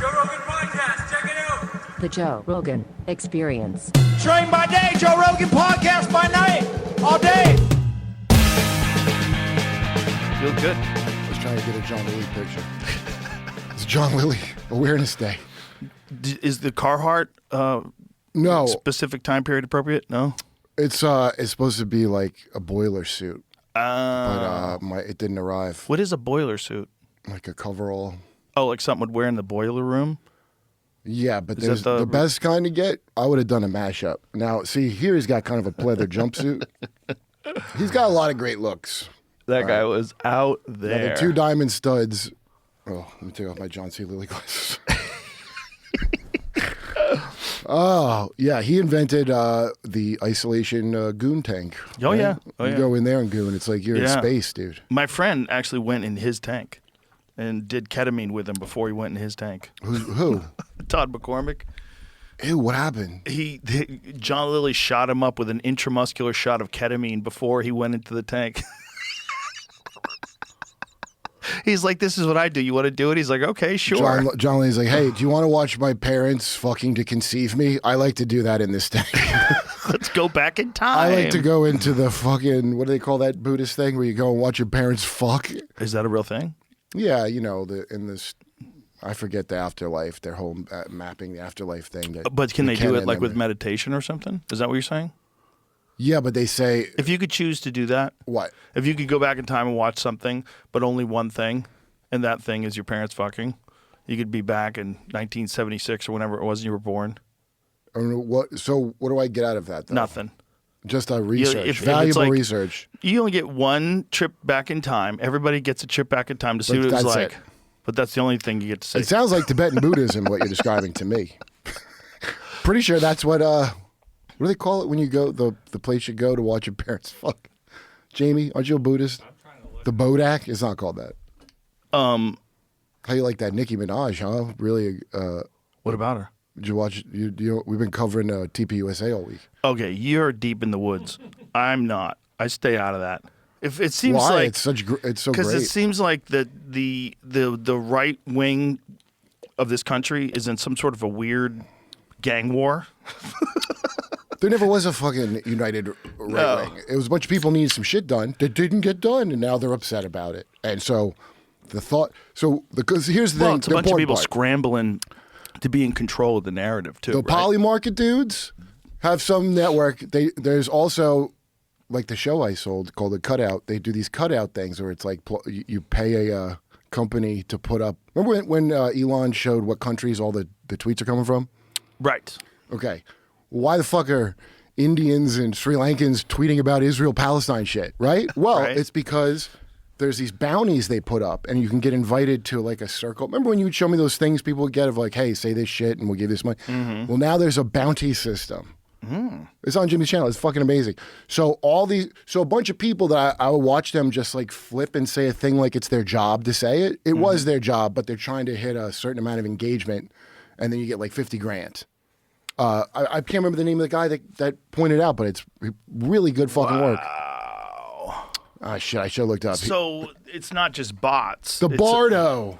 Joe Rogan Podcast. Check it out. The Joe Rogan Experience. Train by day, Joe Rogan Podcast by night, all day. Feel good. I was trying to get a John Lilly picture. It's John Lilly Awareness Day. Is the Carhartt No, specific time period appropriate? No. it's supposed to be like a boiler suit, but it didn't arrive. What is a boiler suit? Like a coverall. Oh, like something would wear in the boiler room? Yeah, but Is there's that the best kind to get. I would have done a mashup. Now, see, here he's got kind of a pleather jumpsuit. He's got a lot of great looks. That guy was out Now, there. the 2 diamond studs. Oh, let me take off my John C. Lilly glasses. Oh, yeah, he invented the isolation goon tank. Oh, right? yeah. Oh, You yeah. go in there and goon. It's like you're in Yeah. space, dude. My friend actually went in his tank and did ketamine with him before he went in his tank. Who? Todd McCormick. Ew, what happened? John Lilly shot him up with an intramuscular shot of ketamine before he went into the tank. He's like, this is what I do. You want to do it? He's like, okay, sure. John Lilly's like, hey, do you want to watch my parents fucking to conceive me? I like to do that in this tank. Let's go back in time. I like to go into the fucking, what do they call that Buddhist thing where you go and watch your parents fuck? Is that a real thing? Yeah, you know, in this, I forget the afterlife, their whole mapping the afterlife thing. But can they do McKenna it like and with them- meditation or something? Is that what you're saying? Yeah, but they say, If you could choose to do that, what? if you could go back in time and watch something, but only one thing, and that thing is your parents fucking, you could be back in 1976 or whenever it was you were born. I don't know what. So what do I get out of that, though? Nothing. Just research, if it's valuable like- research. You only get one trip back in time. Everybody gets a trip back in time to see But what it was that's like. it. But that's the only thing you get to see. It sounds like Tibetan Buddhism, what you're describing to me. Pretty sure that's what do they call it when you go, the place you go to watch your parents fuck? Jamie, aren't you a Buddhist? The Bodak? It's not called that. How you like that Nicki Minaj, huh? Really, What about her? did you watch, we've been covering TPUSA all week. Okay, you're deep in the woods. I'm not. I stay out of that. If it seems Why? like It's so because great. it seems like the right wing of this country is in some sort of a weird gang war. There never was a fucking united right wing. It was a bunch of people needing some shit done that didn't get done, and now they're upset about it. And so because here's the thing. Well, it's a the bunch of important people part. scrambling to be in control of the narrative too. The right? poly market dudes have some network. There's also like the show I sold called The Cutout. They do these cutout things where it's like you pay a company to put up. Remember when Elon showed what countries all the tweets are coming from? Right. Okay. Why the fuck are Indians and Sri Lankans tweeting about Israel-Palestine shit, right? Well, Right. It's because there's these bounties they put up, and you can get invited to like a circle. Remember when you would show me those things people would get of like, hey, say this shit and we'll give you this money? Mm-hmm. Well, now there's a bounty system. It's on Jimmy's channel. It's fucking amazing. So a bunch of people that I would watch them just like flip and say a thing like it's their job to say it. It was their job, but they're trying to hit a certain amount of engagement, and then you get like 50 grand. I can't remember the name of the guy that pointed out, but it's really good fucking work. Ah, shit, I should have looked up. So it's not just bots. The It's Bardo.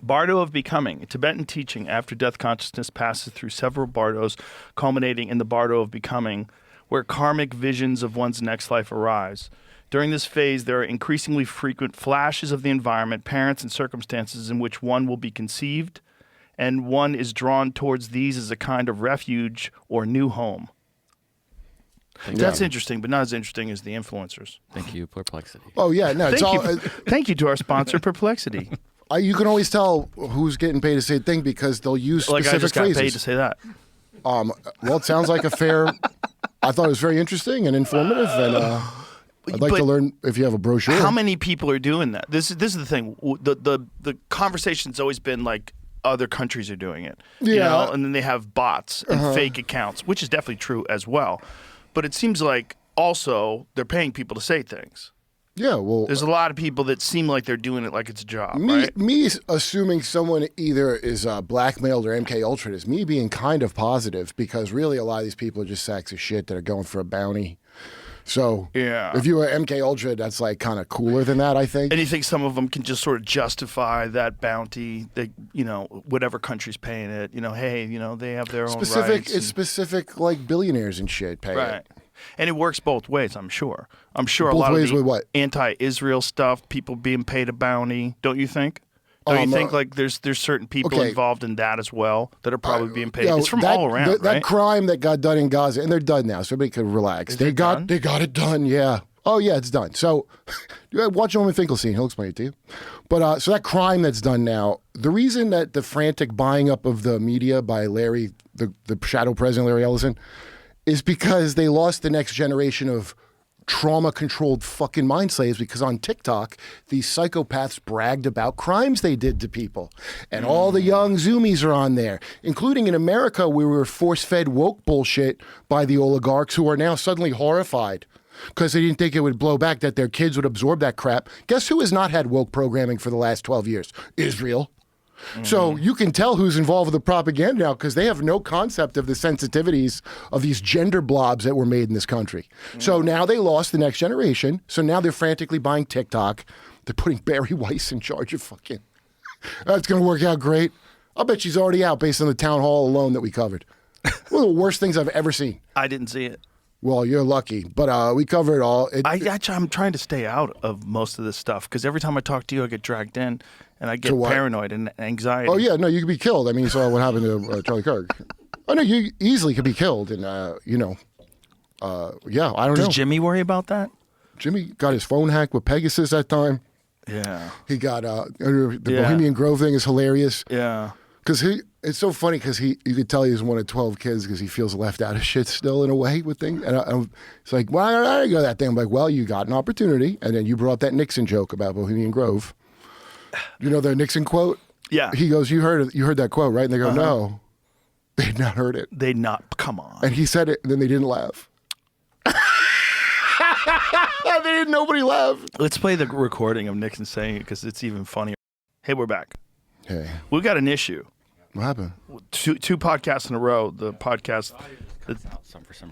Bardo of Becoming, a Tibetan teaching after death consciousness passes through several bardos, culminating in the Bardo of Becoming, where karmic visions of one's next life arise. During this phase, there are increasingly frequent flashes of the environment, parents, and circumstances in which one will be conceived, and one is drawn towards these as a kind of refuge or new home. That's interesting, but not as interesting as the influencers. Thank you, Perplexity. Oh, yeah, no, it's all. Thank you to our sponsor, Perplexity. You can always tell who's getting paid to say a thing because they'll use Like specific I just got phrases. paid to say that. Well, it sounds like a fair. I thought it was very interesting and informative, and I'd like But to learn if you have a brochure. How many people are doing that? This is the thing. The conversation's always been like other countries are doing it. You Yeah. know? And then they have bots and fake accounts, which is definitely true as well. But it seems like also they're paying people to say things. Yeah, well, There's a lot of people that seem like they're doing it like it's a job, right? me assuming someone either is blackmailed or MK Ultra is me being kind of positive because really a lot of these people are just sacks of shit that are going for a bounty So Yeah. if you were MK Ultra, that's like kind of cooler than that, I think. And you think some of them can just sort of justify that bounty, that, whatever country's paying it, hey, they have their own rights. It's specific, like billionaires and shit pay Right. it. And it works both ways, I'm sure. I'm sure Both a lot ways of the with what? anti-Israel stuff, people being paid a bounty, don't you think? Don't you think like there's certain people involved in that as well that are probably being paid? It's from all around, right? That crime that got done in Gaza, and they're done now, so everybody can relax. They got it done, yeah. Oh yeah, it's done. So watch Norman Finkelstein; he'll explain it to you. But so that crime that's done now, the reason that the frantic buying up of the media by Larry, the shadow president Larry Ellison, is because they lost the next generation of trauma-controlled fucking mind slaves, because on TikTok, these psychopaths bragged about crimes they did to people. And all the young zoomies are on there, including in America, where we were force-fed woke bullshit by the oligarchs who are now suddenly horrified because they didn't think it would blow back, that their kids would absorb that crap. Guess who has not had woke programming for the last 12 years? Israel. So you can tell who's involved with the propaganda now, because they have no concept of the sensitivities of these gender blobs that were made in this country. So now they lost the next generation. So now they're frantically buying TikTok. They're putting Barry Weiss in charge of fucking. That's going to work out great. I'll bet she's already out based on the town hall alone that we covered. One of the worst things I've ever seen. I didn't see it. Well, you're lucky, but we covered it all. I'm trying to stay out of most of this stuff, because every time I talk to you, I get dragged in, and I get paranoid and anxiety. Oh yeah, no, you could be killed. I mean, you saw what happened to Charlie Kirk. I know you easily could be killed, and yeah, I don't know. Does Jimmy worry about that? Jimmy got his phone hacked with Pegasus that time. Yeah. He got the Bohemian Grove thing is hilarious. Yeah. Because it's so funny, because you could tell he's one of 12 kids, because he feels left out of shit still in a way with things. And it's like, well, I didn't go that thing. I'm like, well, you got an opportunity. And then you brought up that Nixon joke about Bohemian Grove. You know the Nixon quote? Yeah. He goes, you heard that quote, right? And they go, no, they'd not heard it. They'd not, come on. And he said it, and then they didn't laugh. Nobody laughed. Let's play the recording of Nixon saying it, because it's even funnier. Hey, we're back. Hey. We got an issue. What happened? Two podcasts in a row. The podcast.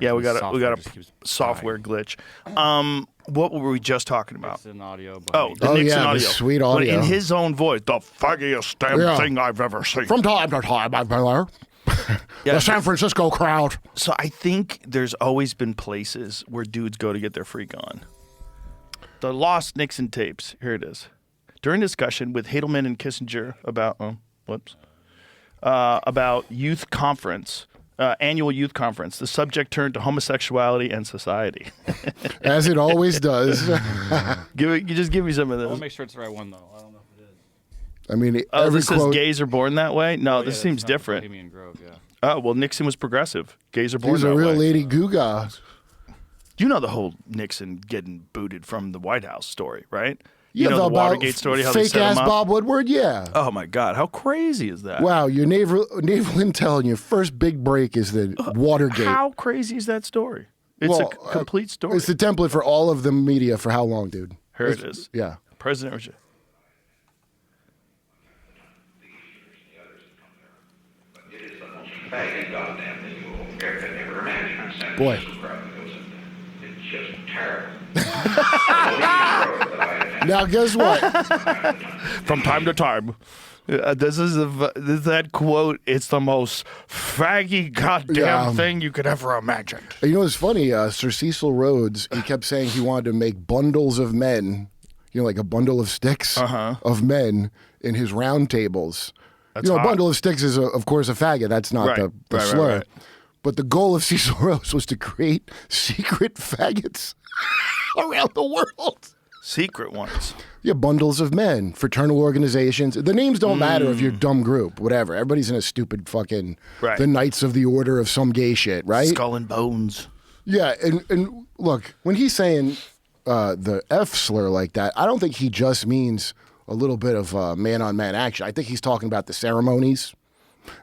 Yeah, we got a software glitch. What were we just talking about? Nixon audio. The Nixon audio. The sweet audio. But in his own voice, the faggiest damn thing I've ever seen. From time to time, I've been there. The San Francisco crowd. So I think there's always been places where dudes go to get their freak on. The lost Nixon tapes. Here it is. During discussion with Hadelman and Kissinger about youth conference, annual youth conference, the subject turned to homosexuality and society. As it always does. Just give me some of this. I want to make sure it's the right one, though. I don't know if it is. I mean, this says gays are born that way? No, this seems different. Bohemian Grove, yeah. Oh, well, Nixon was progressive. Gays are born he's that way. He's a real Lady Gaga. You know the whole Nixon getting booted from the White House story, right? Yeah, you know the Watergate story, how they set him up? Fake-ass Bob Woodward, yeah. Oh, my God. How crazy is that? Wow, your naval intel and your first big break is the Watergate. How crazy is that story? It's a complete story. It's the template for all of the media for how long, dude? Here it is. Yeah. President Richard. Boy. It's just terrible. Now, guess what? From time to time. This is that quote. It's the most faggy goddamn thing you could ever imagine. You know what's funny? Sir Cecil Rhodes, he kept saying he wanted to make bundles of men, like a bundle of sticks of men in his round tables. That's a bundle of sticks is, of course, a faggot. That's not the slur. Right. But the goal of Cecil Rhodes was to create secret faggots around the world. Secret ones. Yeah, bundles of men, fraternal organizations. The names don't matter if you're a dumb group, whatever. Everybody's in a stupid fucking, the Knights of the Order of some gay shit, right? Skull and Bones. Yeah, and look, when he's saying the F slur like that, I don't think he just means a little bit of man-on-man action. I think he's talking about the ceremonies.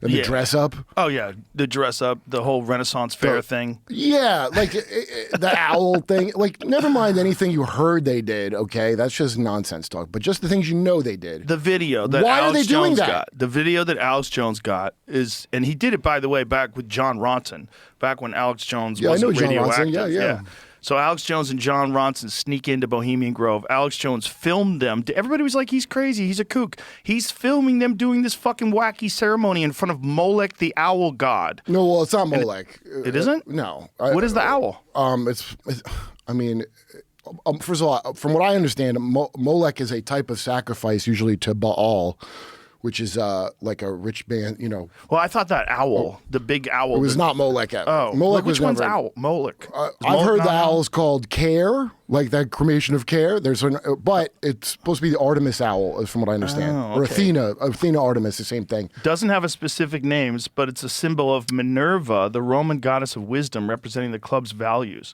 And the dress up. Oh, yeah. The dress up, the whole Renaissance fair thing. Yeah, like the owl thing. Like, never mind anything you heard they did, okay? That's just nonsense talk. But just the things you know they did. The video that Alex Jones got. The video that Alex Jones got is, and he did it, by the way, back with John Ronson, back when Alex Jones was radioactive. Yeah. So Alex Jones and John Ronson sneak into Bohemian Grove. Alex Jones filmed them. Everybody was like, he's crazy. He's a kook. He's filming them doing this fucking wacky ceremony in front of Molech, the owl god. No, well, it's not Molech. It isn't? No. What is the owl? I mean, first of all, from what I understand, Molech is a type of sacrifice usually to Baal, which is like a rich man, you know. Well, I thought that owl, the big owl. It was not Molech. Oh, Molech which was one's never, owl? Molech. I've heard the owl is called Care, like that cremation of Care. But it's supposed to be the Artemis owl, from what I understand, or Athena Artemis, the same thing. Doesn't have a specific names, but it's a symbol of Minerva, the Roman goddess of wisdom, representing the club's values.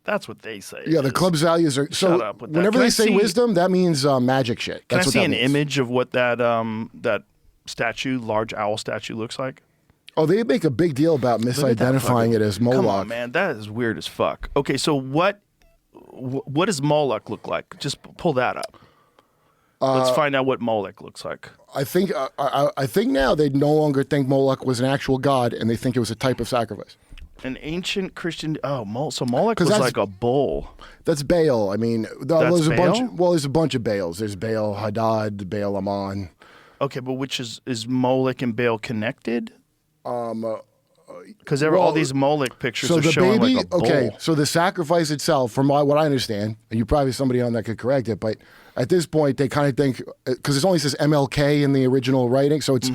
That's what they say. Yeah, the club's values are. So Shut up with that. whenever Can I they say see- wisdom, that means magic shit. Can That's I what see that an means. image of what that statue, large owl statue, looks like? Oh, they make a big deal about Look at that misidentifying fucking- it as Moloch. Come on, man, that is weird as fuck. Okay, so what does Moloch look like? Just pull that up. Let's find out what Moloch looks like. I think I think now they no longer think Moloch was an actual god, and they think it was a type of sacrifice. An ancient Christian. So Moloch 'Cause was that's- like a bull. That's Baal. I mean, there's a Baal? bunch. Well, there's a bunch of Baals. There's Baal Hadad, Baal Ammon. Okay, but which is Moloch and Baal connected? Because all well, these Moloch pictures So are the showing baby, like a bull. okay. So the sacrifice itself, from what I understand, and you probably have somebody on that could correct it, but at this point they kind of think because it only says MLK in the original writing, so it's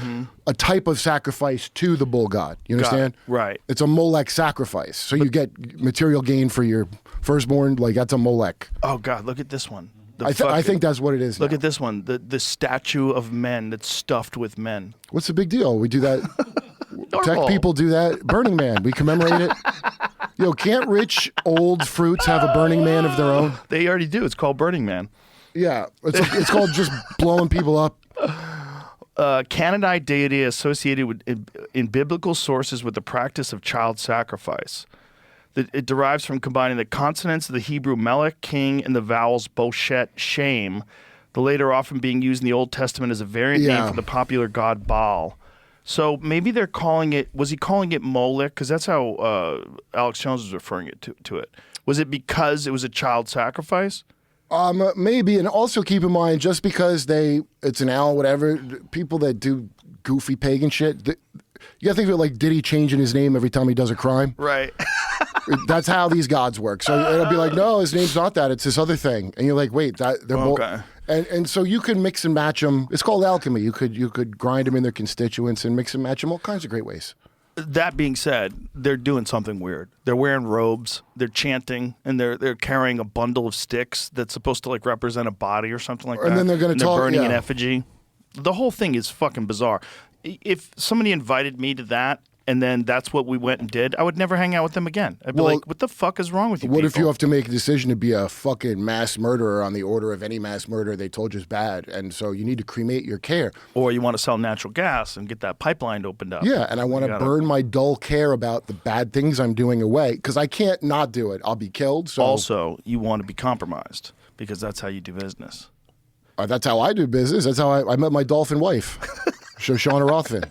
a type of sacrifice to the bull god. You Got it. understand? Right. It's a Molech sacrifice, so you get material gain for your firstborn. Like that's a Molech. Oh God, look at this one. The I fucking- think that's what it is. Look now. at this one. The statue of men that's stuffed with men. What's the big deal? We do that. Tech Normal. people do that. Burning Man. We commemorate it. Yo, can't rich old fruits have a Burning Man of their own? They already do. It's called Burning Man. Yeah, it's called just blowing people up. Canaanite deity associated with in biblical sources with the practice of child sacrifice. It derives from combining the consonants of the Hebrew melech, king, and the vowels boshet, shame, the later often being used in the Old Testament as a variant name Yeah. for the popular god Baal. So maybe they're calling it, was he calling it Molech? Because that's how Alex Jones was referring it to it. Was it because it was a child sacrifice? Maybe, and also keep in mind, just because it's an owl, whatever, people that do goofy pagan shit, you gotta think of it like Diddy changing his name every time he does a crime. Right. That's how these gods work. So it'll be like, no, his name's not that. It's this other thing. And you're like, wait, they're both. Okay. And so you can mix and match them. It's called alchemy. You could grind them in their constituents and mix and match them all kinds of great ways. That being said, they're doing something weird. They're wearing robes, they're chanting, and they're carrying a bundle of sticks that's supposed to like represent a body or something like that. And then they're gonna talk- burning an yeah. effigy. The whole thing is fucking bizarre. If somebody invited me to that and then that's what we went and did, I would never hang out with them again. I'd be Well, like, what the fuck is wrong with you What if people? you have to make a decision to be a fucking mass murderer on the order of any mass murder they told you is bad, and so you need to cremate your care? Or you want to sell natural gas and get that pipeline opened up. Yeah, and I want to gotta- burn my dull care about the bad things I'm doing away because I can't not do it. I'll be killed. So Also, you want to be compromised because that's how you do business. That's how I do business. That's how I met my dolphin wife, Shoshana Rothman.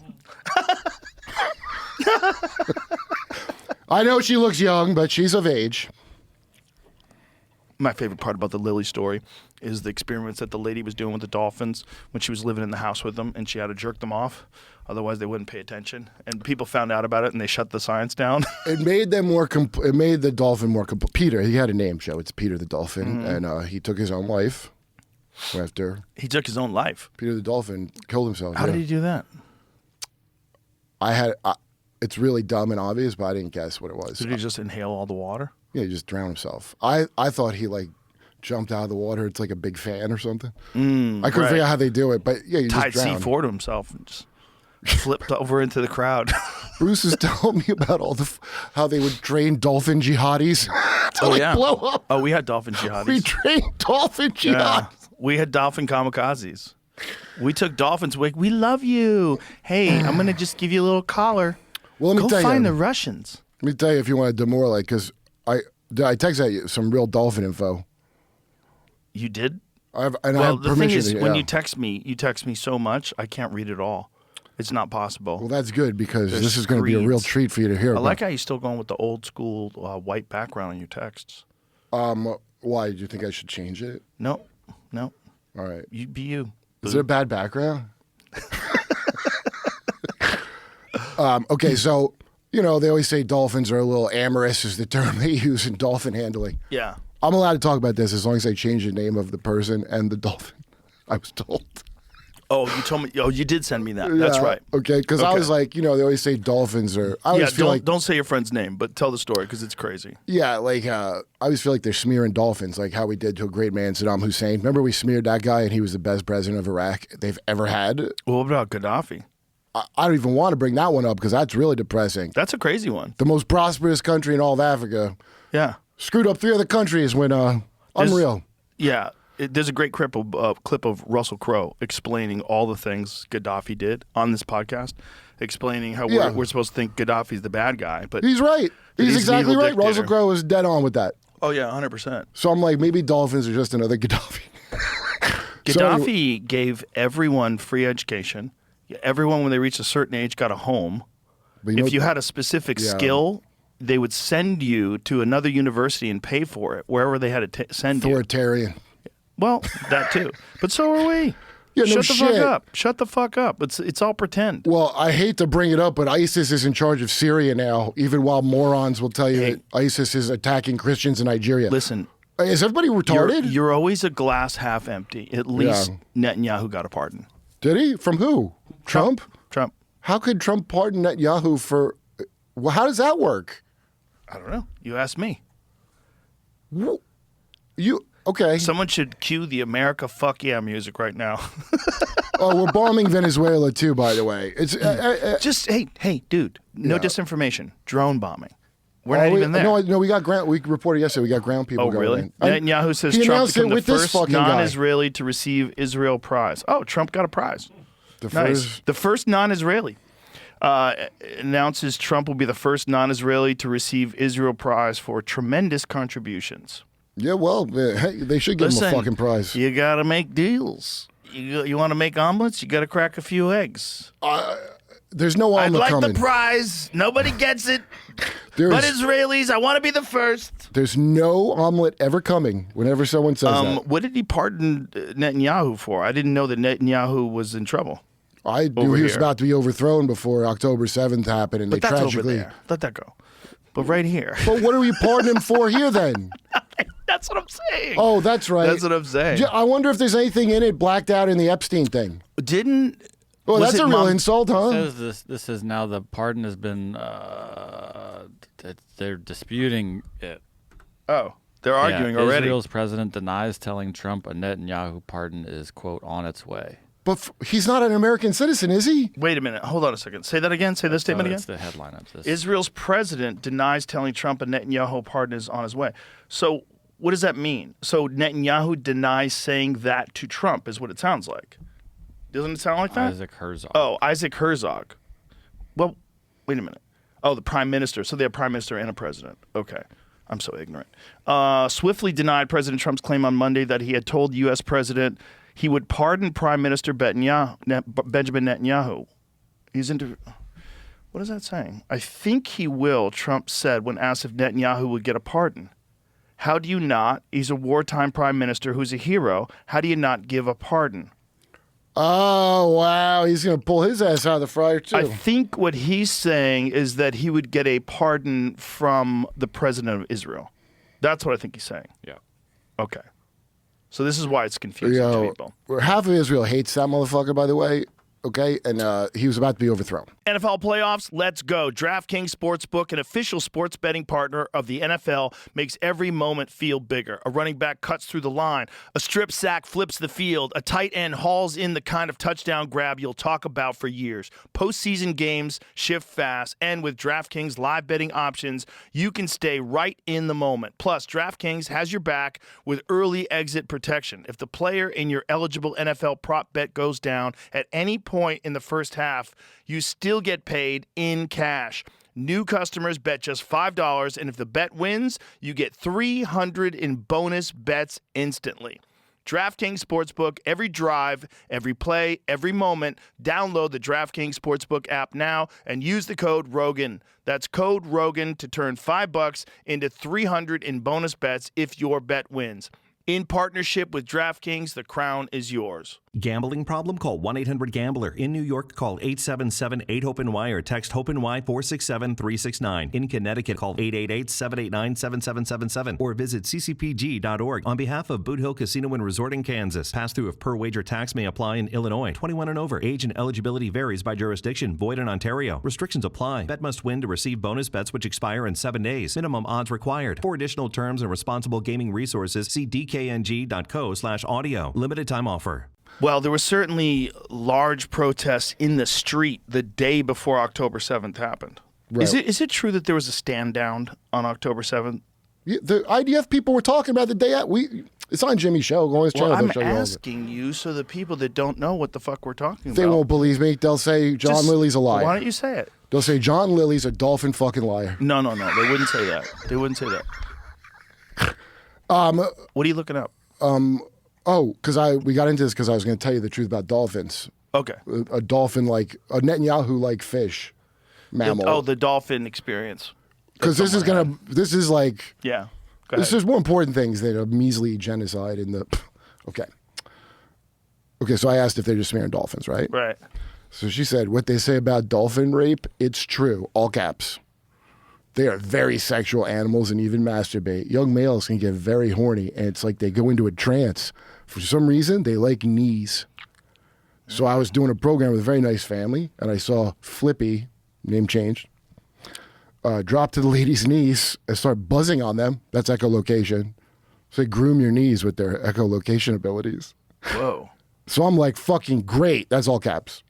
I know she looks young, but she's of age. My favorite part about the Lily story is the experiments that the lady was doing with the dolphins when she was living in the house with them, and she had to jerk them off. Otherwise, they wouldn't pay attention. And people found out about it, and they shut the science down. It made them more. It made the dolphin more complete. Peter, he had a name, Joe. It's Peter the dolphin, and he took his own life after He took his own life. Peter the dolphin killed himself. How did he do that? It's really dumb and obvious, but I didn't guess what it was. Did he just inhale all the water? Yeah, he just drowned himself. I thought he like jumped out of the water. It's like a big fan or something. I couldn't right. figure out how they do it, but yeah, you Tied just drowned. C4 to himself and just flipped over into the crowd. Bruce is telling me about all how they would train dolphin jihadis to blow up. Oh, we had dolphin We jihadis. trained dolphin Yeah. jihadis. We had dolphin kamikazes. We took dolphins. We love you. Hey, I'm going to just give you a little collar. Well, let me Go tell find you. the Russians. Let me tell you if you want to demoralize, because I texted you some real dolphin info. You did? I have Well, the thing permission. is, to, when yeah. you text me so much, I can't read it all. It's not possible. Well, that's good because There's this is going to be a real screeds. treat for you to hear. I about. like how you're still going with the old school white background on your texts. Why? Do you think I should change it? No. All right. You be you. Is it a bad background? Okay, so, they always say dolphins are a little amorous is the term they use in dolphin handling. Yeah. I'm allowed to talk about this as long as I change the name of the person and the dolphin, I was told. Oh, you told me. Oh, you did send me that. That's Yeah, right. Okay, because I was like, they always say dolphins are. I always feel like don't say your friend's name, but tell the story because it's crazy. Yeah, like I always feel like they're smearing dolphins, like how we did to a great man, Saddam Hussein. Remember we smeared that guy, and he was the best president of Iraq they've ever had. Well, what about Gaddafi? I don't even want to bring that one up because that's really depressing. That's a crazy one. The most prosperous country in all of Africa Yeah. screwed up 3 other countries when unreal. Yeah. There's a great clip of Russell Crowe explaining all the things Gaddafi did on this podcast, explaining how we're supposed to think Gaddafi's the bad guy, but He's right. He's an exactly evil right. dictator. Russell Crowe is dead on with that. oh yeah, 100%. So I'm like, maybe dolphins are just another Gaddafi. Gaddafi gave everyone free education. Everyone, when they reached a certain age, got a home. But If you had a specific skill, they would send you to another university and pay for it wherever they had to send you. authoritarian. Well, that too. But so are we. Yeah, no Shut the fuck shit. up. Shut the fuck up. It's all pretend. Well, I hate to bring it up, but ISIS is in charge of Syria now, even while morons will tell you that ISIS is attacking Christians in Nigeria. Listen, Is everybody retarded? you're always a glass half empty. At least Netanyahu got a pardon. Did he? From who? Trump? Trump. How could Trump pardon Netanyahu for... Well, how does that work? I don't know. You asked me. You... Okay. Someone should cue the America fuck yeah music right now. Oh, we're bombing Venezuela too, by the way. It's Just hey, dude. No disinformation. Drone bombing. We're not even there. No, we got ground. We reported yesterday. We got ground people. Oh, going really? in. Netanyahu says he Trump announced became it the with this first fucking guy. non-Israeli to receive Israel prize. Oh, Trump got a prize. Nice. The first non-Israeli. Announces Trump will be the first non-Israeli to receive Israel prize for tremendous contributions. Yeah, well, hey, they should give him a fucking prize. You got to make deals. You want to make omelets? You got to crack a few eggs. There's no omelet I'd like coming. the prize. Nobody gets it. There's, But Israelis, I want to be the first. there's no omelet ever coming whenever someone says that. What did he pardon Netanyahu for? I didn't know that Netanyahu was in trouble. I knew over he was here. about to be overthrown before October 7th happened, and But they that's tragically... over there. Let that go. But right here. But what are we pardoning him for here, then? That's what I'm saying. Oh, that's right. That's what I'm saying. I wonder if there's anything in it blacked out in the Epstein thing. Didn't... Oh, was that's it a real Mom- insult, huh? Says this is now the pardon has been they're disputing it. Oh, they're arguing Yeah, already. Israel's president denies telling Trump a Netanyahu pardon is quote on its way. But he's not an American citizen, is he? Wait a minute. Hold on a second. Say that again. Say this statement again. That's the headline of this. Israel's president denies telling Trump a Netanyahu pardon is on his way. So what does that mean? So Netanyahu denies saying that to Trump is what it sounds like. Doesn't it sound like that? Isaac Herzog. Oh, Isaac Herzog. Well, wait a minute. Oh, the prime minister. So they have prime minister and a president. Okay. I'm so ignorant. Swiftly denied President Trump's claim on Monday that he had told U.S. President he would pardon Prime Minister Benjamin Netanyahu. What is that saying? I think he will, Trump said when asked if Netanyahu would get a pardon. How do you not? He's a wartime prime minister who's a hero. How do you not give a pardon? Oh, wow. He's going to pull his ass out of the fryer, too. I think what he's saying is that he would get a pardon from the president of Israel. That's what I think he's saying. Yeah. Okay. So this is why it's confusing to people. Half of Israel hates that motherfucker, by the way. Okay, and he was about to be overthrown. NFL playoffs, let's go. DraftKings Sportsbook, an official sports betting partner of the NFL, makes every moment feel bigger. A running back cuts through the line. A strip sack flips the field. A tight end hauls in the kind of touchdown grab you'll talk about for years. Postseason games shift fast, and with DraftKings live betting options, you can stay right in the moment. Plus, DraftKings has your back with early exit protection. If the player in your eligible NFL prop bet goes down at any point in the first half, you still get paid in cash. New customers bet just $5, and if the bet wins, you get $300 in bonus bets instantly. DraftKings Sportsbook, every drive, every play, every moment. Download the DraftKings Sportsbook app now and use the code ROGAN. That's code ROGAN to turn $5 into $300 in bonus bets if your bet wins. In partnership with DraftKings, the crown is yours. Gambling problem? Call 1-800-GAMBLER. In New York, call 877-8-HOPE-NY or text HOPE-NY 467-369. In Connecticut, call 888-789-7777 or visit ccpg.org. On behalf of Boot Hill Casino and Resort in Kansas, pass-through of per-wager tax may apply in Illinois. 21 and over. Age and eligibility varies by jurisdiction. Void in Ontario. Restrictions apply. Bet must win to receive bonus bets which expire in 7 days. Minimum odds required. For additional terms and responsible gaming resources, see dkng.co/audio. Limited time offer. Well, there were certainly large protests in the street the day before October 7th happened. Right. Is it true that there was a stand down on October 7th? Yeah, the IDF people were talking about the day out. It's on Jimmy's show. Go on his channel. Well, I'm they'll show you all of it. asking you so the people that don't know what the fuck we're talking They about. won't believe me. They'll say John Lilly's a liar. Why don't you say it? They'll say John Lilly's a dolphin fucking liar. No. They wouldn't say that. They wouldn't say that. What are you looking up? We got into this because I was going to tell you the truth about dolphins. Okay. A dolphin like a Netanyahu-like fish mammal. The dolphin experience. Because this is like Yeah. Go ahead. there's more important things than a measly genocide in the. Okay. So I asked if they're just smearing dolphins, right? Right. So she said, what they say about dolphin rape, it's true. All caps. They are very sexual animals and even masturbate. Young males can get very horny, and it's like they go into a trance. For some reason, they like knees. So I was doing a program with a very nice family, and I saw Flippy, name changed, drop to the lady's knees and start buzzing on them. That's echolocation. So they groom your knees with their echolocation abilities. Whoa. So I'm like, fucking great. That's all caps.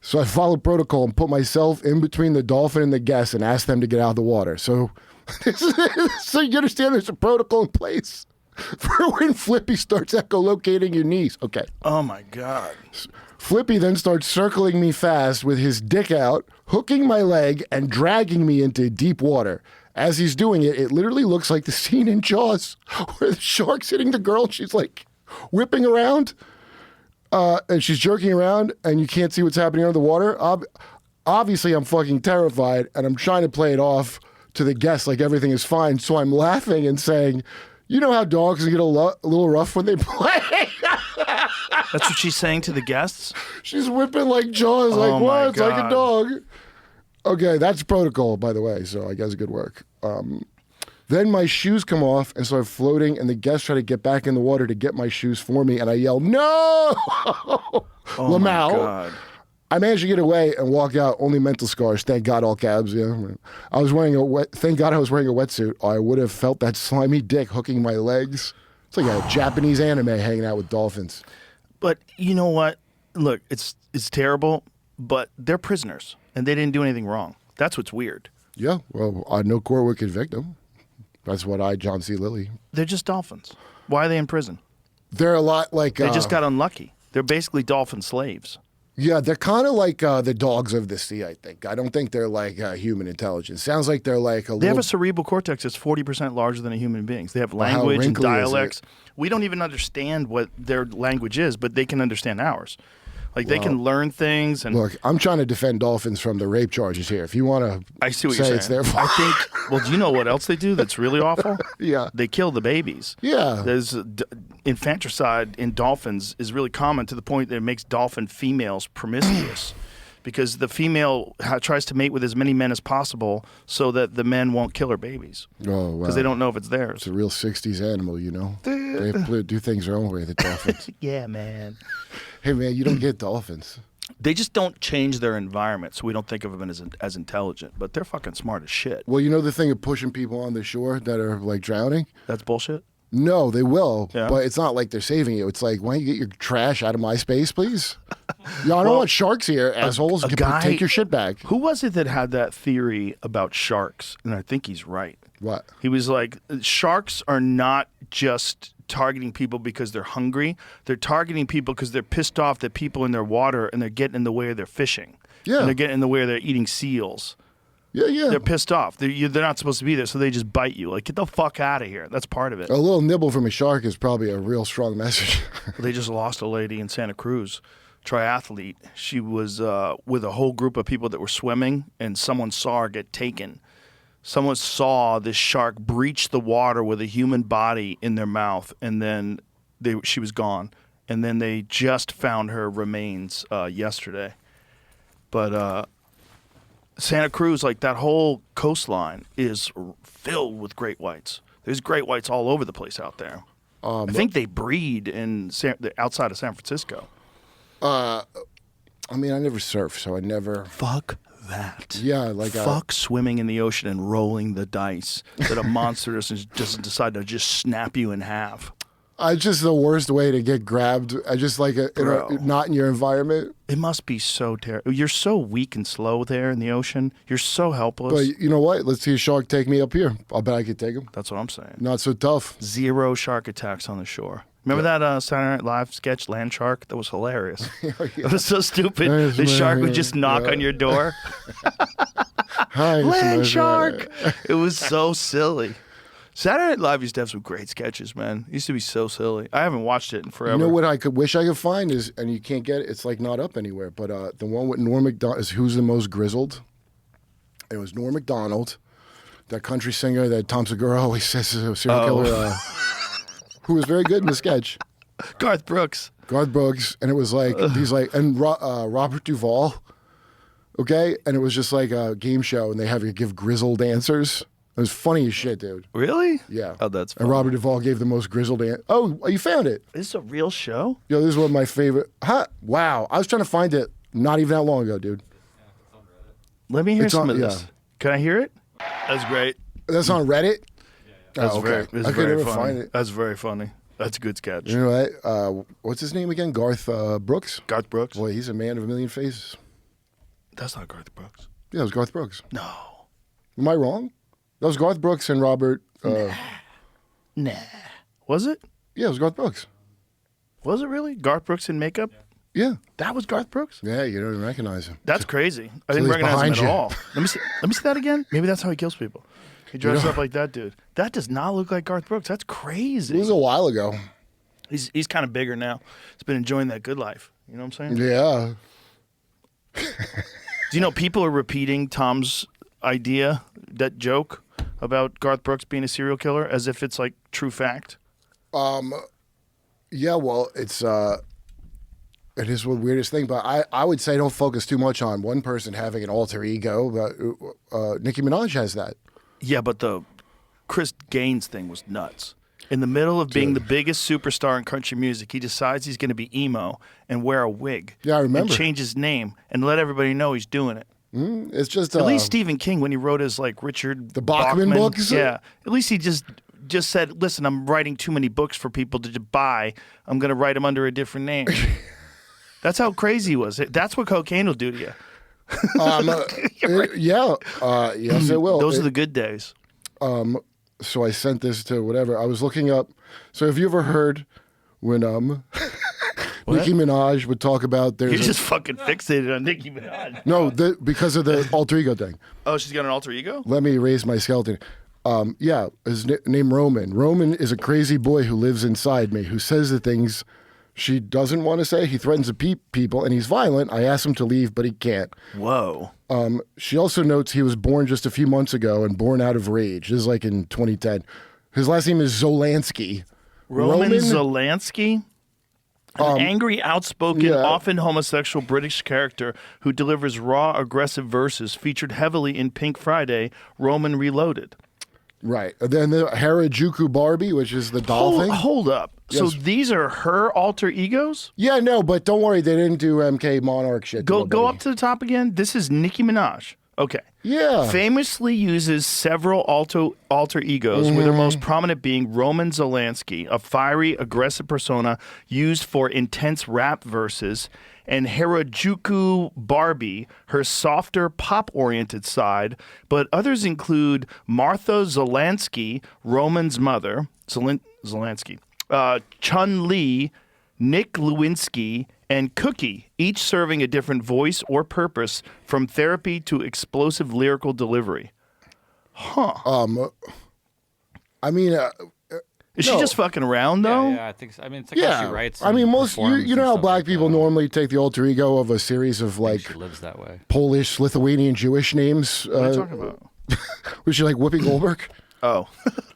So I followed protocol and put myself in between the dolphin and the guest and asked them to get out of the water. So, so you understand there's a protocol in place for when Flippy starts echolocating your knees. Okay. Oh, my God. Flippy then starts circling me fast with his dick out, hooking my leg and dragging me into deep water. As he's doing it, it literally looks like the scene in Jaws where the shark's hitting the girl and she's like whipping around. And she's jerking around, and you can't see what's happening under the water. Obviously, I'm fucking terrified, and I'm trying to play it off to the guests like everything is fine. So I'm laughing and saying, you know how dogs get a little rough when they play? That's what she's saying to the guests? She's whipping like Jaws, like, Oh, what? my It's like a God. dog. Okay, that's protocol, by the way, so I guess good work. Then my shoes come off and start floating, and the guests try to get back in the water to get my shoes for me, and I yell, no! Oh, Lamau. my God. I managed to get away and walk out. Only mental scars. Thank God, all cabs. Yeah, thank God I was wearing a wetsuit. Or I would have felt that slimy dick hooking my legs. It's like a Japanese anime hanging out with dolphins. But you know what? Look, it's terrible, but they're prisoners, and they didn't do anything wrong. That's what's weird. Yeah, well, no court would convict them. That's what John C. Lilly. They're just dolphins. Why are they in prison? They're a lot like They just got unlucky. They're basically dolphin slaves. Yeah, they're kind of like the dogs of the sea. I think. I don't think they're like human intelligence. Sounds like they're like They have a cerebral cortex that's 40% larger than a human being's. They have how language and wrinkly is it? dialects. We don't even understand what their language is, but they can understand ours. Like they can learn things. And Look, I'm trying to defend dolphins from the rape charges here. If you want to, I see what say you're saying. it's their fault. I think. Well, do you know what else they do that's really awful? Yeah. They kill the babies. Yeah. There's infanticide in dolphins is really common to the point that it makes dolphin females promiscuous. Because the female tries to mate with as many men as possible so that the men won't kill her babies. Oh, wow. Because they don't know if it's theirs. It's a real 60s animal, you know? They have to do things their own way, the dolphins. Yeah, man. Hey, man, you don't get dolphins. They just don't change their environment, so we don't think of them as intelligent. But they're fucking smart as shit. Well, you know the thing of pushing people on the shore that are, like, drowning? That's bullshit? No, they will, Yeah. but it's not like they're saving you. It's like, why don't you get your trash out of my space, please? Yeah, I don't want sharks here, assholes. Take your shit back. Who was it that had that theory about sharks? And I think he's right. What? He was like, sharks are not just targeting people because they're hungry. They're targeting people because they're pissed off that people in their water and they're getting in the way of their fishing. Yeah. And they're getting in the way of their eating seals. Yeah. They're pissed off. They're not supposed to be there, so they just bite you. Like, get the fuck out of here. That's part of it. A little nibble from a shark is probably a real strong message. They just lost a lady in Santa Cruz, triathlete. She was with a whole group of people that were swimming, and someone saw her get taken. Someone saw this shark breach the water with a human body in their mouth, and then she was gone. And then they just found her remains yesterday. But Santa Cruz, like that whole coastline, is filled with great whites. There's great whites all over the place out there. I think they breed outside of San Francisco. I mean, I never surf, so I never. Fuck that. Yeah, like fuck swimming in the ocean and rolling the dice that a monster doesn't decide to just snap you in half. It's just the worst way to get grabbed. I just like not in your environment. It must be so terrible. You're so weak and slow there in the ocean. You're so helpless. But you know what? Let's see a shark take me up here. I'll bet I could take him. That's what I'm saying. Not so tough. 0 shark attacks on the shore. Remember that Saturday Night Live sketch, Land Shark? That was hilarious. It was so stupid. The shark would just knock on your door. Hi, Land Shark! It was so silly. Saturday Night Live used to have some great sketches, man. It used to be so silly. I haven't watched it in forever. You know what I wish I could find is, and you can't get it, it's like not up anywhere, but the one with Norm Macdonald is Who's the Most Grizzled? It was Norm Macdonald, that country singer that Tom Segura always says is a serial killer, who was very good in the sketch. Garth Brooks. And it was like, Robert Duvall, okay? And it was just like a game show, and they have you give grizzled answers. It was funny as shit, dude. Really? Yeah. Oh, that's funny. And Robert Duvall gave the most grizzled answer. Oh, you found it. Is this a real show? Yo, this is one of my favorite. Huh? Wow. I was trying to find it not even that long ago, dude. Let me hear some of this. Can I hear it? That's great. That's on Reddit? That's okay. I could never find it. That's very funny. That's a good sketch. You know what? What's his name again? Garth Brooks? Garth Brooks? Boy, he's a man of a million faces. That's not Garth Brooks. Yeah, it was Garth Brooks. No. Am I wrong? That was Garth Brooks and Robert. Nah. Was it? Yeah, it was Garth Brooks. Was it really? Garth Brooks in makeup? Yeah. That was Garth Brooks? Yeah, you don't even recognize him. That's crazy. I didn't recognize him at all. Let me see that again. Maybe that's how he kills people. He dresses up like that dude. That does not look like Garth Brooks. That's crazy. It was a while ago. He's kind of bigger now. He's been enjoying that good life. You know what I'm saying? Yeah. Do you know people are repeating Tom's idea, that joke about Garth Brooks being a serial killer as if it's like true fact? Yeah, well, it is the weirdest thing, but I would say don't focus too much on one person having an alter ego. But Nicki Minaj has that. Yeah, but the Chris Gaines thing was nuts. In the middle of being the biggest superstar in country music, he decides he's going to be emo and wear a wig. Yeah, I remember. And change his name and let everybody know he's doing it. It's just at least Stephen King, when he wrote his like Richard the Bachman books. Yeah, at least he just said, "Listen, I'm writing too many books for people to buy. I'm going to write them under a different name." That's how crazy he was. That's what cocaine will do to you. Yes, it will. Those are the good days. So I sent this to whatever. I was looking up. So have you ever heard when Nicki Minaj would talk about You're just fucking fixated on Nicki Minaj. No, because of the alter ego thing. Oh, she's got an alter ego? Let me raise my skeleton. His name Roman. Roman is a crazy boy who lives inside me, who says the things she doesn't want to say. He threatens to people, and he's violent. I ask him to leave, but he can't. Whoa. She also notes he was born just a few months ago and born out of rage. This is like in 2010. His last name is Zolansky. Roman Zolansky? An angry, outspoken, often homosexual British character who delivers raw, aggressive verses featured heavily in Pink Friday, Roman Reloaded. Right. And then the Harajuku Barbie, which is the doll thing. Hold up. Yes. So these are her alter egos? Yeah, no, but don't worry. They didn't do MK Monarch shit. Go up to the top again. This is Nicki Minaj. Okay. Yeah. Famously uses several alter egos, with her most prominent being Roman Zolansky, a fiery, aggressive persona used for intense rap verses, and Harajuku Barbie, her softer, pop-oriented side. But others include Martha Zolansky, Roman's mother, Zolansky, Chun-Li, Nick Lewinsky, and Cookie, each serving a different voice or purpose, from therapy to explosive lyrical delivery. I mean, Is she no. just fucking around though? Yeah, I think so. I mean, it's like how she writes. I mean, and most performs you know and how stuff black like people that. normally take the alter ego of a series of like She lives that way. Polish, Lithuanian, Jewish names. What are you talking about? Was she like Whoopi Goldberg? Oh,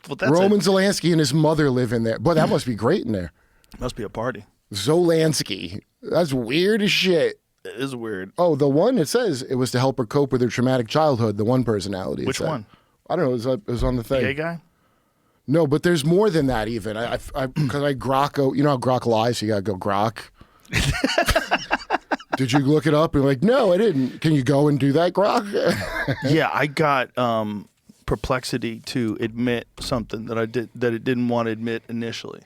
well, that's Roman Zelensky and his mother live in there. Boy, that must be great in there. Must be a party. Zolansky. That's weird as shit. It is weird. Oh, the one, it says it was to help her cope with her traumatic childhood, the one personality. it Which said. one? I don't know. It was on the thing. Gay guy? No, but there's more than that even. Because I Grok, you know how Grok lies, so you got to go Grok. Did you look it up? And like, no, I didn't. Can you go and do that, Grok? Yeah, I got Perplexity to admit something that it didn't want to admit initially.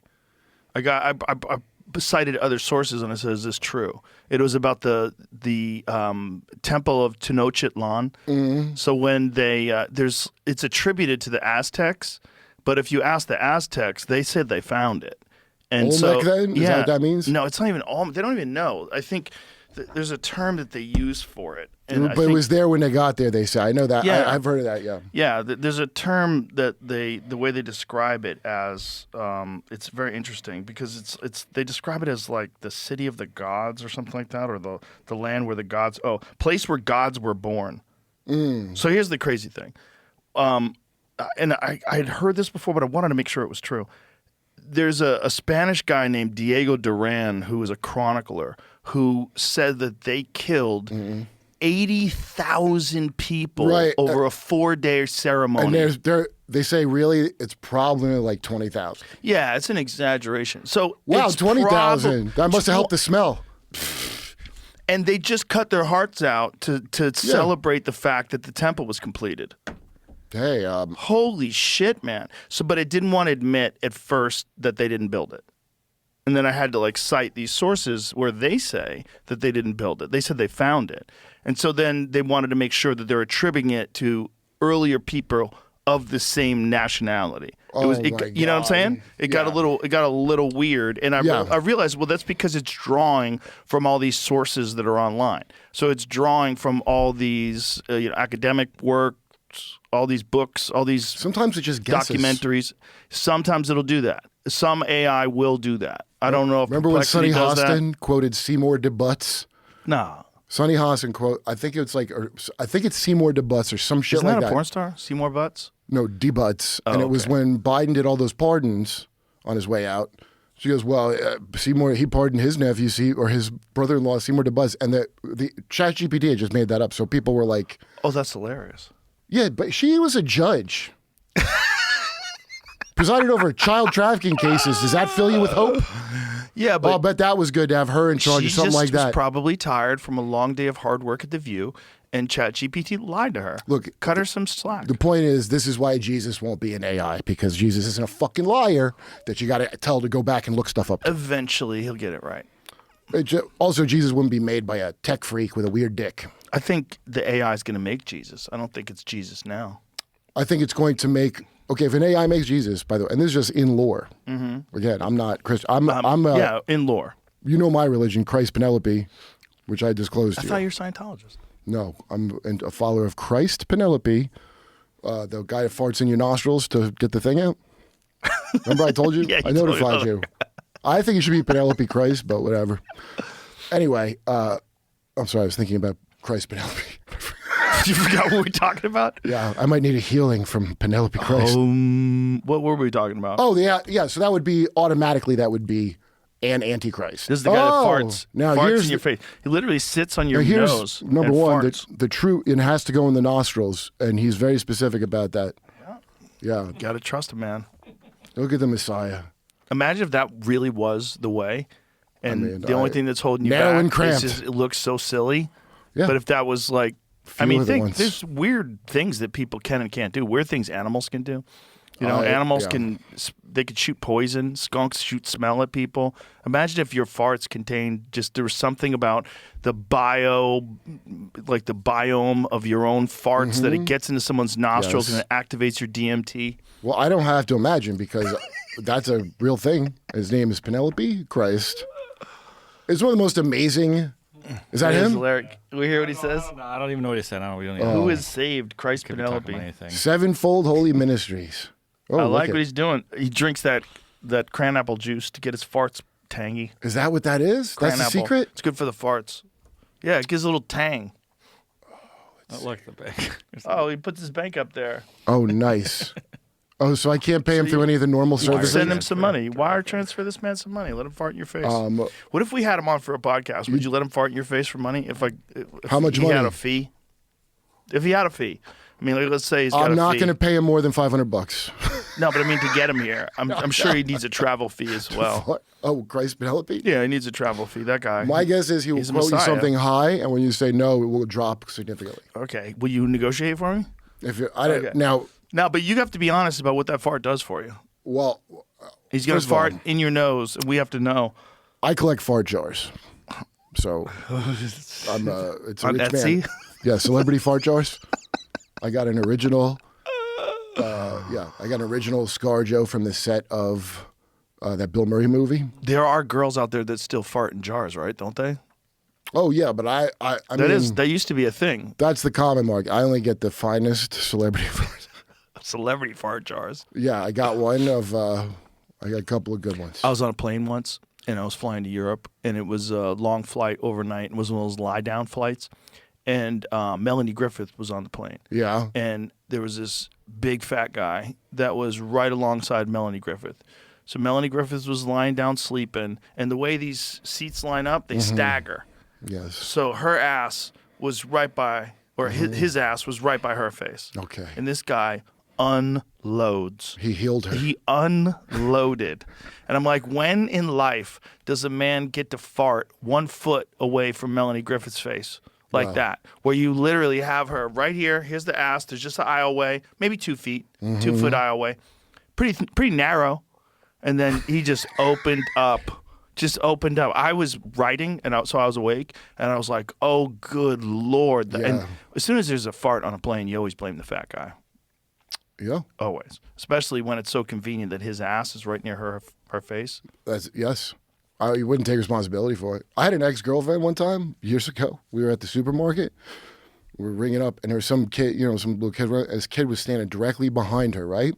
I cited other sources and I said, "Is this true?" It was about the temple of Tenochtitlan. Mm-hmm. So when it's attributed to the Aztecs, but if you ask the Aztecs, they said they found it. And Olmec, then? Is that what that means? No, it's not even Olmec. They don't even know. I think there's a term that they use for it. And but it was there when they got there, they say. I know that. Yeah. I've heard of that, yeah. Yeah, there's a term that the way they describe it as, it's very interesting because they describe it as like the city of the gods or something like that, or the land where the gods, place where gods were born. So here's the crazy thing. And I had heard this before, but I wanted to make sure it was true. There's a Spanish guy named Diego Duran who was a chronicler who said that they killed 80,000 people over a 4-day ceremony. And they say really it's probably like 20,000. Yeah, it's an exaggeration. So wow, 20,000. That must have helped the smell. And they just cut their hearts out to celebrate the fact that the temple was completed. Hey, Holy shit, man. But it didn't want to admit at first that they didn't build it. And then I had to cite these sources where they say that they didn't build it. They said they found it. And so then they wanted to make sure that they're attributing it to earlier people of the same nationality. You know what I'm saying? It got a little weird. And I realized, well, that's because it's drawing from all these sources that are online. So it's drawing from all these academic work, all these books, all these sometimes it just guesses. Documentaries. Sometimes it'll do that. Some AI will do that. I don't know if remember when Sonny Perplexity Hostin quoted Seymour DeButts? No. Sonny Hostin quote. I think it's Seymour DeButts or some shit Isn't like that that. a porn star? Seymour Butts? No, DeButts. And it was okay. when Biden did all those pardons on his way out. She goes, well, Seymour, he pardoned his nephew, or his brother-in-law, Seymour DeButts, and the ChatGPT had just made that up. So people were like, oh, that's hilarious. Yeah, but she was a judge. Presided over child trafficking cases. Does that fill you with hope? Yeah, but I'll bet that was good to have her in charge of something like She was that. probably tired from a long day of hard work at The View, and ChatGPT lied to her. Look, cut her some slack. The point is, this is why Jesus won't be an AI, because Jesus isn't a fucking liar that you got to tell to go back and look stuff up. Eventually, he'll get it right. Also, Jesus wouldn't be made by a tech freak with a weird dick. I think the AI is going to make Jesus. I don't think it's Jesus now. I think it's going to make... Okay, if an AI makes Jesus, by the way, and this is just in lore. Mm-hmm. Again, I'm not Christian. Yeah, in lore. You know my religion, Christ Penelope, which I disclosed I to you. thought you were a Scientologist. No, I'm a follower of Christ Penelope, the guy that farts in your nostrils to get the thing out. Remember I told you? Yeah, I notified you. I think you should be Penelope Christ, but whatever. Anyway, I'm sorry, I was thinking about Christ Penelope. You forgot what we were talking about? Yeah, I might need a healing from Penelope Christ. What were we talking about? Oh, yeah. So that would be an Antichrist. This is the guy that farts in your face. He literally sits on your nose. Number and one, farts. the true, it has to go in the nostrils, and he's very specific about that. Yeah. Got to trust him, man. Look at the Messiah. Imagine if that really was the way, and the only thing that's holding you narrow back and cramped. is just, it looks so silly. Yeah. But if that was like, Few other ones. there's weird things that people can and can't do. Weird things animals can do. Animals could shoot poison. Skunks shoot smell at people. Imagine if your farts contained there was something about the biome of your own farts that it gets into someone's nostrils and it activates your DMT. Well, I don't have to imagine because that's a real thing. His name is Penelope Christ. It's one of the most amazing. Is that It is him? hilarious. We hear what he says. No, I don't even know what he said. We don't Oh. even Who is saved? Christ could be talking about Penelope. anything. Sevenfold Holy Ministries. Oh, I look like at- what he's doing. He drinks that cranapple juice to get his farts tangy. Is that what that is? That's the Cranapple. secret? It's good for the farts. Yeah, it gives a little tang. Oh, look, the bank. Oh, he puts his bank up there. Oh, nice. Oh, so I can't pay him through any of the normal You can services? send him some money. Wire transfer this man some money. Let him fart in your face. What if we had him on for a podcast? Would you let him fart in your face for money? If How much he money? had a fee? If he had a fee. I mean, like, let's say he's got I'm a not fee. going to pay him more than $500. No, but I mean to get him here. I'm sure he needs a travel fee as well. What? Oh, Christ Penelope? Yeah, he needs a travel fee. That guy. My guess is he will He's a quote you messiah. something high, and when you say no, it will drop significantly. Okay. Will you negotiate for me? If you, I don't, Okay. Now, No, but you have to be honest about what that fart does for you. well, He's going First to of all- fart in your nose, and we have to know. I collect fart jars. So I'm it's a On rich Etsy? man. Yeah, celebrity fart jars. I got an original. I got an original ScarJo from the set of that Bill Murray movie. There are girls out there that still fart in jars, right? Don't they? Oh yeah, but I That mean that used to be a thing. that's the common mark. I only get the finest celebrity fart. Celebrity fart jars. Yeah, I got one of. I got a couple of good ones. I was on a plane once, and I was flying to Europe, and it was a long flight overnight. It was one of those lie-down flights, and Melanie Griffith was on the plane. Yeah. And there was this big fat guy that was right alongside Melanie Griffith. So Melanie Griffith was lying down sleeping, and the way these seats line up, they stagger. Yes. So her ass was right by, or his ass was right by her face. Okay. And this guy unloads. He healed her. He unloaded. And I'm like, when in life does a man get to fart 1 foot away from Melanie Griffith's face? Like that, where you literally have her right here. Here's the ass. There's just an aisle away, maybe 2 feet, 2 foot aisle way, pretty narrow. And then he just opened up. I was writing, and so I was awake, and I was like, "Oh, good Lord!" And Yeah. as soon as there's a fart on a plane, you always blame the fat guy. Yeah. Always, especially when it's so convenient that his ass is right near her face. That's yes. I wouldn't take responsibility for it. I had an ex-girlfriend one time years ago. We were at the supermarket. We were ringing up, and there was some kid, some little kid. This kid was standing directly behind her, right?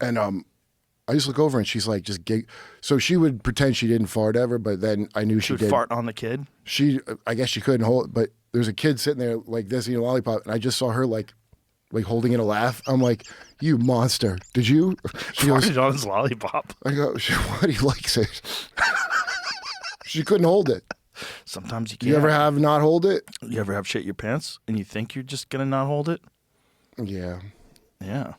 And I just look over, and she's like, just gig. So she would pretend she didn't fart ever, but then I knew she Would did. fart on the kid. I guess she couldn't hold it, but there's a kid sitting there like this eating a lollipop, and I just saw her like holding in a laugh. I'm like, you monster! Did you? She goes, Farted on his lollipop. I go, what? He likes it. She couldn't hold it. Sometimes you can't. You ever have not hold it? You ever have shit your pants and you think you're just gonna not hold it? Yeah, Yeah.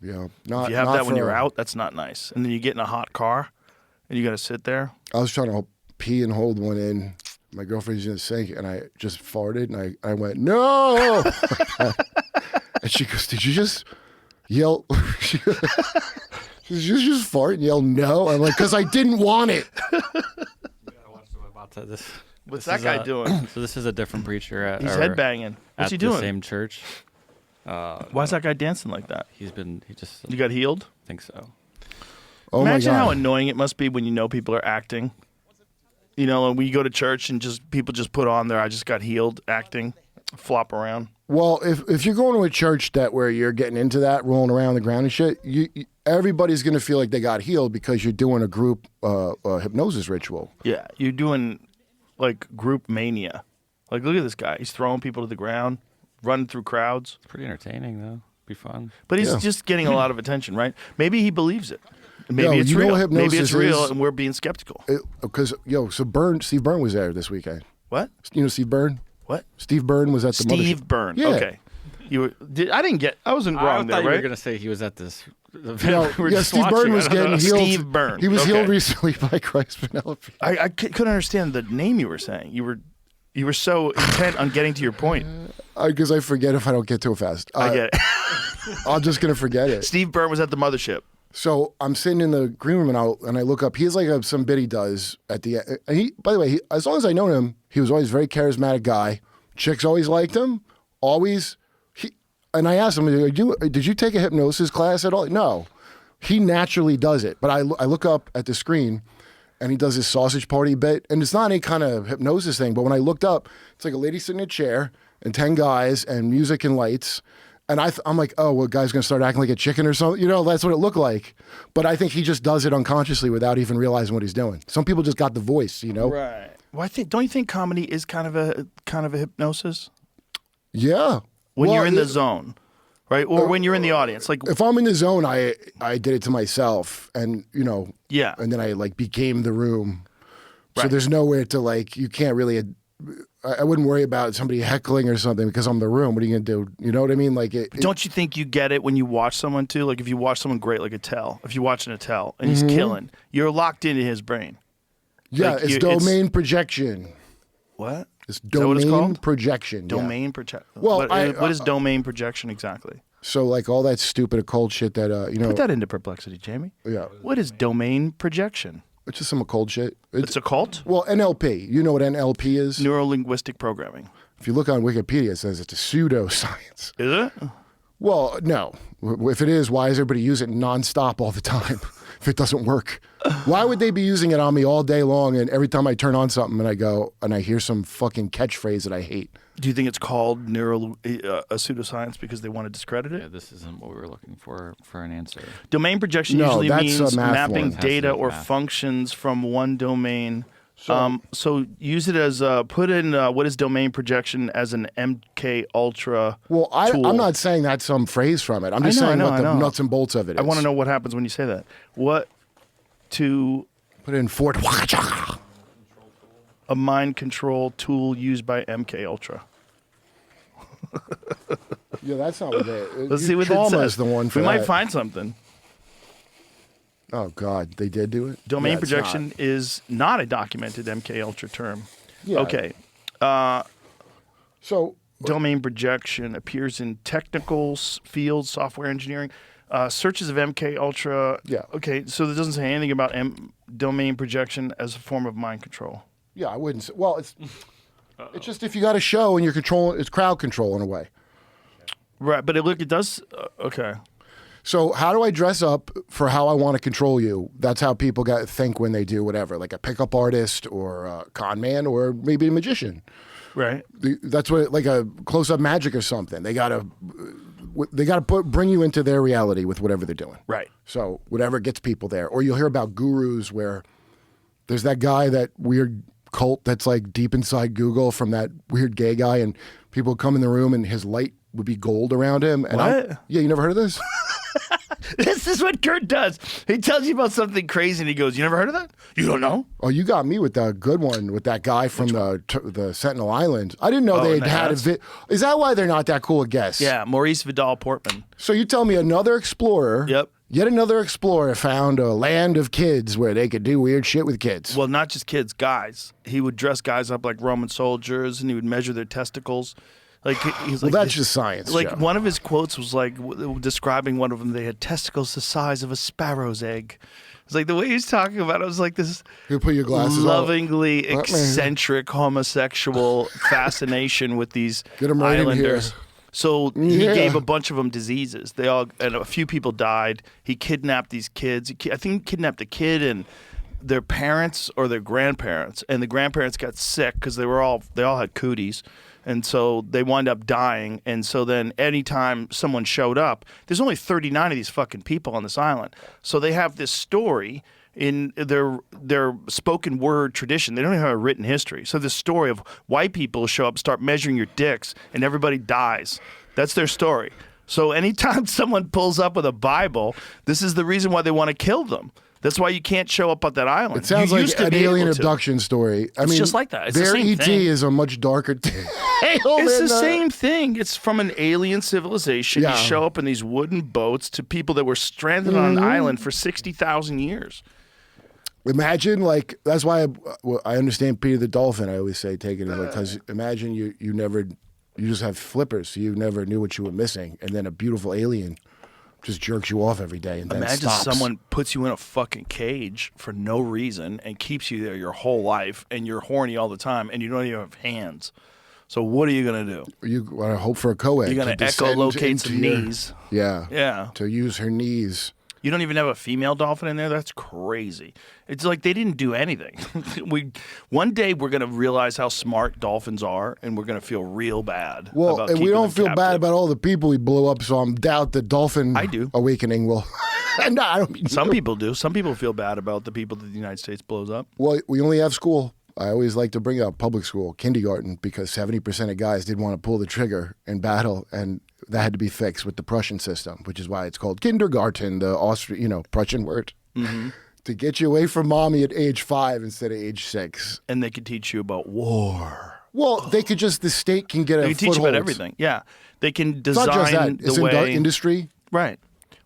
yeah. Not. If you have not that when for- you're out, that's not nice. And then you get in a hot car, and you got to sit there. I was trying to pee and hold one in. My girlfriend's in the sink, and I just farted, and I went no. And she goes, "Did you just yell?" She goes, "Did you just fart and yell no?" I'm like, "Cause I didn't want it." What's that guy doing? So this is a different preacher at He's or headbanging. What's at he the doing? same church. Why is that guy dancing like that? He just You got healed? think so. Oh Imagine my god! how annoying it must be when you know people are acting. And we go to church and people just put on there, "I just got healed," acting, flop around. Well, if you're going to a church where you're getting into that, rolling around the ground and shit, everybody's gonna feel like they got healed because you're doing a group hypnosis ritual. Yeah, you're doing like group mania. Like, look at this guy. He's throwing people to the ground, running through crowds. It's pretty entertaining though. Be fun. But he's Yeah. just getting a lot of attention, right? Maybe he believes it. Maybe No, it's you know real. what Maybe hypnosis it's real, is? and we're being skeptical. Because Steve Byrne was there this weekend. What? You know Steve Byrne? What? Steve Byrne was at the Steve mothership. Byrne. Yeah. Okay. I wasn't I wrong thought there, you were right? gonna say he was at this event. No, we were yeah, just Steve watching. Byrne was I don't know. getting healed. Steve Byrne. He was Okay. healed recently by Christ Penelope. I couldn't understand the name you were saying. You were so intent on getting to your point. Because I forget if I don't get to it fast. I get it. I'm just gonna forget it. Steve Byrne was at the mothership. So I'm sitting in the green room and I look up. He has like some bit he does at the end. And by the way, as long as I know him, he was always a very charismatic guy. Chicks always liked him. Always. And I asked him, did you take a hypnosis class at all? No. He naturally does it. But I look up at the screen, and he does his sausage party bit, and it's not any kind of hypnosis thing, but when I looked up, it's like a lady sitting in a chair and 10 guys and music and lights. And I'm like, oh, well, guy's going to start acting like a chicken or something. You know, that's what it looked like. But I think he just does it unconsciously without even realizing what he's doing. Some people just got the voice, you know? Right. Well, don't you think comedy is kind of a hypnosis? Yeah. When Well, you're in the zone, right? Or when you're in the audience. Like, if I'm in the zone, I did it to myself, and you know, yeah. and then I like became the room. So Right. there's nowhere to like. You can't really. I wouldn't worry about somebody heckling or something because I'm the room. What are you gonna do? You know what I mean? Like, Don't you think you get it when you watch someone too? Like if you watch someone great, like Attell. If you're watching Attell and he's killing, you're locked into his brain. yeah, like, it's domain projection. What? It's Is that what it's domain called? projection. yeah. Domain projection. Well, what is domain projection exactly? So like all that stupid occult shit that you know. Put that into perplexity, Jamie. Yeah, What is domain projection? it's just some occult shit. It's a cult? Well, NLP. You know what NLP is? Neuro-linguistic programming. If you look on Wikipedia, it says it's a pseudoscience. Is it? Well, no. If it is, why does everybody use it nonstop all the time if it doesn't work? Why would they be using it on me all day long and every time I turn on something and I go and I hear some fucking catchphrase that I hate? Do you think it's called a pseudoscience because they want to discredit it? Yeah, this isn't what we were looking for an answer. Domain projection No, usually that's a means math mapping one. Has to do data with or math. functions from one domain. So use it as put in what is domain projection as an MK Ultra. Well, tool. I'm not saying that's some phrase from it. I'm just I saying know, what I the know. nuts and bolts of it is. I want to know what happens when you say that. What to Put it in Fort Wakacha. a mind control tool used by MK Ultra. Yeah, that's not what it is. Let's see what it Trauma says. is the one for we that. might find something. Oh, God. They did do it? Domain Yeah, it's projection not. is not a documented MK Ultra term. Yeah. Okay. So, Domain projection appears in technical fields, software engineering. Searches of MK Ultra. Yeah. Okay, so it doesn't say anything about domain projection as a form of mind control. yeah, I wouldn't say. Well, it's just if you got a show and you're controlling, it's crowd control in a way. Right, but it does. Okay. So how do I dress up for how I want to control you? That's how people think when they do whatever, like a pickup artist or a con man or maybe a magician. Right. That's what, like a close-up magic or something. They gotta bring you into their reality with whatever they're doing. Right. So whatever gets people there. Or you'll hear about gurus where there's that guy, that weird cult that's like deep inside Google from that weird gay guy, and people come in the room and his light would be gold around him. And What? yeah, you never heard of this? This is what Kurt does. He tells you about something crazy and he goes, "You never heard of that? You don't know?" Oh, you got me with the good one with that guy from the Sentinel Islands. I didn't know Oh, they and had the a Is that why they're not that cool a guest? Yeah, Maurice Vidal Portman. So you tell me another explorer. Yep. Yet another explorer found a land of kids where they could do weird shit with kids. Well, not just kids, guys. He would dress guys up like Roman soldiers and he would measure their testicles. Like he's Well, like, that's just science. Like Joe. one of his quotes was like describing one of them. They had testicles the size of a sparrow's egg. It's like the way he's talking about it was like this You put your glasses on. lovingly Let me- eccentric homosexual fascination with these Get 'em right in islanders. here. So he Yeah. gave a bunch of them diseases. They all and a few people died. He kidnapped these kids. I think he kidnapped a kid and their parents or their grandparents, and the grandparents got sick because they all had cooties. And so they wind up dying. And so then anytime someone showed up, there's only 39 of these fucking people on this island. So they have this story in their spoken word tradition. They don't even have a written history. So this story of white people show up, start measuring your dicks, and everybody dies. That's their story. So anytime someone pulls up with a Bible, this is the reason why they want to kill them. That's why you can't show up on that island. It sounds You like used to an be alien able to. abduction story. I mean, just like that. It's the their same ET thing. is a much darker tale. It's the than, same thing. It's from an alien civilization. Yeah. You show up in these wooden boats to people that were stranded on an island for 60,000 years. Imagine, like, that's why I understand Peter the Dolphin. I always say, take it as like, because imagine you just have flippers, so you never knew what you were missing, and then a beautiful alien just jerks you off every day and then Imagine stops. someone puts you in a fucking cage for no reason and keeps you there your whole life, and you're horny all the time, and you don't even have hands. So what are you going to do? You want to hope for a co-ed. You're going to echolocate some knees. Yeah. Yeah. To use her knees. You don't even have a female dolphin in there? That's crazy. It's like they didn't do anything. One day we're going to realize how smart dolphins are, and we're going to feel real bad. Well, about and we keeping don't them feel captive. bad about all the people we blew up, so I'm doubt the dolphin I do. awakening will. No, I don't mean Some you. people do. Some people feel bad about the people that the United States blows up. Well, we only have school. I always like to bring up public school, kindergarten, because 70% of guys didn't want to pull the trigger in battle, and that had to be fixed with the Prussian system, which is why it's called kindergarten, the Prussian word, to get you away from mommy at age 5 instead of age 6. And they could teach you about war. Well, they could the state can get a They can teach you foothold. about everything. Yeah. They can It's not just design that. It's the way. industry. Right.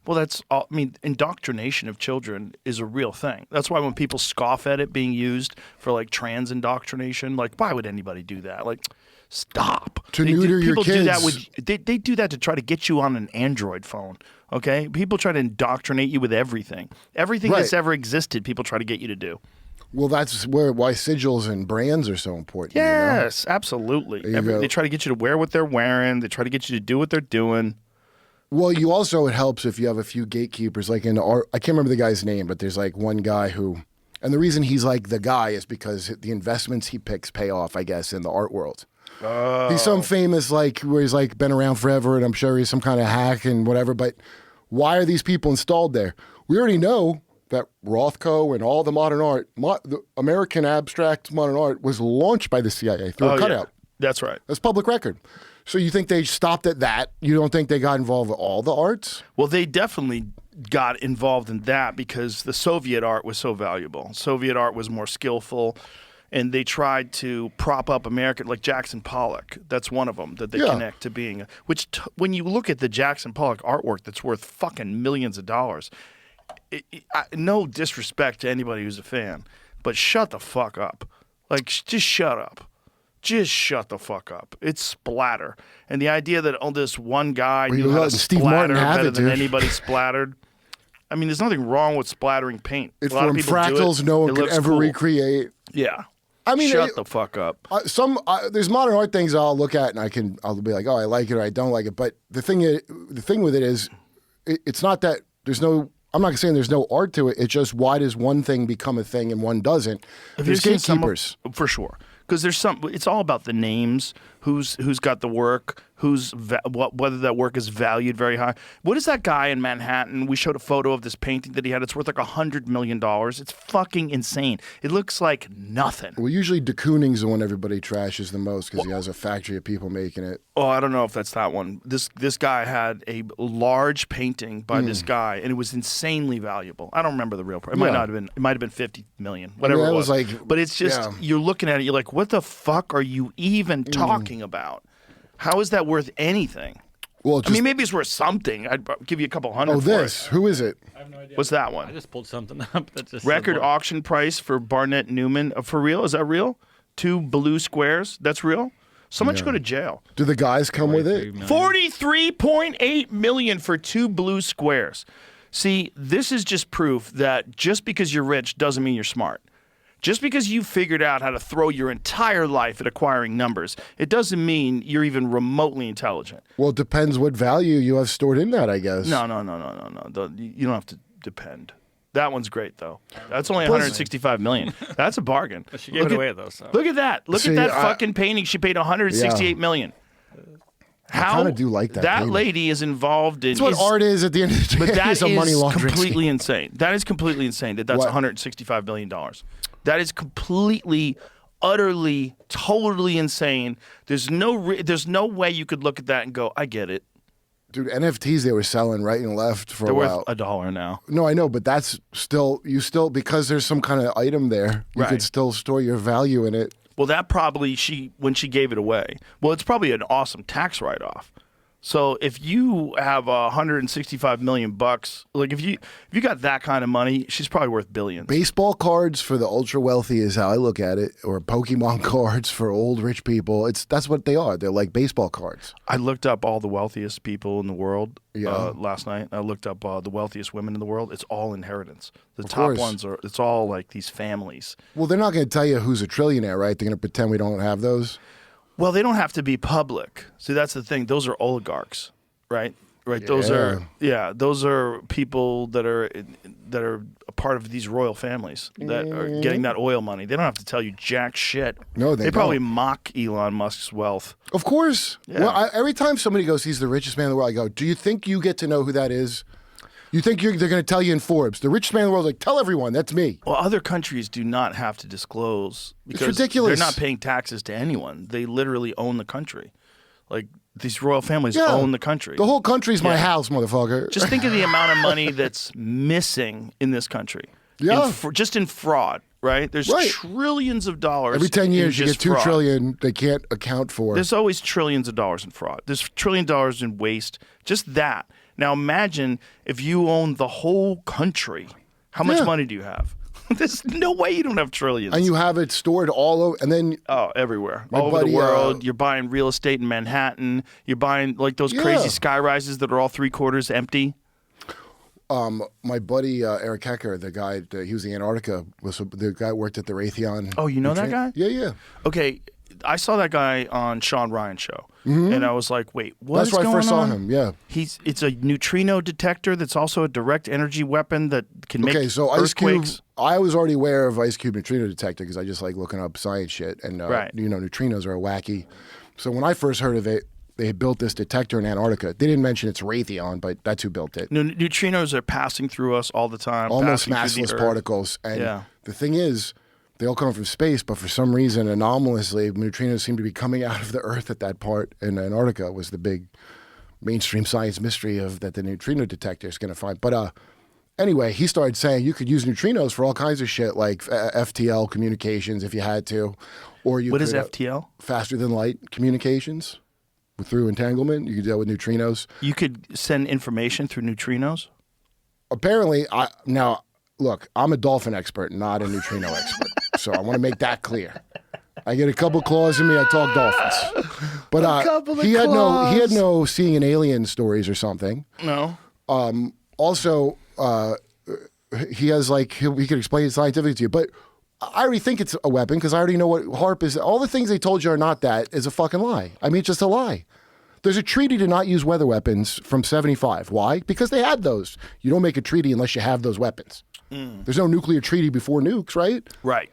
Well, that's all. I mean, indoctrination of children is a real thing. That's why when people scoff at it being used for like trans indoctrination, like why would anybody do that? Like, stop. To neuter your people do that kids. with they do that to try to get you on an Android phone. Okay, people try to indoctrinate you with everything. Everything that's Right. ever existed, people try to get you to do. Well, that's why sigils and brands are so important. you know? Yes, absolutely. There you go. They try to get you to wear what they're wearing. They try to get you to do what they're doing. Well, you also, it helps if you have a few gatekeepers, like in art. I can't remember the guy's name, but there's like one guy who, and the reason he's like the guy is because the investments he picks pay off, I guess, in the art world. He's some famous, like, where he's like been around forever, and I'm sure he's some kind of hack and whatever, but why are these people installed there? We already know that Rothko and all the modern art, the American abstract modern art was launched by the CIA through a cutout. That's right. That's public record. So you think they stopped at that? You don't think they got involved with all the arts? Well, they definitely got involved in that because the Soviet art was so valuable. Soviet art was more skillful, and they tried to prop up American, like Jackson Pollock. That's one of them that they connect to being. When you look at the Jackson Pollock artwork, that's worth fucking millions of dollars. No disrespect to anybody who's a fan, but shut the fuck up. Like, just shut up. Just shut the fuck up. It's splatter. And the idea that this one guy Well, knew how to Steve splatter Martin have better it, than dude. anybody splattered. I mean, there's nothing wrong with splattering paint. It's A lot of from people do fractals it. no one It could looks ever cool. recreate. Yeah. I mean, shut the fuck up. there's modern art things I'll look at and I'll be like, oh, I like it or I don't like it. But the thing with it is, it's not that there's no. I'm not saying there's no art to it. It's just why does one thing become a thing and one doesn't? Have There's you seen some gatekeepers. for sure. Because there's some. It's all about the names. Who's got the work? Whether that work is valued very high. What is that guy in Manhattan? We showed a photo of this painting that he had. It's worth like $100 million. It's fucking insane. It looks like nothing. Well, usually de Kooning's the one everybody trashes the most because he has a factory of people making it. Oh, I don't know if that's that one. This guy had a large painting by this guy, and it was insanely valuable. I don't remember the real price. It might not have been. It might have been 50 million, whatever that it was. was like- but it's just yeah. you're looking at it. You're like, what the fuck are you even talking about? How is that worth anything? Well, I mean, maybe it's worth something. I'd give you a couple hundred. oh, for this. Who is it? What's that I one? just pulled something up that just Record said, auction price for Barnett Newman. For real? Is that real? 2 blue squares. That's real. Someone should go to jail. Do the guys come with it? 43.8 million for 2 blue squares. See, this is just proof that just because you're rich doesn't mean you're smart. Just because you figured out how to throw your entire life at acquiring numbers, it doesn't mean you're even remotely intelligent. Well, it depends what value you have stored in that, I guess. No. You don't have to depend. That one's great though. That's only 165 million. That's a bargain. She gave it away though. So Look at that. Look See, at that I- fucking painting. She paid 168 million. How kinda do like that painting. lady is involved in. That's what art is at the end of the day. But that It's a money is laundering completely scheme. insane. That is completely insane. That's What? $165 million. That is completely, utterly, totally insane. There's no way you could look at that and go, I get it. Dude, NFTs they were selling right and left for They're a while. worth $1 now. No, I know, but that's still because there's some kind of item there, you Right. could still store your value in it. Well, that probably when she gave it away. Well, it's probably an awesome tax write-off. So if you have $165 million, like if you got that kind of money, she's probably worth billions. Baseball cards for the ultra wealthy is how I look at it, or Pokemon cards for old rich people. That's what they are. They're like baseball cards. I looked up all the wealthiest people in the world Yeah. last night. I looked up the wealthiest women in the world. It's all inheritance. The top course. ones it's all like these families. Well, they're not going to tell you who's a trillionaire, right? They're going to pretend we don't have those. Well, they don't have to be public. See, that's the thing. Those are oligarchs, right? Right, those are people that are a part of these royal families that are getting that oil money. They don't have to tell you jack shit. No, they probably don't. mock Elon Musk's wealth. Of course. Yeah. Well, every time somebody goes, he's the richest man in the world, I go, do you think you get to know who that is? You think they're going to tell you in Forbes, the richest man in the world? Like, tell everyone, that's me. Well, other countries do not have to disclose because it's ridiculous. They're not paying taxes to anyone. They literally own the country. Like, these royal families own the country. The whole country's my house, motherfucker. Just think of the amount of money that's missing in this country. Yeah. Just in fraud, right? There's trillions of dollars. Every 10 years, you get $2 fraud. trillion they can't account for. There's always trillions of dollars in fraud. There's $1 trillion in waste. Just that. Now imagine if you own the whole country. How much money do you have? There's no way you don't have trillions. And you have it stored all over, and then everywhere, my all over buddy, the world. You're buying real estate in Manhattan. You're buying like those crazy sky rises that are all 3/4 empty. my buddy Eric Hecker, the guy, he was in Antarctica, was the guy who worked at the Raytheon. Oh, you know that guy? Yeah. Okay, I saw that guy on Sean Ryan's show, and I was like, "Wait, That's where I first saw him. Yeah, it's a neutrino detector that's also a direct energy weapon that can make Ice Cube. earthquakes." I was already aware of Ice Cube neutrino detector because I just like looking up science shit, and neutrinos are wacky. So when I first heard of it, they had built this detector in Antarctica. They didn't mention it's Raytheon, but that's who built it. Neutrinos are passing through us all the time, Almost passing through massless the Earth. particles. And the thing is, they all come from space, but for some reason, anomalously, neutrinos seem to be coming out of the Earth at that part in Antarctica was the big mainstream science mystery of that the neutrino detector is going to find. But anyway, he started saying you could use neutrinos for all kinds of shit, like FTL communications if you had to. Or you What could, is FTL? Faster than light communications through entanglement. You could deal with neutrinos. You could send information through neutrinos? Apparently, now, look, I'm a dolphin expert, not a neutrino expert. So I want to make that clear. I get a couple claws in me. I talk dolphins, but he had no seeing an alien stories or something. No. Also, he has he could explain it scientifically to you, but I already think it's a weapon because I already know what HARP is. All the things they told you are not that is a fucking lie. I mean, it's just a lie. There's a treaty to not use weather weapons from 1975. Why? Because they had those. You don't make a treaty unless you have those weapons. There's no nuclear treaty before nukes, right? Right.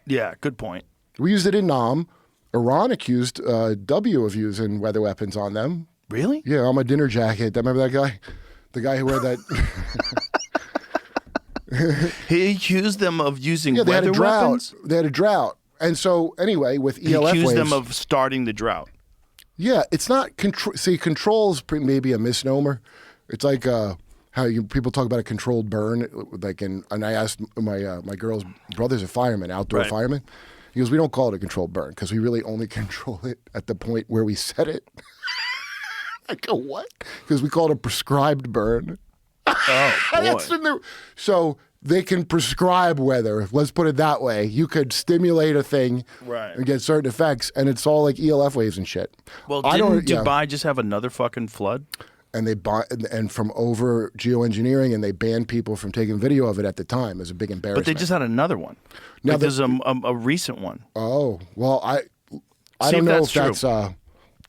Yeah, good point. We used it in Nam. Iran accused W of using weather weapons on them. Really? Yeah, on my dinner jacket. Remember that guy? The guy who wore that... He accused them of using they had weather a drought. weapons? They had a drought. And so, anyway, with ELF waves... He accused them of starting the drought. Yeah, it's not... control's maybe a misnomer. It's like how people talk about a controlled burn. And I asked my girl's brother's a fireman, outdoor fireman. He goes, we don't call it a controlled burn because we really only control it at the point where we set it. I go, what? Because we call it a prescribed burn. Oh, boy. So they can prescribe weather. Let's put it that way. You could stimulate a thing and get certain effects, and it's all like ELF waves and shit. Well, didn't Dubai just have another fucking flood? And they and from over geoengineering, and they banned people from taking video of it at the time. It was a big embarrassment. But they just had another one. Now there's a recent one. Oh, well, I don't know if that's...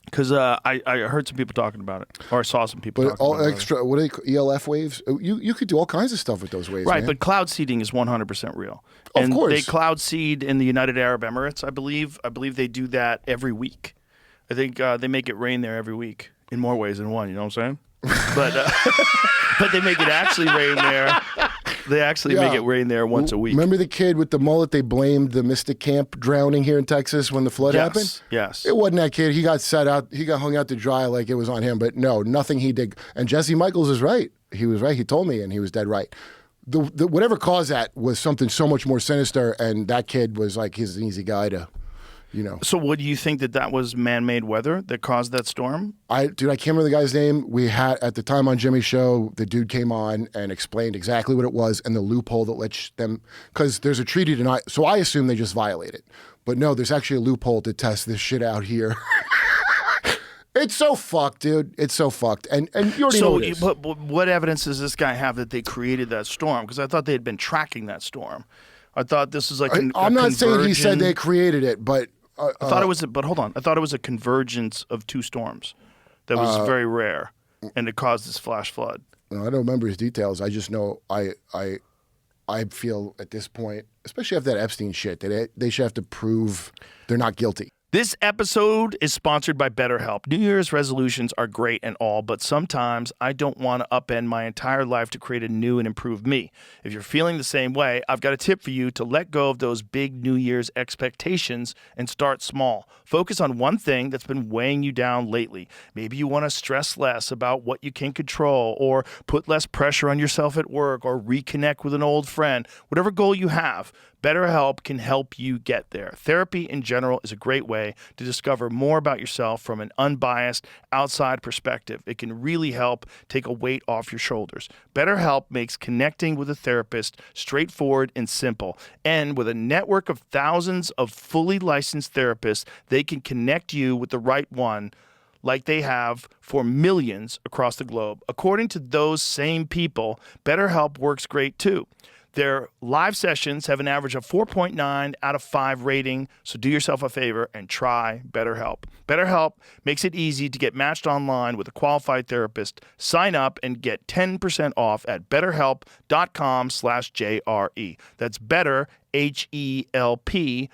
Because I heard some people talking about it, or I saw some people talking about it. What do they call ELF waves? You could do all kinds of stuff with those waves, right? man. But cloud seeding is 100% real. Of course, they cloud seed in the United Arab Emirates. I believe they do that every week. I think they make it rain there every week in more ways than one. You know what I'm saying? But they make it actually rain there. They actually make it rain there once a week. Remember the kid with the mullet? They blamed the Mystic Camp drowning here in Texas when the flood happened? Yes. It wasn't that kid. He got set out. He got hung out to dry like it was on him. But no, nothing he did. And Jesse Michaels is right. He was right. He told me, and he was dead right. The whatever caused that was something so much more sinister. And that kid was like, he's an easy guy to, So what do you think that was man-made weather that caused that storm? I can't remember the guy's name. We had, at the time on Jimmy's show, the dude came on and explained exactly what it was and the loophole that lets them, because there's a treaty tonight. So I assume they just violate it. But no, there's actually a loophole to test this shit out here. It's so fucked, dude. It's so fucked. And you already know what it is. But what evidence does this guy have that they created that storm? Because I thought they had been tracking that storm. I thought this was like I'm not saying he said they created it, but... I thought it was, but hold on. I thought it was a convergence of two storms that was very rare. and it caused this flash flood. No, I don't remember his details. I just know I feel at this point, especially after that Epstein shit, that they should have to prove they're not guilty. This episode is sponsored by BetterHelp. New Year's resolutions are great and all, but sometimes I don't want to upend my entire life to create a new and improved me. If you're feeling the same way, I've got a tip for you to let go of those big New Year's expectations and start small. Focus on one thing that's been weighing you down lately. Maybe you want to stress less about what you can control, or put less pressure on yourself at work, or reconnect with an old friend. Whatever goal you have, BetterHelp can help you get there. Therapy in general is a great way to discover more about yourself from an unbiased, outside perspective. It can really help take a weight off your shoulders. BetterHelp makes connecting with a therapist straightforward and simple. And with a network of thousands of fully licensed therapists, they can connect you with the right one, like they have for millions across the globe. According to those same people, BetterHelp works great too. Their live sessions have an average of 4.9 out of 5 rating, so do yourself a favor and try BetterHelp. BetterHelp makes it easy to get matched online with a qualified therapist. Sign up and get 10% off at betterhelp.com/JRE. That's better, HELP.com/JRE.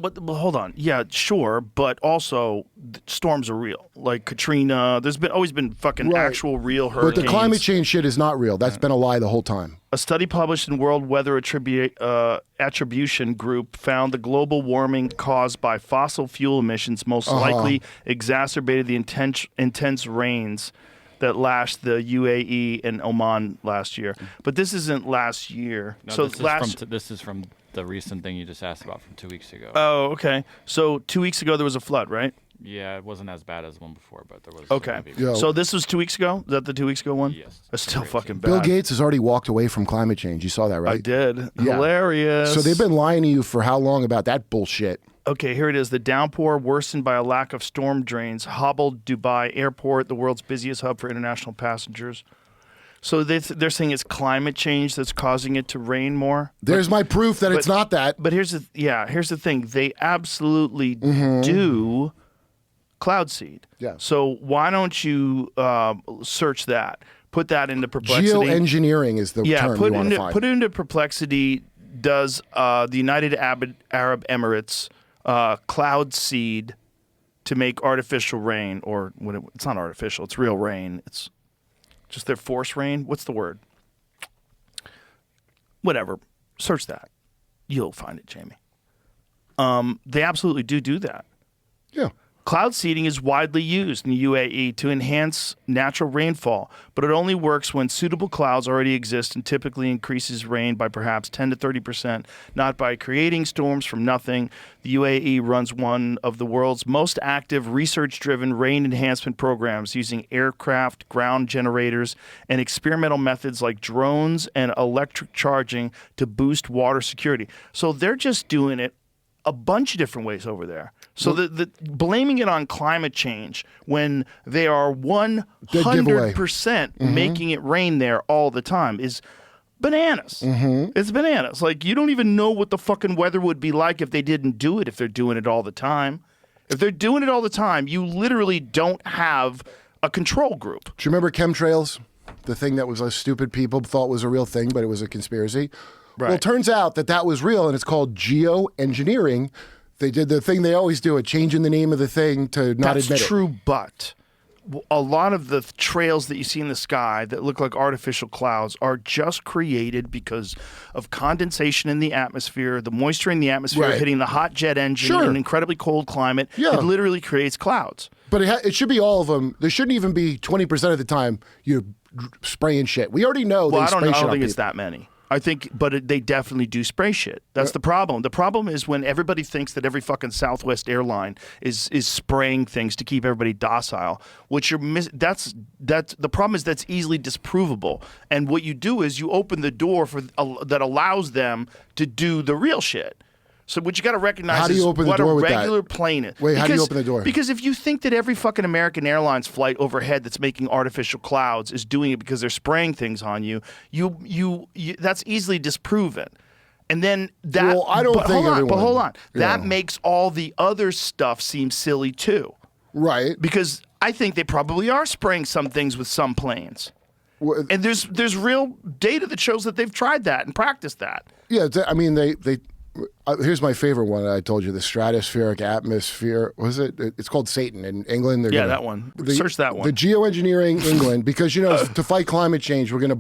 But hold on. Yeah, sure, but also storms are real. Like Katrina, there's always been fucking actual real hurricanes. But the climate change shit is not real. That's been a lie the whole time. A study published in World Weather Attribution Group found the global warming caused by fossil fuel emissions most likely exacerbated the intense rains that lashed the UAE and Oman last year. But this isn't last year. No, so this is from the recent thing you just asked about from 2 weeks ago. Oh, okay. So 2 weeks ago there was a flood, right? Yeah, it wasn't as bad as the one before, but there was. Okay. Yo. So this was 2 weeks ago? Is that the 2 weeks ago one? Yes. That's still Crazy. fucking bad. Bill Gates has already walked away from climate change. You saw that, right? I did. Yeah. Hilarious. So they've been lying to you for how long about that bullshit? Okay, here it is. The downpour worsened by a lack of storm drains hobbled Dubai Airport, the world's busiest hub for international passengers. So they're saying it's climate change that's causing it to rain more. There's my proof that it's not that. But here's the thing. They absolutely do cloud seed. Yeah. So why don't you search that? Put that into Perplexity. Geoengineering is the term you want to find. Put it into Perplexity. Does the United Arab Emirates cloud seed to make artificial rain, or it's not artificial, it's real rain. It's just their force rain. What's the word? Whatever. Search that. You'll find it, Jamie. They absolutely do that. Yeah. Cloud seeding is widely used in the UAE to enhance natural rainfall, but it only works when suitable clouds already exist and typically increases rain by perhaps 10 to 30%, not by creating storms from nothing. The UAE runs one of the world's most active research-driven rain enhancement programs using aircraft, ground generators, and experimental methods like drones and electric charging to boost water security. So they're just doing it a bunch of different ways over there. So the blaming it on climate change when they are 100% making it rain there all the time is bananas. It's bananas. Like, you don't even know what the fucking weather would be like if they didn't do it, if they're doing it all the time. If they're doing it all the time, you literally don't have a control group. Do you remember chemtrails? The thing that was stupid people thought was a real thing, but it was a conspiracy? Right. Well, it turns out that was real, and it's called geoengineering. They did the thing they always do, changing the name of the thing to not admit it. That's true, but a lot of the trails that you see in the sky that look like artificial clouds are just created because of condensation in the atmosphere, the moisture in the atmosphere hitting the hot jet engine in an incredibly cold climate. Yeah. It literally creates clouds. But it should be all of them. There shouldn't even be 20% of the time you're spraying shit. We already know Well, they spray shit I don't on think it's people. that many. I think, but they definitely do spray shit. That's the problem. The problem is when everybody thinks that every fucking Southwest airline is spraying things to keep everybody docile. What you're that's the problem is that's easily disprovable. And what you do is you open the door for that allows them to do the real shit. So what you got to recognize How do you is open the what door a with that? regular plane is. Wait, how do you open the door? Because if you think that every fucking American Airlines flight overhead that's making artificial clouds is doing it because they're spraying things on you, you that's easily disproven. And then that. Well, I don't think everyone. But hold on. Yeah. That makes all the other stuff seem silly too. Right. Because I think they probably are spraying some things with some planes. And there's real data that shows that they've tried that and practiced that. Yeah, I mean, they here's my favorite one that I told you, the stratospheric atmosphere. Was it? It's called Satan in England. That one. Search that one. The geoengineering England, because, to fight climate change, we're gonna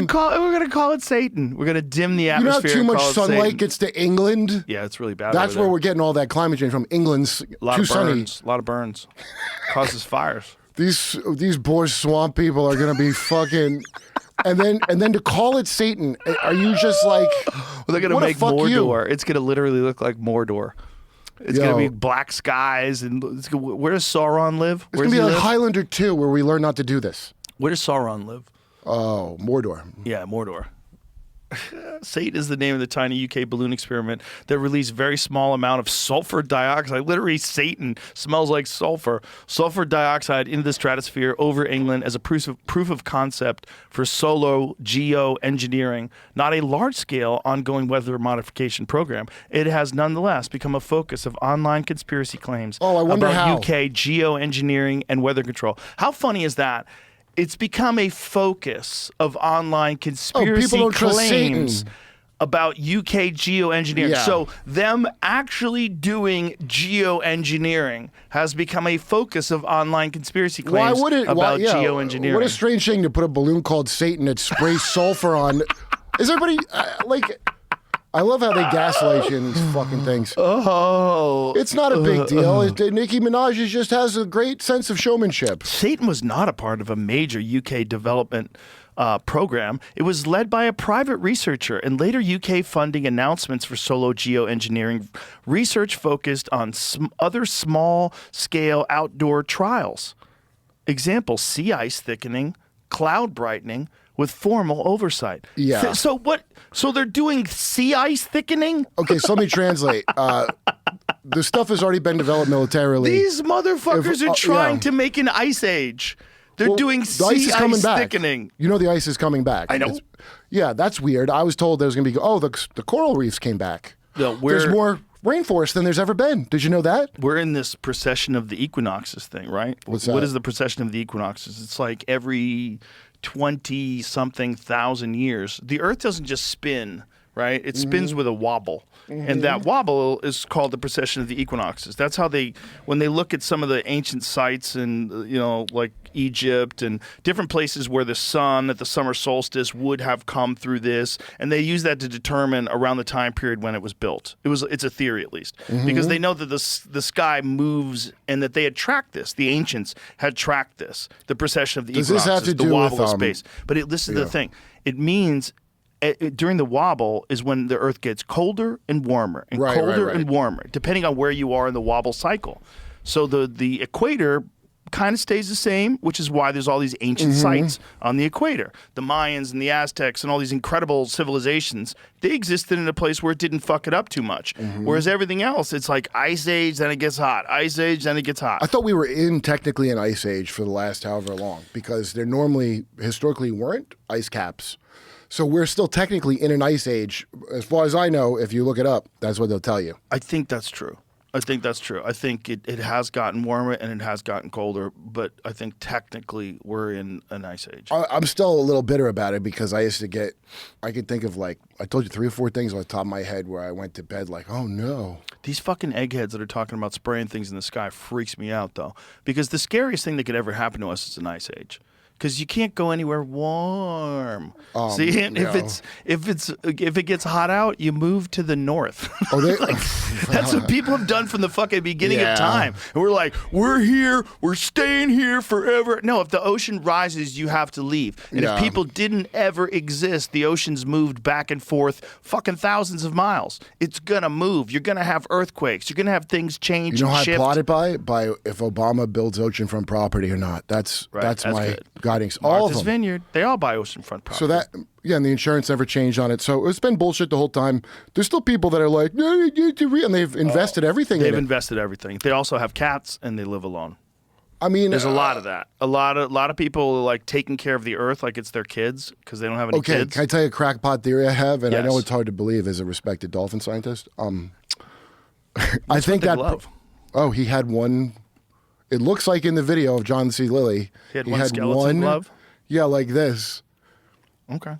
call it Satan. We're gonna dim the atmosphere. You know how too much sunlight Satan. gets to England? Yeah, it's really bad. That's where we're getting all that climate change from. England's too sunny. A lot of burns. Causes fires. These Boer swamp people are gonna be fucking. And then to call it Satan, are you just like? Well, they're gonna make Mordor. It's gonna literally look like Mordor. It's gonna be black skies and where does Sauron live? It's gonna be like Highlander 2, where we learn not to do this. Where does Sauron live? Oh, Mordor. Yeah, Mordor. Satan is the name of the tiny UK balloon experiment that released very small amount of sulfur dioxide. Literally, Satan smells like sulfur. Sulfur dioxide into the stratosphere over England as a proof of concept for solar geoengineering, not a large-scale ongoing weather modification program. It has nonetheless become a focus of online conspiracy claims about UK geoengineering and weather control. How funny is that? It's become a focus of online conspiracy claims about UK geoengineering. Yeah. So them actually doing geoengineering has become a focus of online conspiracy claims about geoengineering. What a strange thing to put a balloon called Satan that sprays sulfur on. Is everybody I love how they gaslight you in these fucking things. Oh. It's not a big deal. Nicki Minaj just has a great sense of showmanship. Satan was not a part of a major UK development program. It was led by a private researcher, and later UK funding announcements for solo geoengineering research focused on other small-scale outdoor trials. Examples, sea ice thickening, cloud brightening, with formal oversight. Yeah. So they're doing sea ice thickening? Okay, so let me translate. The stuff has already been developed militarily. These motherfuckers are trying to make an ice age. They're doing sea ice thickening. You know the ice is coming back. I know. That's weird. I was told there was going to be, the coral reefs came back. No, there's more rainforest than there's ever been. Did you know that? We're in this precession of the equinoxes thing, right? What's that? What is the precession of the equinoxes? It's like every 20-something thousand years. The Earth doesn't just spin, right? It spins with a wobble. And that wobble is called the precession of the equinoxes. That's how when they look at some of the ancient sites in, like Egypt and different places where the sun at the summer solstice would have come through this, and they use that to determine around the time period when it was built. It's a theory at least, because they know that the sky moves and that they had tracked this. The ancients had tracked this, the precession of the equinoxes, this have to the do wobble with, of space. But this is the thing. It means during the wobble is when the Earth gets colder and warmer and colder and warmer, depending on where you are in the wobble cycle. So the equator kind of stays the same, which is why there's all these ancient sites on the equator. The Mayans and the Aztecs and all these incredible civilizations, they existed in a place where it didn't fuck it up too much. Whereas everything else, it's like ice age, then it gets hot. Ice age, then it gets hot. I thought we were technically an ice age for the last however long, because there historically weren't ice caps. So we're still technically in an ice age. As far as I know, if you look it up, that's what they'll tell you. I think that's true. I think it has gotten warmer and it has gotten colder, but I think technically we're in an ice age. I'm still a little bitter about it, because I could think of, I told you 3 or 4 things on the top of my head where I went to bed like, oh no. These fucking eggheads that are talking about spraying things in the sky freaks me out, though, because the scariest thing that could ever happen to us is an ice age. Because you can't go anywhere warm. See, if it gets hot out, you move to the north. That's what people have done from the fucking beginning of time. And we're like, we're here, we're staying here forever. No, if the ocean rises, you have to leave. And if people didn't ever exist, the oceans moved back and forth fucking thousands of miles. It's gonna move. You're gonna have earthquakes. You're gonna have things change. You know and how shift. I plot it by if Obama builds oceanfront property or not. That's my good. guiding. All of Martha's them. Vineyard, they all buy oceanfront property. So and the insurance never changed on it. So it's been bullshit the whole time. There's still people that are like, no, and they've invested everything in it. They've invested everything. They also have cats and they live alone. I mean, there's a lot of that. A lot of people are like taking care of the earth like it's their kids because they don't have any kids. Okay, can I tell you a crackpot theory I have? And I know it's hard to believe as a respected dolphin scientist. I think that. love. Oh, he had one. It looks like in the video of John C. Lilly, He had one skeleton glove? Yeah, like this. Okay.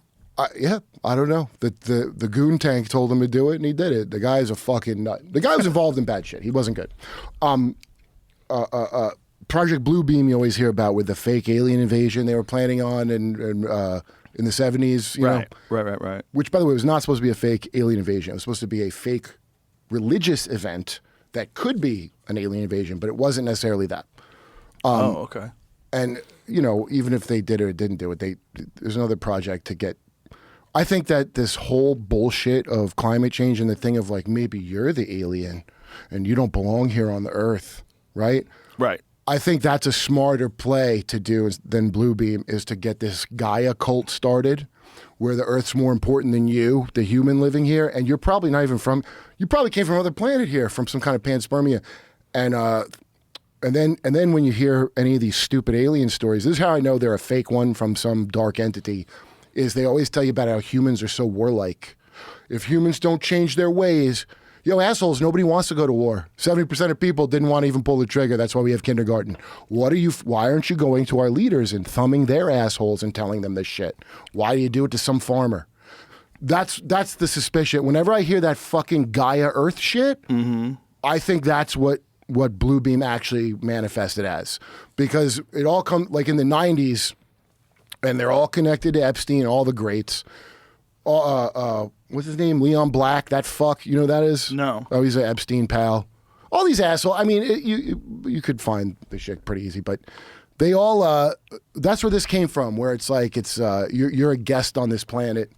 Yeah, I don't know. The goon tank told him to do it, and he did it. The guy's a fucking nut. The guy was involved in bad shit. He wasn't good. Project Bluebeam you always hear about with the fake alien invasion they were planning on in the 70s. You know? Right. Which, by the way, was not supposed to be a fake alien invasion. It was supposed to be a fake religious event that could be an alien invasion, but it wasn't necessarily that. Okay. And, you know, even if they did or didn't do it, there's another project to get. I think that this whole bullshit of climate change and the thing of like maybe you're the alien and you don't belong here on the earth, right? Right. I think that's a smarter play to do than Bluebeam is to get this Gaia cult started where the earth's more important than you, the human living here, and you're probably not even from, you probably came from another planet here, from some kind of panspermia. And then when you hear any of these stupid alien stories, this is how I know they're a fake one from some dark entity, is they always tell you about how humans are so warlike. If humans don't change their ways, yo, assholes, nobody wants to go to war. 70% of people didn't want to even pull the trigger. That's why we have kindergarten. Why aren't you going to our leaders and thumbing their assholes and telling them this shit? Why do you do it to some farmer? That's the suspicion. Whenever I hear that fucking Gaia Earth shit, I think that's what Bluebeam actually manifested as. Because it all comes, like in the 90s, and they're all connected to Epstein, all the greats. What's his name? Leon Black, that fuck. You know who that is? No. Oh, he's an Epstein pal. All these assholes. I mean, you could find the shit pretty easy, but they all, that's where this came from, where it's like, you're a guest on this planet.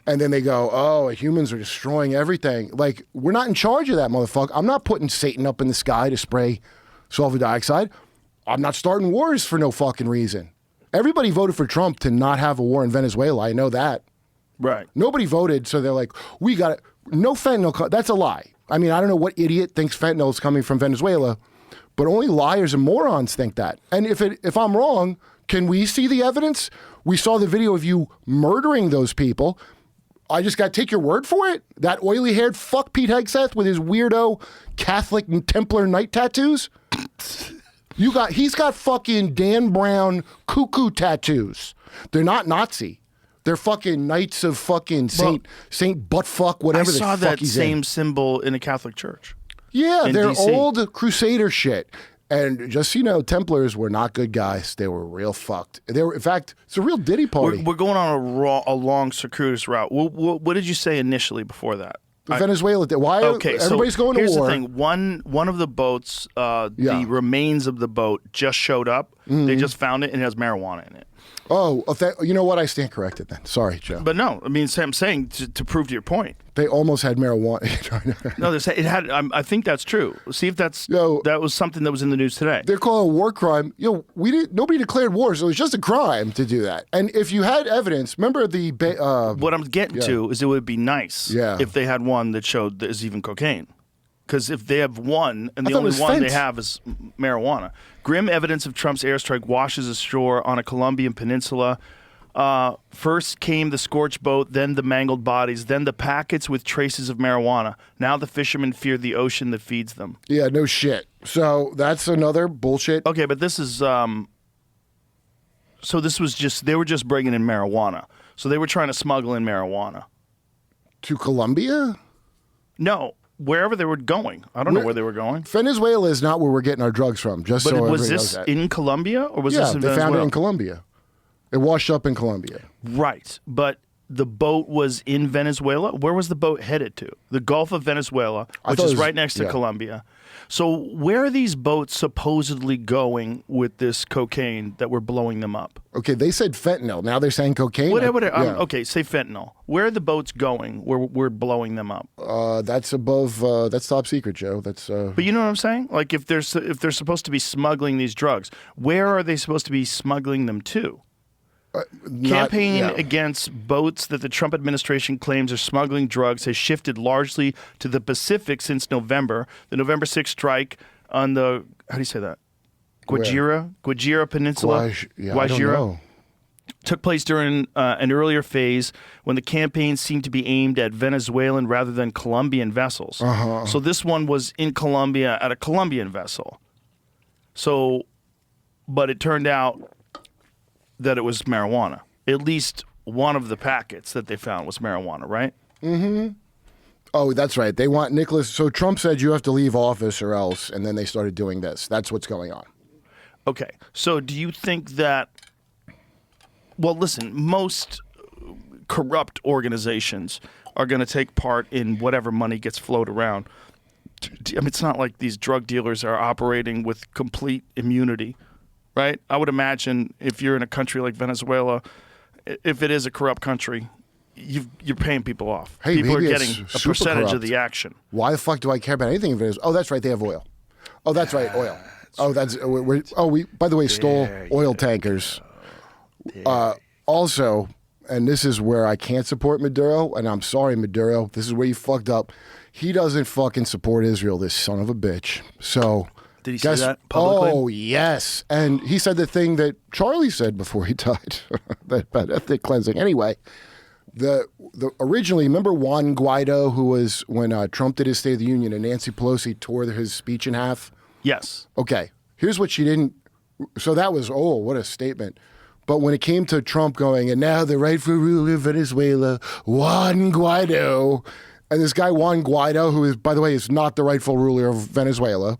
And then they go, oh, humans are destroying everything. Like, we're not in charge of that, motherfucker. I'm not putting Satan up in the sky to spray sulfur dioxide. I'm not starting wars for no fucking reason. Everybody voted for Trump to not have a war in Venezuela. I know that. Right. Nobody voted, so they're like, we got it. No fentanyl. That's a lie. I mean, I don't know what idiot thinks fentanyl is coming from Venezuela, but only liars and morons think that. And if I'm wrong, can we see the evidence? We saw the video of you murdering those people. I just got to take your word for it? That oily-haired fuck Pete Hegseth with his weirdo Catholic and Templar night tattoos? He's got fucking Dan Brown cuckoo tattoos. They're not Nazi. They're fucking Knights of fucking Saint Buttfuck, whatever the fuck I saw that he's same in. symbol in a Catholic church. Yeah, in they're DC. old Crusader shit. And just so you know, Templars were not good guys. They were real fucked. They were, in fact, it's a real ditty party. We're going on a long circuitous route. What did you say initially before that? Venezuela. Why? Okay, everybody's going to here's war. the thing. One of the boats, the remains of the boat just showed up. They just found it and it has marijuana in it. Oh, you know what? I stand corrected then. Sorry, Joe. But no, I mean, I'm saying to prove to your point. They almost had marijuana. No, it had. I think that's true. See if that was something that was in the news today. They're calling a war crime. Nobody declared war, so it was just a crime to do that. And if you had evidence, remember what I'm getting to is it would be nice if they had one that showed there's even cocaine. Because if they have one, and the only one they have is marijuana. Grim evidence of Trump's airstrike washes ashore on a Colombian peninsula. First came the scorched boat, then the mangled bodies, then the packets with traces of marijuana. Now the fishermen fear the ocean that feeds them. Yeah, no shit. So that's another bullshit. Okay, but this is... so this was just... They were just bringing in marijuana. So they were trying to smuggle in marijuana. To Colombia? No. Wherever they were going. I don't know where they were going. Venezuela is not where we're getting our drugs from, just so was everybody knows this that. in Colombia or was this in Venezuela? Yeah, they found it in Colombia. It washed up in Colombia. Right. But the boat was in Venezuela? Where was the boat headed to? The Gulf of Venezuela, which is right next to Colombia. So where are these boats supposedly going with this cocaine that we're blowing them up? Okay, they said fentanyl. Now they're saying cocaine? Okay, say fentanyl. Where are the boats going where we're blowing them up? That's above, that's top secret, Joe. That's. But you know what I'm saying? Like if they're supposed to be smuggling these drugs, where are they supposed to be smuggling them to? Campaign against boats that the Trump administration claims are smuggling drugs has shifted largely to the Pacific since November. The November 6th strike on the, how do you say that? Guajira Peninsula? I don't know. Took place during an earlier phase when the campaign seemed to be aimed at Venezuelan rather than Colombian vessels. So this one was in Colombia at a Colombian vessel. So, but it turned out that it was marijuana. At least one of the packets that they found was marijuana, right? Oh, that's right. They want Nicholas. So Trump said you have to leave office or else, and then they started doing this. That's what's going on. Okay. So do you think that, well, listen, most corrupt organizations are going to take part in whatever money gets flowed around. I mean, it's not like these drug dealers are operating with complete immunity, right? I would imagine if you're in a country like Venezuela, if it is a corrupt country, you're paying people off. Hey, people are maybe getting it's a super percentage corrupt. of the action. Why the fuck do I care about anything in Venezuela? Oh, that's right. They have oil. Oh, that's right. Oil. We by the way stole oil tankers. Also, and this is where I can't support Maduro, and I'm sorry, Maduro. This is where you fucked up. He doesn't fucking support Israel, this son of a bitch. So Did he say that publicly? Oh, yes. And he said the thing that Charlie said before he died, that about ethnic cleansing. Anyway, the originally, remember Juan Guaido, who was when Trump did his State of the Union and Nancy Pelosi tore his speech in half? Yes. Okay, here's what she didn't. So that was, oh, what a statement. But when it came to Trump going, and now the rightful ruler of Venezuela, Juan Guaido, and this guy Juan Guaido, who is, by the way, is not the rightful ruler of Venezuela,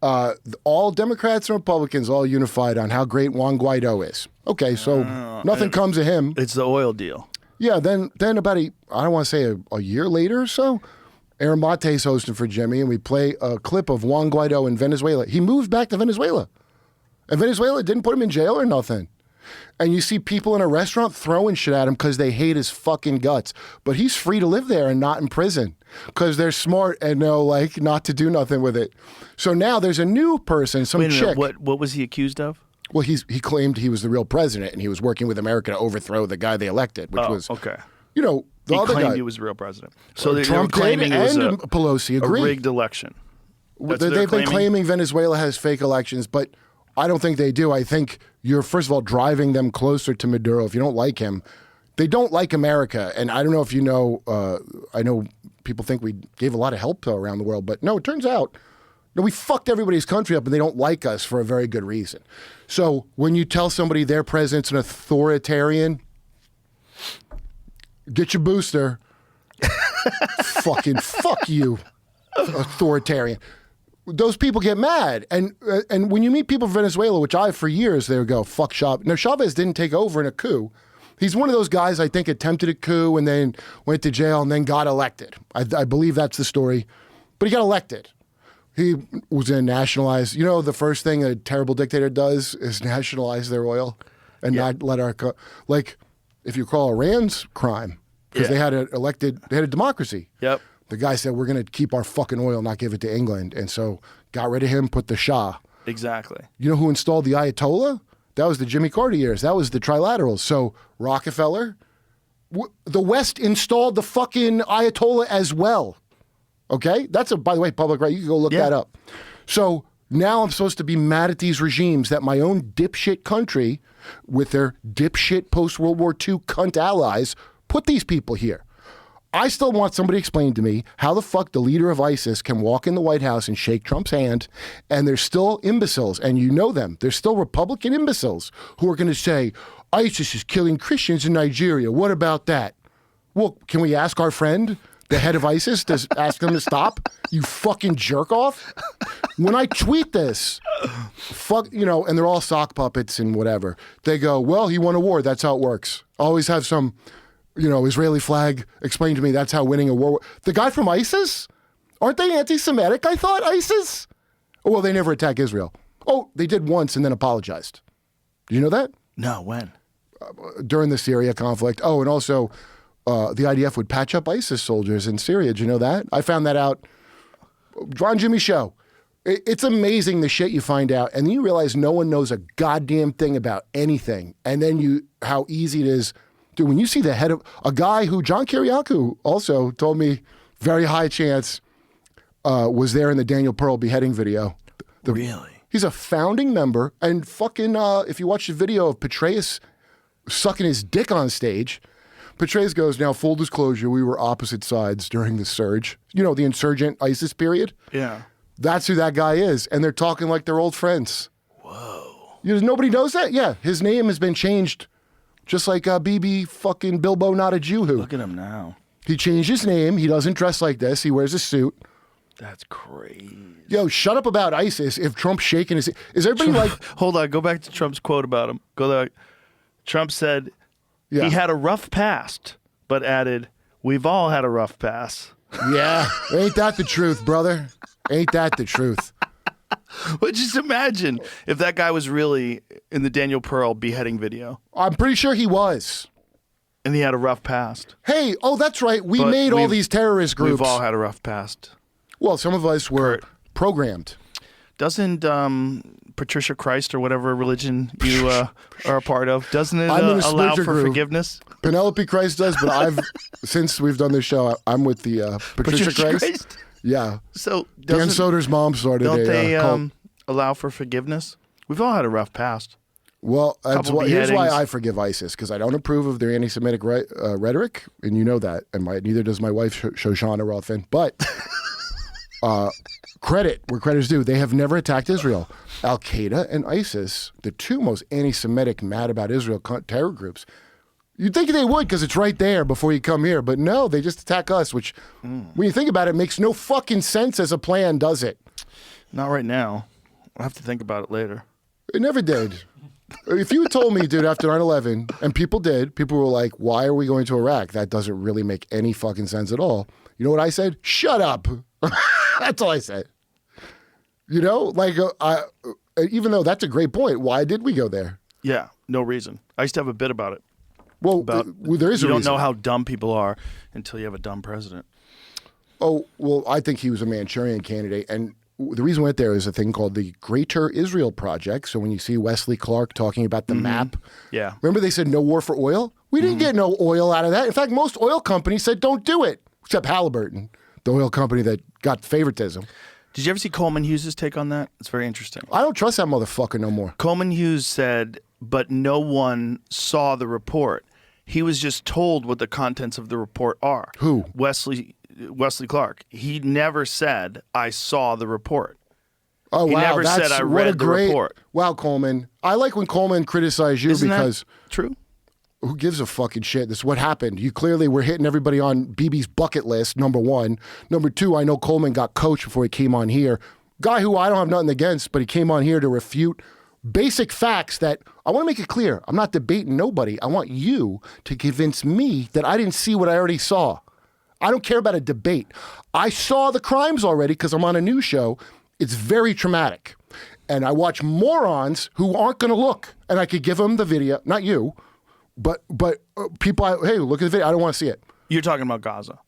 all Democrats and Republicans all unified on how great Juan Guaido is. Okay, so nothing comes of him. It's the oil deal. Yeah, then about I don't want to say a year later or so, Aaron Mate's hosting for Jimmy, and we play a clip of Juan Guaido in Venezuela. He moved back to Venezuela. And Venezuela didn't put him in jail or nothing. And you see people in a restaurant throwing shit at him because they hate his fucking guts. But he's free to live there and not in prison because they're smart and know, like, not to do nothing with it. So now there's a new person, some Wait a chick. minute, what was he accused of? Well, he claimed he was the real president and he was working with America to overthrow the guy they elected, which was, okay. you know, the He other claimed guy. he was the real president. So they were Trump did, claiming it was and Pelosi agreed. a rigged election. That's what They've they're been claiming Venezuela has fake elections, but I don't think they do. I think you're, first of all, driving them closer to Maduro. If you don't like him, they don't like America. And I don't know if you know, I know people think we gave a lot of help around the world, but no, it turns out, no, we fucked everybody's country up and they don't like us for a very good reason. So when you tell somebody their president's an authoritarian, get your booster. Fucking fuck you, authoritarian. Those people get mad. And when you meet people from Venezuela, which I, for years, they would go, fuck Chavez. Now, Chavez didn't take over in a coup. He's one of those guys, I think, attempted a coup and then went to jail and then got elected. I believe that's the story. But he got elected. He was going to nationalize. You know, the first thing a terrible dictator does is nationalize their oil and not let our, like, if you call Iran's crime, because they had they had a democracy. Yep. The guy said, we're going to keep our fucking oil, not give it to England. And so got rid of him, put the Shah. Exactly. You know who installed the Ayatollah? That was the Jimmy Carter years. That was the Trilaterals. So Rockefeller, the West installed the fucking Ayatollah as well. Okay? That's by the way, public right. You can go look that up. So now I'm supposed to be mad at these regimes that my own dipshit country with their dipshit post-World War II cunt allies put these people here. I still want somebody to explain to me how the fuck the leader of ISIS can walk in the White House and shake Trump's hand, and there's still imbeciles, and you know them. There's still Republican imbeciles who are going to say, ISIS is killing Christians in Nigeria. What about that? Well, can we ask our friend, the head of ISIS, to ask them to stop? You fucking jerk off. When I tweet this, fuck, you know, and they're all sock puppets and whatever. They go, well, he won a war. That's how it works. Always have some, you know, Israeli flag explain to me that's how winning a war. The guy from ISIS? Aren't they anti-Semitic, I thought, ISIS? Oh, well, they never attack Israel. Oh, they did once and then apologized. Do you know that? No, when? During the Syria conflict. Oh, and also the IDF would patch up ISIS soldiers in Syria. Did you know that? I found that out. Ron Jimmy Show. It's amazing the shit you find out. And then you realize no one knows a goddamn thing about anything. And then how easy it is. Dude, when you see the head of a guy who John Kiriakou also told me very high chance was there in the Daniel Pearl beheading video. Really? He's a founding member. And fucking, if you watch the video of Petraeus sucking his dick on stage, Petraeus goes, now full disclosure, we were opposite sides during the surge. You know, the insurgent ISIS period. Yeah. That's who that guy is. And they're talking like they're old friends. Whoa. Nobody knows that? Yeah. His name has been changed just like BB fucking Bilbo Not a Jew Who. Look at him now. He changed his name. He doesn't dress like this. He wears a suit. That's crazy. Yo, shut up about ISIS. If Trump's shaking his... Is everybody like... Hold on. Go back to Trump's quote about him. Go there. Trump said Yeah. he had a rough past, but added, we've all had a rough pass. Yeah. Ain't that the truth, brother? Ain't that the truth? But just imagine if that guy was really in the Daniel Pearl beheading video I'm pretty sure he was. and he had a rough past. Hey, oh, that's right. We But made all we've- these terrorist groups. We've all had a rough past. Well, some of us were programmed. Doesn't Patricia Christ or whatever religion you are a part of, doesn't it I'm in a allow splinter for group. forgiveness? Penelope Christ does, but I've since we've done this show, I'm with the Patricia Christ. Yeah. So Dan doesn't, Soder's mom started don't a they cult. allow for forgiveness? We've all had a rough past. Well, that's couple here's why beheadings. I forgive ISIS, because I don't approve of their anti-Semitic rhetoric, and you know that, and neither does my wife Shoshana Rothman. But credit where credit is due. They have never attacked Israel. Al Qaeda and ISIS, the two most anti-Semitic, mad about Israel terror groups. You'd think they would because it's right there before you come here, but no, they just attack us. Which, when you think about it, makes no fucking sense as a plan, does it? Not right now. I'll have to think about it later. It never did. If you had told me, dude, after 9/11, and people were like, why are we going to Iraq? That doesn't really make any fucking sense at all. You know what I said? Shut up. That's all I said. You know, like, even though that's a great point, why did we go there? Yeah, no reason. I used to have a bit about it. Well, About there is a you don't reason. know how dumb people are until you have a dumb president. Oh, well, I think he was a Manchurian candidate. And the reason we went there is a thing called the Greater Israel Project. So when you see Wesley Clark talking about the map, Yeah. remember they said no war for oil? We didn't get no oil out of that. In fact, most oil companies said don't do it, except Halliburton, the oil company that got favoritism. Did you ever see Coleman Hughes' take on that? It's very interesting. I don't trust that motherfucker no more. Coleman Hughes said, but no one saw the report. He was just told what the contents of the report are. Who? Wesley Clark. He never said, I saw the report. Oh, He wow. never that's said, "I what read a the great, report." Wow, Coleman. I like when Coleman criticizes you Isn't because that true? who gives a fucking shit? This is what happened. You clearly were hitting everybody on BB's bucket list, number one. Number two, I know Coleman got coached before he came on here. Guy who I don't have nothing against, but he came on here to refute basic facts that I want to make it clear. I'm not debating nobody. I want you to convince me that I didn't see what I already saw. I don't care about a debate. I saw the crimes already because I'm on a news show. It's very traumatic. And I watch morons who aren't going to look. And I could give them the video, not you, but people, hey, look at the video. I don't want to see it. You're talking about Gaza.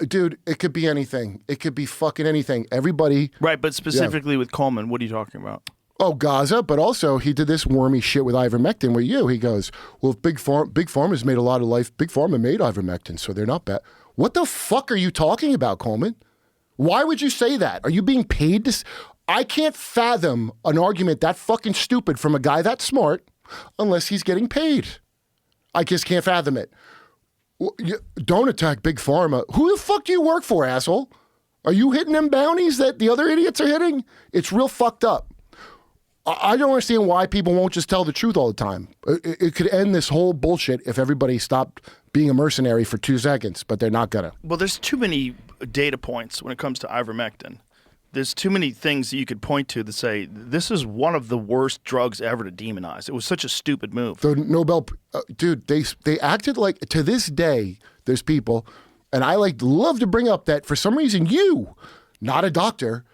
Dude, it could be anything. It could be fucking anything. Everybody. Right, but specifically with Coleman, what are you talking about? Oh, Gaza, but also he did this wormy shit with ivermectin with you. He goes, well, if Big Pharma's made a lot of life. Big Pharma made ivermectin, so they're not bad. What the fuck are you talking about, Coleman? Why would you say that? Are you being paid to... I can't fathom an argument that fucking stupid from a guy that smart unless he's getting paid. I just can't fathom it. Don't attack Big Pharma. Who the fuck do you work for, asshole? Are you hitting them bounties that the other idiots are hitting? It's real fucked up. I don't understand why people won't just tell the truth all the time. It could end this whole bullshit if everybody stopped being a mercenary for 2 seconds, but they're not gonna. Well, there's too many data points when it comes to ivermectin. There's too many things that you could point to that say this is one of the worst drugs ever to demonize. It was such a stupid move. The Nobel, dude, they acted like, to this day, there's people, and I love to bring up that for some reason you, not a doctor,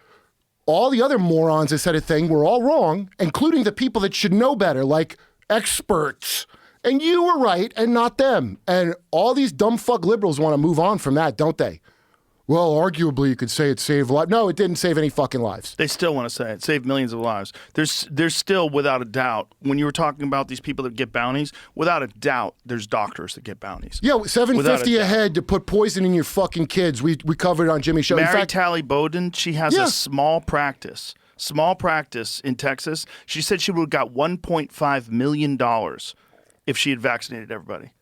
all the other morons that said a thing were all wrong, including the people that should know better, like experts. And you were right and not them. And all these dumb fuck liberals want to move on from that, don't they? Well, arguably, you could say it saved lives. No, it didn't save any fucking lives. They still want to say it saved millions of lives. There's still, without a doubt, when you were talking about these people that get bounties, without a doubt, there's doctors that get bounties. Yeah, $750 a head to put poison in your fucking kids. We covered it on Jimmy's show. Mary Talley Bowden, she has Yeah. a small practice in Texas. She said she would have got $1.5 million if she had vaccinated everybody.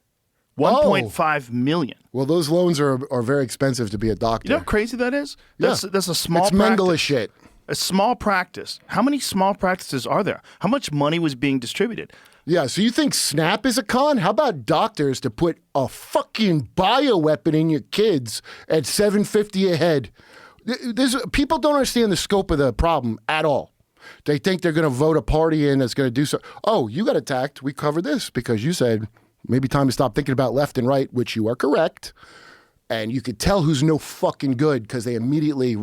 1.5 million. Well, those loans are very expensive to be a doctor. You know how crazy that is? That's a small It's practice. Mengele shit. A small practice. How many small practices are there? How much money was being distributed? Yeah, so you think SNAP is a con? How about doctors to put a fucking bioweapon in your kids at $750 a head? People don't understand the scope of the problem at all. They think they're going to vote a party in that's going to do so. Oh, you got attacked. We covered this because you said maybe time to stop thinking about left and right, which you are correct. And you could tell who's no fucking good because they immediately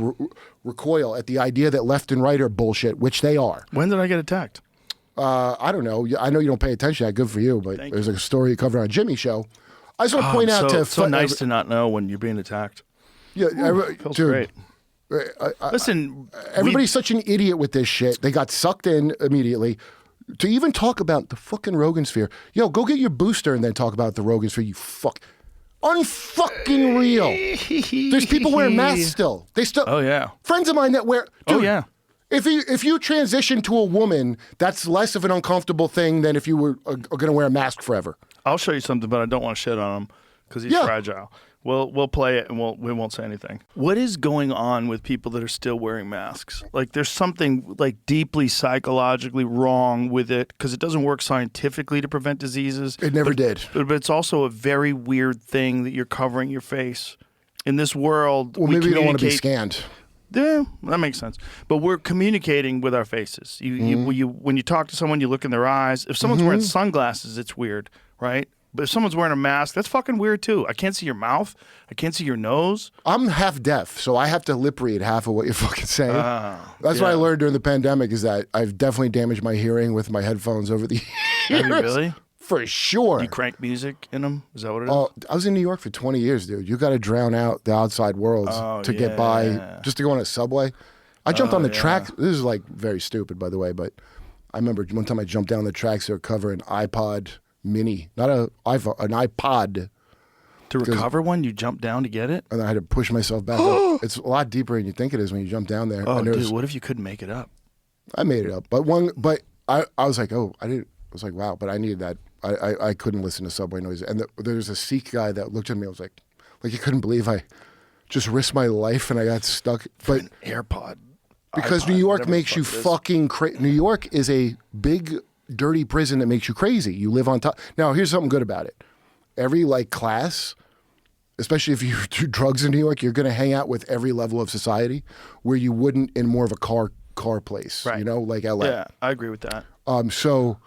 recoil at the idea that left and right are bullshit, which they are. When did I get attacked? I don't know. I know you don't pay attention. Good for you, but there's a story you covered on Jimmy's show. I just want to point out it's so nice to not know when you're being attacked. Yeah, Feels dude, great. Listen, everybody's such an idiot with this shit. They got sucked in immediately. To even talk about the fucking Rogan sphere. Yo, go get your booster and then talk about the Rogan sphere, you fuck. Unfucking real. There's people wearing masks still. They still. Oh, yeah. Friends of mine that wear. Dude, oh, yeah. If you transition to a woman, that's less of an uncomfortable thing than if you were going to wear a mask forever. I'll show you something, but I don't want to shit on him because he's fragile. We'll play it and we won't say anything. What is going on with people that are still wearing masks? Like there's something like deeply psychologically wrong with it because it doesn't work scientifically to prevent diseases. It never did. But it's also a very weird thing that you're covering your face. In this world, well, maybe you don't want to be scanned. Yeah, that makes sense. But we're communicating with our faces. When you talk to someone, you look in their eyes. If someone's wearing sunglasses, it's weird, right? But if someone's wearing a mask, that's fucking weird too. I can't see your mouth. I can't see your nose. I'm half deaf, so I have to lip read half of what you're fucking saying. That's what I learned during the pandemic is that I've definitely damaged my hearing with my headphones over the years. Have you really? For sure. You crank music in them? Is that what it is? Oh, I was in New York for 20 years, dude. You got to drown out the outside world to get by, just to go on a subway. I jumped on the tracks. This is like very stupid, by the way, but I remember one time I jumped down the tracks to recover an iPod Mini, not an iPhone, an iPod. To recover one, you jumped down to get it? And I had to push myself back up. It's a lot deeper than you think it is when you jump down there. Oh, dude, what if you couldn't make it up? I made it up. But I was like, I was like, wow, but I needed that. I couldn't listen to subway noise. And there was a Sikh guy that looked at me. I was like he couldn't believe I just risked my life and I got stuck. But an AirPod. Because iPod, New York makes you fucking crazy. New York is a big, dirty prison that makes you crazy. You live on top. Now, here's something good about it. Every class, especially if you do drugs in New York, you're going to hang out with every level of society where you wouldn't in more of a car place. Right. You know, like LA. Yeah, I agree with that. So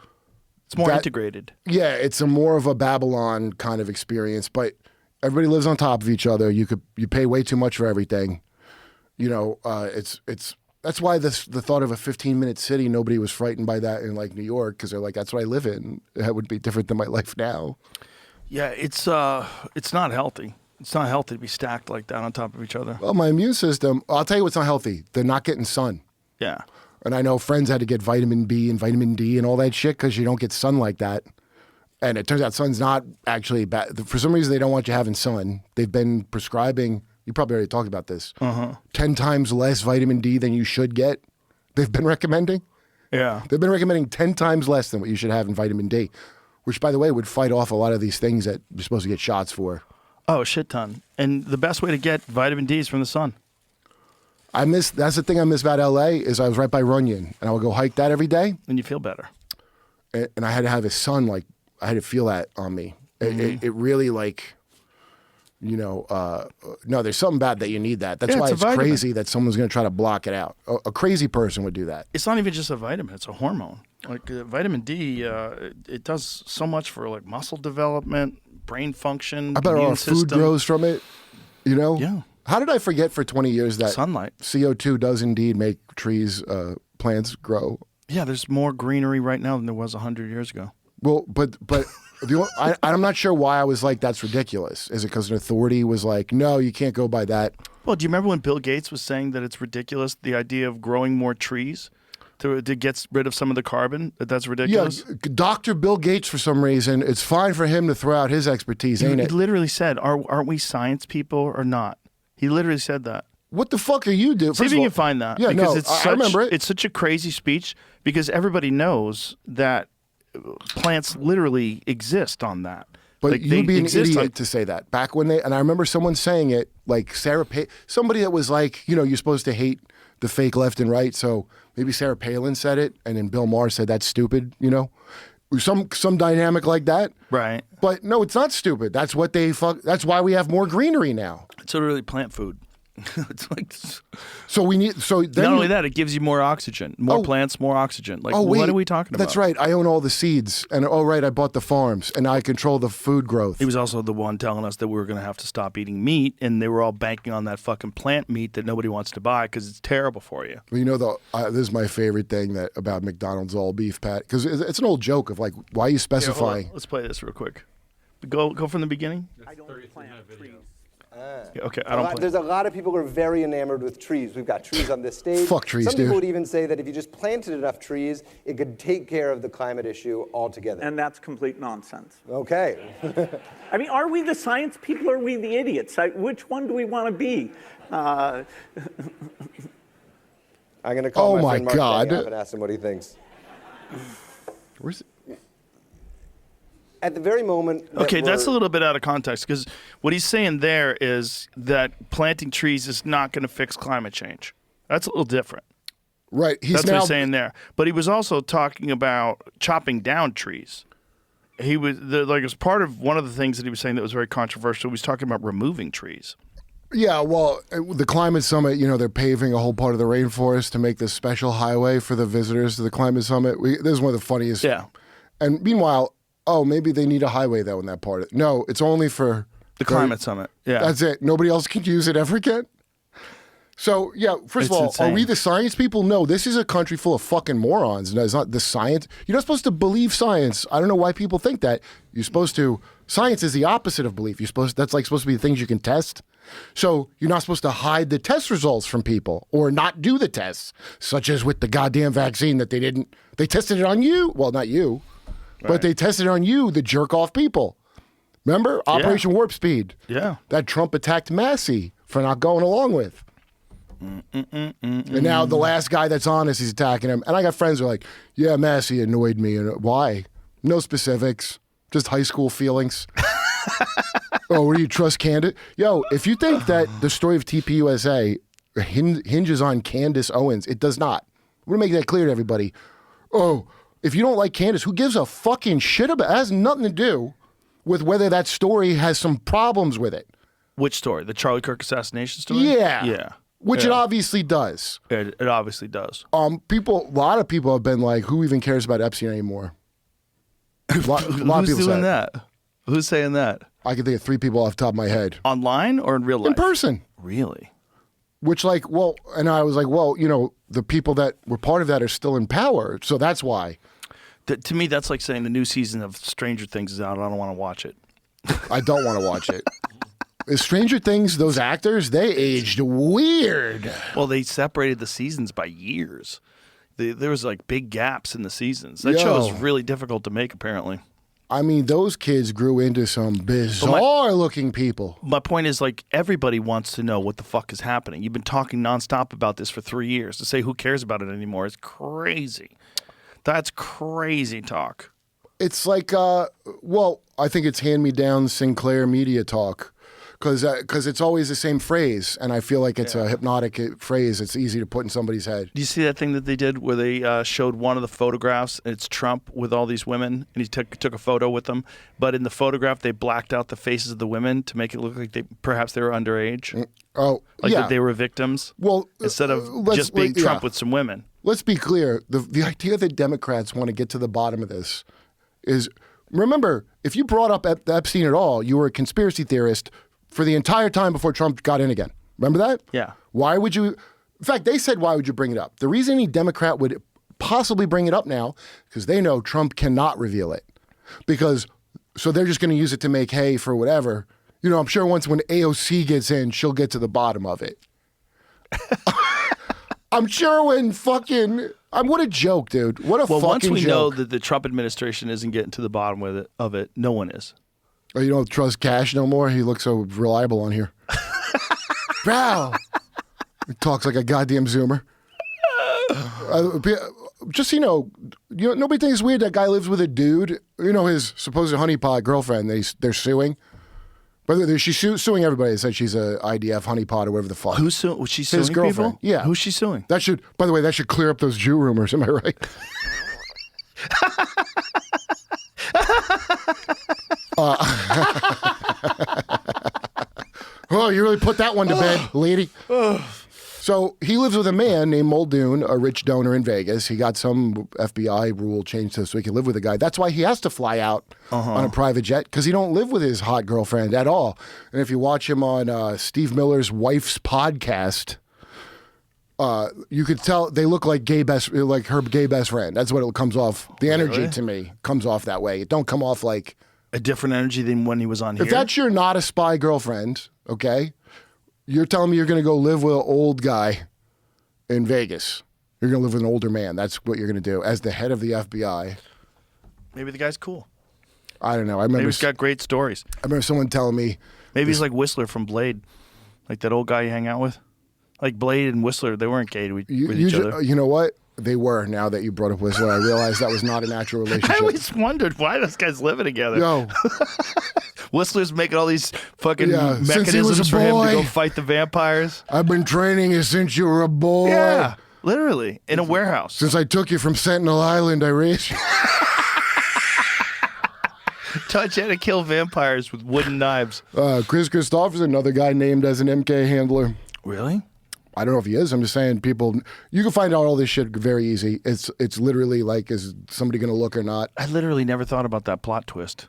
it's more integrated. Yeah, it's a more of a Babylon kind of experience, but everybody lives on top of each other. You pay way too much for everything. You know, that's why the thought of a 15-minute city, nobody was frightened by that in New York because they're like, that's what I live in. That would be different than my life now. Yeah, it's not healthy. It's not healthy to be stacked like that on top of each other. Well, my immune system, I'll tell you what's not healthy. They're not getting sun. Yeah. And I know friends had to get vitamin B and vitamin D and all that shit because you don't get sun like that. And it turns out sun's not actually bad. For some reason, they don't want you having sun. They've been prescribing, you probably already talked about this, 10 times less vitamin D than you should get. They've been recommending. Yeah. They've been recommending 10 times less than what you should have in vitamin D, which, by the way, would fight off a lot of these things that you're supposed to get shots for. Oh, a shit ton. And the best way to get vitamin D is from the sun. That's the thing I miss about LA is I was right by Runyon, and I would go hike that every day. And you feel better. And I had to have a sun, I had to feel that on me. It really no, there's something bad that you need that. That's why it's crazy that someone's going to try to block it out. A crazy person would do that. It's not even just a vitamin, it's a hormone. Vitamin D, it does so much for muscle development, brain function, I bet all our food grows from it, you know? Yeah. How did I forget for 20 years that sunlight, CO2 does indeed make trees, plants grow? Yeah, there's more greenery right now than there was 100 years ago. Well, but I'm not sure why I was like, that's ridiculous. Is it because an authority was like, no, you can't go by that? Well, do you remember when Bill Gates was saying that it's ridiculous, the idea of growing more trees to get rid of some of the carbon? That's ridiculous? Yeah, Dr. Bill Gates, for some reason, it's fine for him to throw out his expertise, ain't it? He literally said, aren't we science people or not? He literally said that. What the fuck are you doing? See if you can find that. Yeah, because I remember it. It's such a crazy speech because everybody knows that plants literally exist on that. But Like, you'd they be an exist idiot on- to say that. Back when and I remember someone saying it, like somebody that was like, you're supposed to hate the fake left and right. So maybe Sarah Palin said it, and then Bill Maher said that's stupid. Some dynamic like that. Right. But no, it's not stupid. That's what that's why we have more greenery now. It's literally plant food. It's like So we need. So then not only that, it gives you more oxygen, more plants, more oxygen. Like, wait, what are we talking about? That's right. I own all the seeds, and right, I bought the farms, and I control the food growth. He was also the one telling us that we were going to have to stop eating meat, and they were all banking on that fucking plant meat that nobody wants to buy because it's terrible for you. Well, this is my favorite thing about McDonald's all beef pat, because it's an old joke of like, why are you specifying? Let's play this real quick. Go from the beginning. I don't plant trees. Yeah, okay, I don't play. There's a lot of people who are very enamored with trees. We've got trees on this stage. Fuck trees, Some dude. people would even say that if you just planted enough trees, it could take care of the climate issue altogether. And that's complete nonsense. Okay. I mean, are we the science people or are we the idiots? Which one do we want to be? I'm going to call Oh my friend my Mark God. Benioff and ask him what he thinks. Where's At the very moment. Okay, that's a little bit out of context because what he's saying there is that planting trees is not going to fix climate change. That's a little different. right? He's That's now what he's saying there. But he was also talking about chopping down trees. He was as part of one of the things that he was saying that was very controversial. He was talking about removing trees. Yeah, well, the climate summit, they're paving a whole part of the rainforest to make this special highway for the visitors to the climate summit. This is one of the funniest. Yeah. And meanwhile, maybe they need a highway though in that part. No, it's only for The climate summit. Yeah. That's it. Nobody else can use it ever again. So, yeah, first It's of all, insane. are we the science people? No, this is a country full of fucking morons. No, it's not the science. You're not supposed to believe science. I don't know why people think that. You're supposed to. Science is the opposite of belief. That's supposed to be the things you can test. So you're not supposed to hide the test results from people or not do the tests, such as with the goddamn vaccine that they tested it on you. Well, not you, but they tested it on you, the jerk off people. Remember? Operation Warp Speed. Yeah. That Trump attacked Massey for not going along with. And now the last guy that's honest, he's attacking him. And I got friends who are like, yeah, Massey annoyed me. And why? No specifics, just high school feelings. Oh, what do you trust Candace? Yo, if you think that the story of TPUSA hinges on Candace Owens, it does not. We're going to make that clear to everybody. Oh, if you don't like Candace, who gives a fucking shit about it? It has nothing to do with whether that story has some problems with it. Which story? The Charlie Kirk assassination story? Yeah. Yeah. Which it Yeah. obviously does. It obviously does. A lot of people have been like, who even cares about Epstein anymore? A lot of Who's people say doing it. that? Who's saying that? I can think of 3 people off the top of my head. Online or in real life? In person. Really? Which and I was like, the people that were part of that are still in power. So that's why. To me, that's like saying the new season of Stranger Things is out and I don't want to watch it. I don't want to watch it. Stranger Things, those actors, they aged weird. Well, they separated the seasons by years. There was like big gaps in the seasons. That show is really difficult to make, apparently. I mean, those kids grew into some bizarre looking people. My point is, like, everybody wants to know what the fuck is happening. You've been talking nonstop about this for 3 years. To say who cares about it anymore is crazy. That's crazy talk. It's like, I think it's hand-me-down Sinclair media talk. Because it's always the same phrase, and I feel like it's a hypnotic phrase. It's easy to put in somebody's head. Do you see that thing that they did where they showed one of the photographs? It's Trump with all these women, and he took a photo with them. But in the photograph, they blacked out the faces of the women to make it look like perhaps they were underage. Oh, like yeah. that they were victims. Well, instead of just being Trump with some women. Let's be clear. The idea that Democrats want to get to the bottom of this is, remember, if you brought up Epstein at all, you were a conspiracy theorist for the entire time before Trump got in again. Remember that? Yeah. Why would you? In fact, they said, why would you bring it up? The reason any Democrat would possibly bring it up now, because they know Trump cannot reveal it. So they're just going to use it to make hay for whatever. I'm sure when AOC gets in, she'll get to the bottom of it. I'm sure what a joke, dude. What a fucking joke. Well, once we know that the Trump administration isn't getting to the bottom of it, no one is. Oh, you don't trust Cash no more? He looks so reliable on here. Bro! He talks like a goddamn Zoomer. just nobody thinks it's weird that guy lives with a dude. You know, his supposed honeypot girlfriend. They're suing. But she's suing everybody. They said she's a IDF honeypot or whatever the fuck. Who's suing? Was she suing his girlfriend? People? Yeah. Who's she suing? By the way, that should clear up those Jew rumors. Am I right? Oh, you really put that one to bed, lady. So he lives with a man named Muldoon, a rich donor in Vegas. He got some FBI rule changed so he can live with a guy. That's why he has to fly out on a private jet, because he don't live with his hot girlfriend at all. And if you watch him on Steve Miller's wife's podcast, you could tell they look like her gay best friend. That's what it comes off. The energy to me comes off that way. It don't come off like a different energy than when he was on here. If that's your not a spy girlfriend, okay, you're telling me you're going to go live with an old guy in Vegas. You're going to live with an older man. That's what you're going to do as the head of the FBI. Maybe the guy's cool. I don't know. I remember maybe he's got great stories. I remember someone telling me. Maybe he's like Whistler from Blade, like that old guy you hang out with. Like Blade and Whistler, they weren't gay with each other. You know what? They were. Now that you brought up Whistler, I realized that was not a natural relationship. I always wondered why those guys living together. Yo. Whistler's making all these fucking mechanisms for him to go fight the vampires. I've been training you since you were a boy. Yeah, literally, in a warehouse. Since I took you from Sentinel Island, I raised you. Taught you how to kill vampires with wooden knives. Chris Christopherson, another guy named as an MK handler. Really? I don't know if he is. I'm just saying you can find out all this shit very easy. It's literally like, is somebody going to look or not? I literally never thought about that plot twist.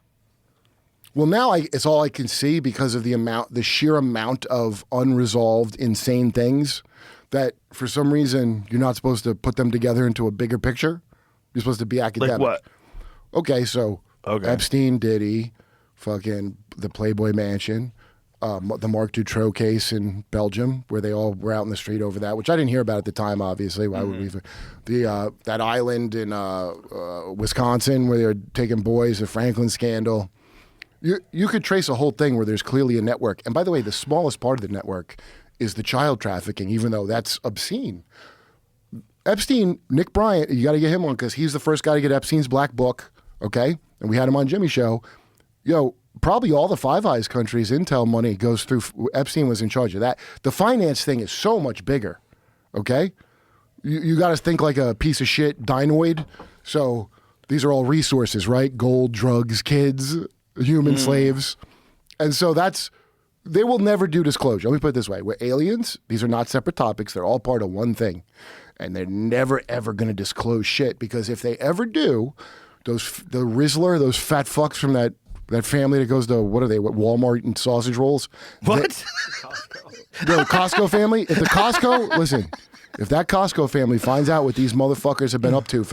Well, now it's all I can see because of the sheer amount of unresolved, insane things that for some reason you're not supposed to put them together into a bigger picture. You're supposed to be academic. Like what? Okay, so Epstein, Diddy, fucking the Playboy Mansion, the Marc Dutroux case in Belgium, where they all were out in the street over that, which I didn't hear about at the time, obviously. Why would we? That island in Wisconsin where they were taking boys, the Franklin scandal. You could trace a whole thing where there's clearly a network. And by the way, the smallest part of the network is the child trafficking, even though that's obscene. Epstein, Nick Bryant, you got to get him on because he's the first guy to get Epstein's black book, okay? And we had him on Jimmy's show. Probably all the Five Eyes countries' intel money goes through. Epstein was in charge of that. The finance thing is so much bigger, okay? You got to think like a piece of shit dinoid. So these are all resources, right? Gold, drugs, kids, human slaves. And so they will never do disclosure. Let me put it this way. With aliens, these are not separate topics. They're all part of one thing. And they're never, ever going to disclose shit because if they ever do, the Rizzler, those fat fucks from that family that goes to, Walmart and sausage rolls? What? The Costco family? If that Costco family finds out what these motherfuckers have been up to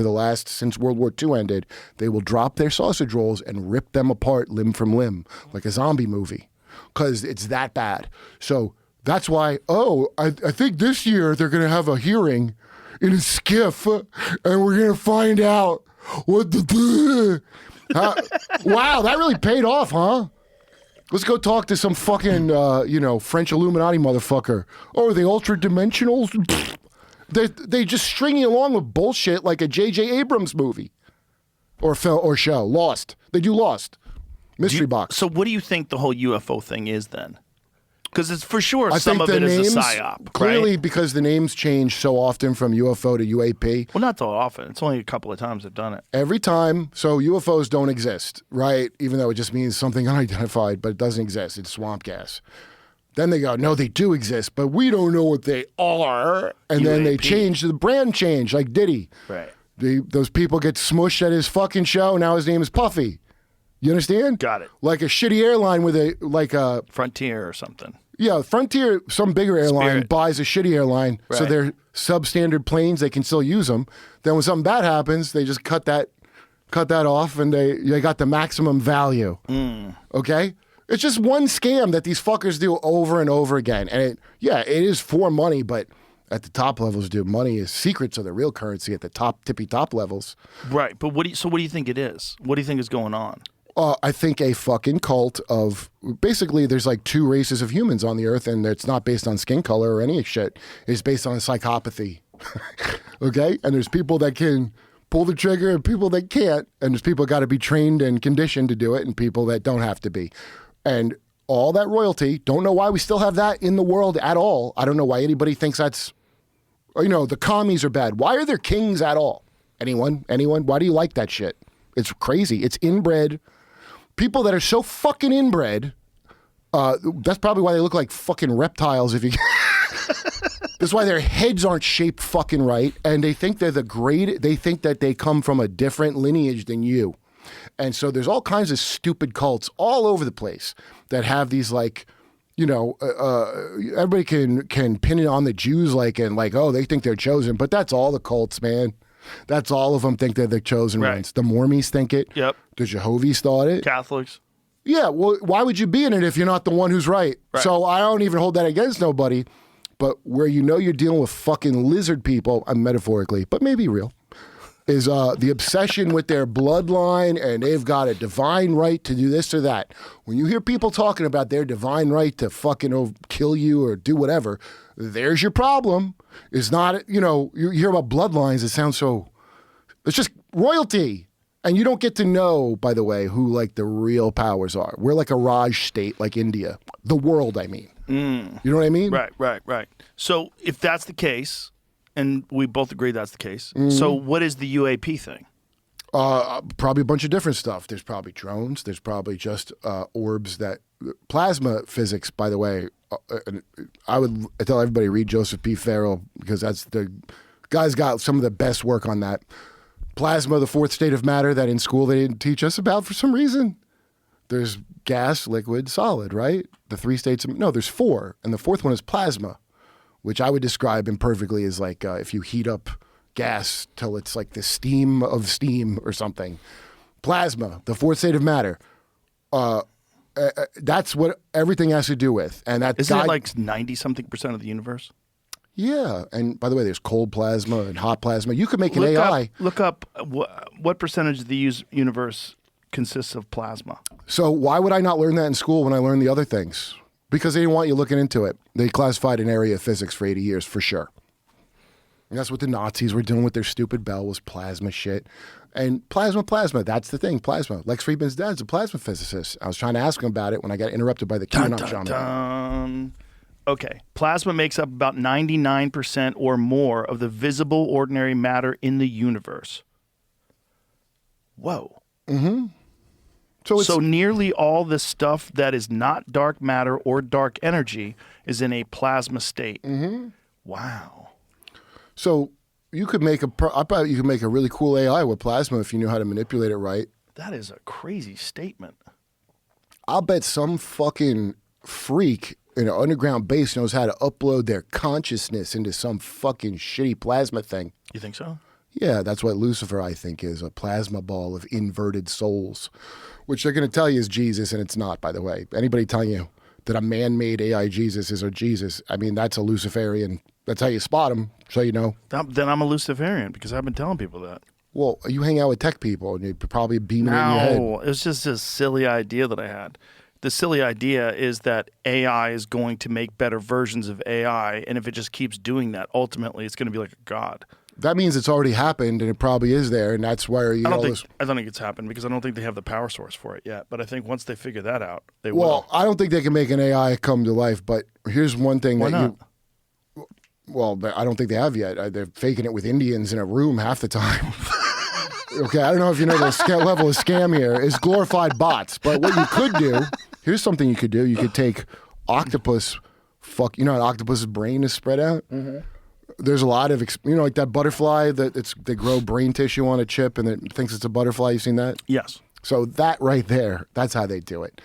since World War II ended, they will drop their sausage rolls and rip them apart limb from limb, like a zombie movie, because it's that bad. So that's why, I think this year they're going to have a hearing in a skiff, and we're going to find out what wow, that really paid off, huh? Let's go talk to some fucking, French Illuminati motherfucker. Oh, are they ultra-dimensionals? They just string you along with bullshit like a J.J. Abrams movie or show. Lost. They do Lost. Mystery Box. So what do you think the whole UFO thing is then? Because it's for sure some of it is a psyop. Clearly, right? Because the names change so often from UFO to UAP. Well, not so often. It's only a couple of times they've done it. Every time. So UFOs don't exist, right? Even though it just means something unidentified, but it doesn't exist. It's swamp gas. Then they go, no, they do exist, but we don't know what they are. And then they change, the brand change, like Diddy. Right. Those people get smushed at his fucking show. Now his name is Puffy. You understand? Got it. Like a shitty airline with a Frontier or something. Yeah, Frontier, some bigger airline Spirit. buys a shitty airline, so Right. they're substandard planes. They can still use them. Then when something bad happens, they just cut that off, and they got the maximum value. Okay, it's just one scam that these fuckers do over and over again, and it is for money, but at the top levels, dude, money is secrets of the real currency at the tippy top levels. Right, but what do you think it is? What do you think is going on? I think a fucking cult of basically there's like two races of humans on the earth, and it's not based on skin color or any shit. It's based on psychopathy. Okay? And there's people that can pull the trigger and people that can't. And there's people got to be trained and conditioned to do it and people that don't have to be. And all that royalty, don't know why we still have that in the world at all. I don't know why anybody thinks that's, the commies are bad. Why are there kings at all? Anyone? Why do you like that shit? It's crazy. It's inbred. People that are so fucking inbred, that's probably why they look like fucking reptiles if you... That's why their heads aren't shaped fucking right, and they think they're they think that they come from a different lineage than you. And so there's all kinds of stupid cults all over the place that have these everybody can pin it on the Jews oh, they think they're chosen, but that's all the cults, man. That's all of them think they're the chosen ones. The Mormons think it. Yep. The Jehovah's thought it. Catholics. Yeah, well, why would you be in it if you're not the one who's right? So I don't even hold that against nobody. But where you're dealing with fucking lizard people, metaphorically, but maybe real, is the obsession with their bloodline and they've got a divine right to do this or that. When you hear people talking about their divine right to fucking kill you or do whatever, there's your problem. It's not, you hear about bloodlines, it sounds so, it's just royalty. And you don't get to know, by the way, who the real powers are. We're like a Raj state, like India. The world, I mean. You know what I mean? Right. So if that's the case, and we both agree that's the case, so what is the UAP thing? Probably a bunch of different stuff. There's probably drones. There's probably just orbs that... Plasma physics, by the way, I would tell everybody read Joseph P. Farrell because that's the guy's got some of the best work on that. Plasma, the fourth state of matter that in school they didn't teach us about for some reason. There's gas, liquid, solid, right? The three states, no, there's four. And the fourth one is plasma, which I would describe imperfectly as if you heat up gas till it's like the steam of steam or something. Plasma, the fourth state of matter. That's what everything has to do with. And that isn't it 90-something% of the universe? Yeah, and by the way, there's cold plasma and hot plasma. You could make an AI. Look up what percentage of the universe consists of plasma. So why would I not learn that in school when I learned the other things? Because they didn't want you looking into it. They classified an area of physics for 80 years, for sure. And that's what the Nazis were doing with their stupid bell was plasma shit. And plasma, that's the thing, plasma. Lex Friedman's dad's a plasma physicist. I was trying to ask him about it when I got interrupted by the QAnon genre. Okay, plasma makes up about 99% or more of the visible ordinary matter in the universe. Whoa. Mm-hmm. So nearly all the stuff that is not dark matter or dark energy is in a plasma state. Mm-hmm. Wow. So you could make I bet you could make a really cool AI with plasma if you knew how to manipulate it right. That is a crazy statement. I'll bet some fucking freak in an underground base knows how to upload their consciousness into some fucking shitty plasma thing. You think so? Yeah, that's what Lucifer, I think, is, a plasma ball of inverted souls, which they're going to tell you is Jesus, and it's not, by the way. Anybody telling you that a man-made AI Jesus is a Jesus, I mean, that's a Luciferian. That's how you spot him, so you know. Then I'm a Luciferian because I've been telling people that. Well, you hang out with tech people, and you probably beam it in your head. No, it was just a silly idea that I had. The silly idea is that AI is going to make better versions of AI, and if it just keeps doing that, ultimately it's going to be like a god. That means it's already happened, and it probably is there, and that's why I don't think it's happened because I don't think they have the power source for it yet. But I think once they figure that out, they will. Well, I don't think they can make an AI come to life, but here's one thing Why not? Well, I don't think they have yet. They're faking it with Indians in a room half the time. Okay, I don't know if you know the level of scam here. It's glorified bots. But what you could do, here's something you could do. You could take octopus, you know how an octopus's brain is spread out? Mm-hmm. There's a lot of, like that butterfly they grow brain tissue on a chip and it thinks it's a butterfly. You seen that? Yes. So that right there, that's how they do it.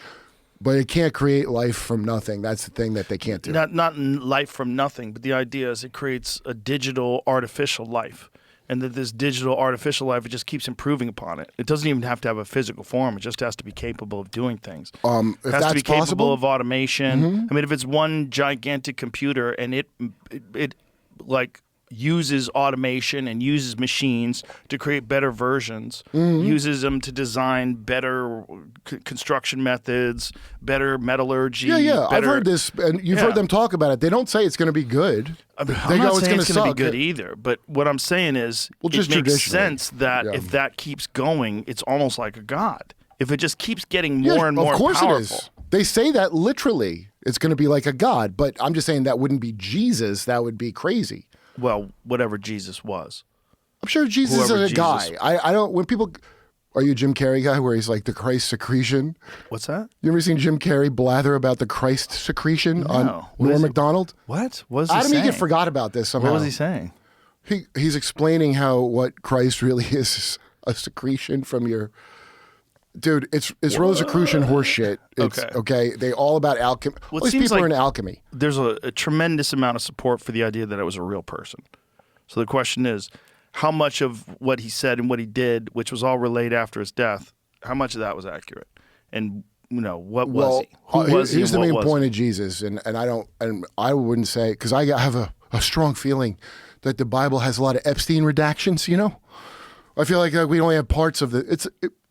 But it can't create life from nothing. That's the thing that they can't do. Not life from nothing, but the idea is it creates a digital artificial life. And that this digital artificial life, it just keeps improving upon it. It doesn't even have to have a physical form. It just has to be capable of doing things. It has to be capable possible? of automation. Mm-hmm. I mean, if it's one gigantic computer and it like uses automation and uses machines to create better versions, uses them to design better construction methods, better metallurgy. Yeah. I've heard this, and you've heard them talk about it. They don't say it's going to be good. I'm They not go, it's saying going it's to going to suck. be good either, but what I'm saying is it just makes traditionally. sense that if that keeps going, it's almost like a god. If it just keeps getting more and more of course powerful. it is. They say that literally. It's going to be like a god, but I'm just saying that wouldn't be Jesus. That would be crazy. Well, whatever Jesus was. I'm sure Jesus Whoever is a guy. Jesus- I don't, when people, are you a Jim Carrey guy where he's like the Christ secretion? What's that? You ever seen Jim Carrey blather about the Christ secretion on What Norm is it? Macdonald? What was he Adam saying? Egan forgot about this somehow. What was he saying? He's explaining how what Christ really is a secretion from your... Dude, it's Rosicrucian horse shit. It's, okay. They all about alchemy. Well, All these seems people are like in alchemy. There's a tremendous amount of support for the idea that it was a real person. So the question is, how much of what he said and what he did, which was all relayed after his death, how much of that was accurate? And what was he? Who was he? Here's and the what main was point he? of Jesus, and I wouldn't say, because I have a strong feeling that the Bible has a lot of Epstein redactions. I feel like we only have parts of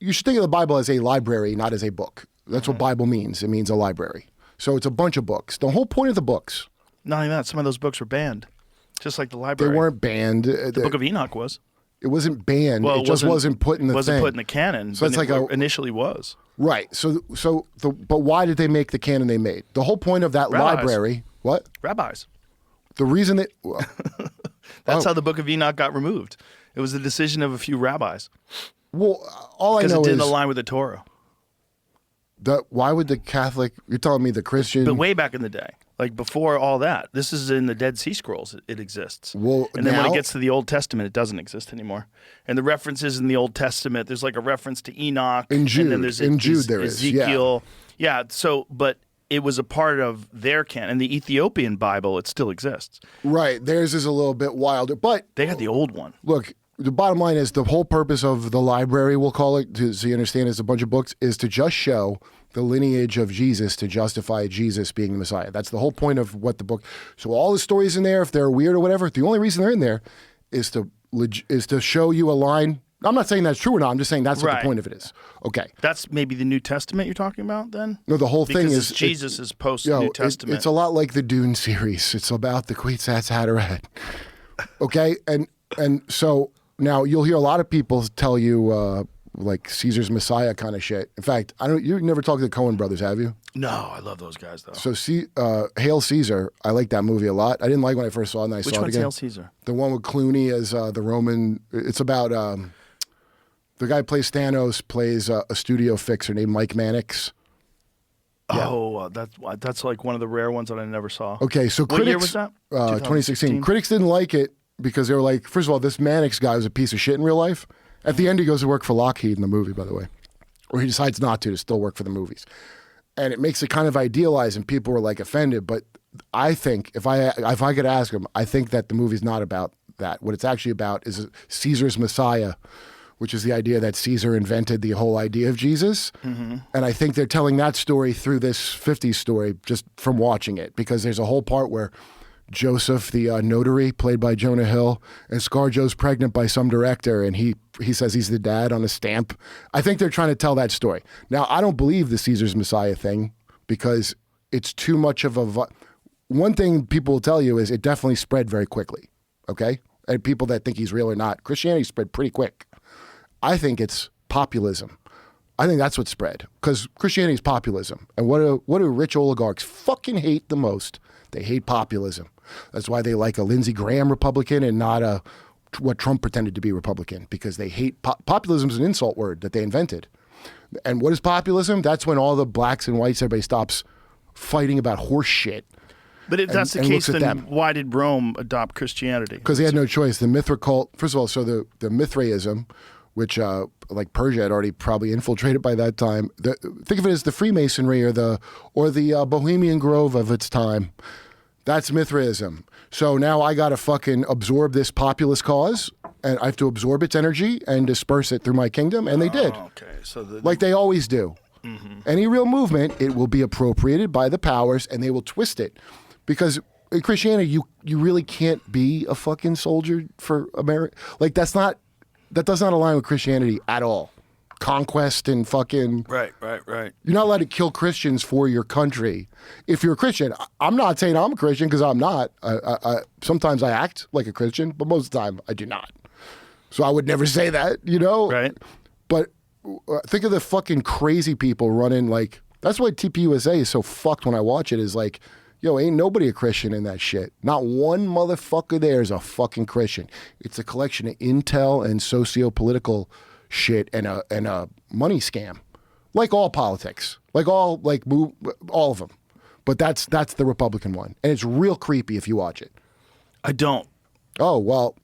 you should think of the Bible as a library, not as a book. That's what Bible means. It means a library. So it's a bunch of books. The whole point of the books. Not only that, some of those books were banned, just like the They library. weren't banned. The Book of Enoch was. It wasn't banned. Well, it just wasn't put in the wasn't thing. put in the canon. So it's but like initially was. Right. But why did they make the canon they made? The whole point of that Rabbis. library. What? Rabbis. The reason that. That's how the Book of Enoch got removed. It was the decision of a few rabbis. Well, all I Because know it didn't is align with the Torah. why would the Catholic? You're telling me the Christian? But way back in the day, like before all that, this is in the Dead Sea Scrolls. It exists. Well, and then when now- it gets to the Old Testament, it doesn't exist anymore. And the references in the Old Testament, there's like a reference to Enoch. In Jude. And then there's In Jude there is, yeah. Ezekiel. Yeah. So, but it was a part of their canon. In the Ethiopian Bible, it still exists. Right. Theirs is a little bit wilder, but They had the old one. look. The bottom line is the whole purpose of the library, we'll call it, so you understand it's a bunch of books, is to just show the lineage of Jesus to justify Jesus being the Messiah. That's the whole point of what the book. So all the stories in there, if they're weird or whatever, the only reason they're in there is to show you a line. I'm not saying that's true or not. I'm just saying that's what Right. the point of it is. Okay. That's maybe the New Testament you're talking about then? No, the whole thing Because is Jesus is post New Testament. It's a lot like the Dune series. It's about the Kwisatz Haderach. Okay, and so now you'll hear a lot of people tell you like Caesar's Messiah kind of shit. In fact, you've never talked to the Coen brothers, have you? No, I love those guys though. So Hail Caesar, I like that movie a lot. I didn't like when I first saw it, and I Which saw it one's again. Hail Caesar? The one with Clooney as the Roman. It's about the guy who plays Thanos plays a studio fixer named Mike Mannix. Yeah. Oh, that's like one of the rare ones that I never saw. Okay, so What critics, year was that? 2016. Critics didn't like it because they were like, first of all, this Mannix guy was a piece of shit in real life. At the end, he goes to work for Lockheed in the movie, by the way, or he decides not to still work for the movies, and it makes it kind of idealized, and people were like offended. But I think if I could ask him, I think that the movie's not about that. What it's actually about is Caesar's Messiah, which is the idea that Caesar invented the whole idea of Jesus. Mm-hmm. And I think they're telling that story through this 50s story just from watching it, because there's a whole part where Joseph, the notary, played by Jonah Hill, and ScarJo's pregnant by some director, and he says he's the dad on a stamp. I think they're trying to tell that story. Now, I don't believe the Caesar's Messiah thing because it's too much of a... One thing people will tell you is it definitely spread very quickly, okay? And people that think he's real or not, Christianity spread pretty quick. I think it's populism. I think that's what spread, because Christianity is populism. And what do rich oligarchs fucking hate the most? They hate populism. That's why they like a Lindsey Graham Republican and not what Trump pretended to be Republican, because they hate populism is an insult word that they invented. And what is populism? That's when all the blacks and whites, everybody stops fighting about horse shit. But if that's the case, then why did Rome adopt Christianity? Because they had no choice. The Mithra cult, first of all, so the Mithraism, which like Persia had already probably infiltrated by that time. Think of it as the Freemasonry or the Bohemian Grove of its time. That's Mithraism. So now I got to fucking absorb this populist cause, and I have to absorb its energy and disperse it through my kingdom, and they did. Okay, so like they always do. Mm-hmm. Any real movement, it will be appropriated by the powers, and they will twist it. Because in Christianity, you really can't be a fucking soldier for America. Like that does not align with Christianity at all. Conquest and fucking Right. You're not allowed to kill Christians for your country. If you're a Christian, I'm not saying I'm a Christian because I'm not. I sometimes I act like a Christian, but most of the time I do not. So I would never say that, you know? Right. But think of the fucking crazy people running like, that's why TPUSA is so fucked when I watch it is like, yo, ain't nobody a Christian in that shit. Not one motherfucker there is a fucking Christian. It's a collection of intel and socio-political shit and a money scam, like all politics, all of them. But that's the Republican one, and it's real creepy if you watch it. I don't. Oh well,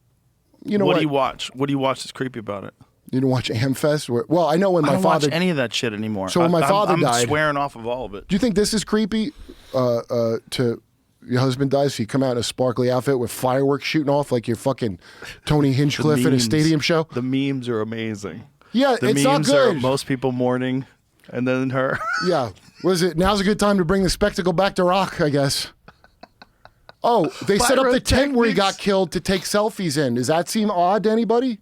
you know what? What do you watch? What do you watch that's creepy about it? You don't watch Amfest? Well, I know when I my don't father watch any of that shit anymore. So when my father I'm died, swearing off of all of it. Do you think this is creepy? To your husband dies, so you come out in a sparkly outfit with fireworks shooting off like you're fucking Tony Hinchcliffe at a stadium show. The memes are amazing. Yeah, the it's memes not good. Are most people mourning, and then her. Yeah. What is it? Now's a good time to bring the spectacle back to rock, I guess. Oh, they set up the tent where he got killed to take selfies in. Does that seem odd to anybody?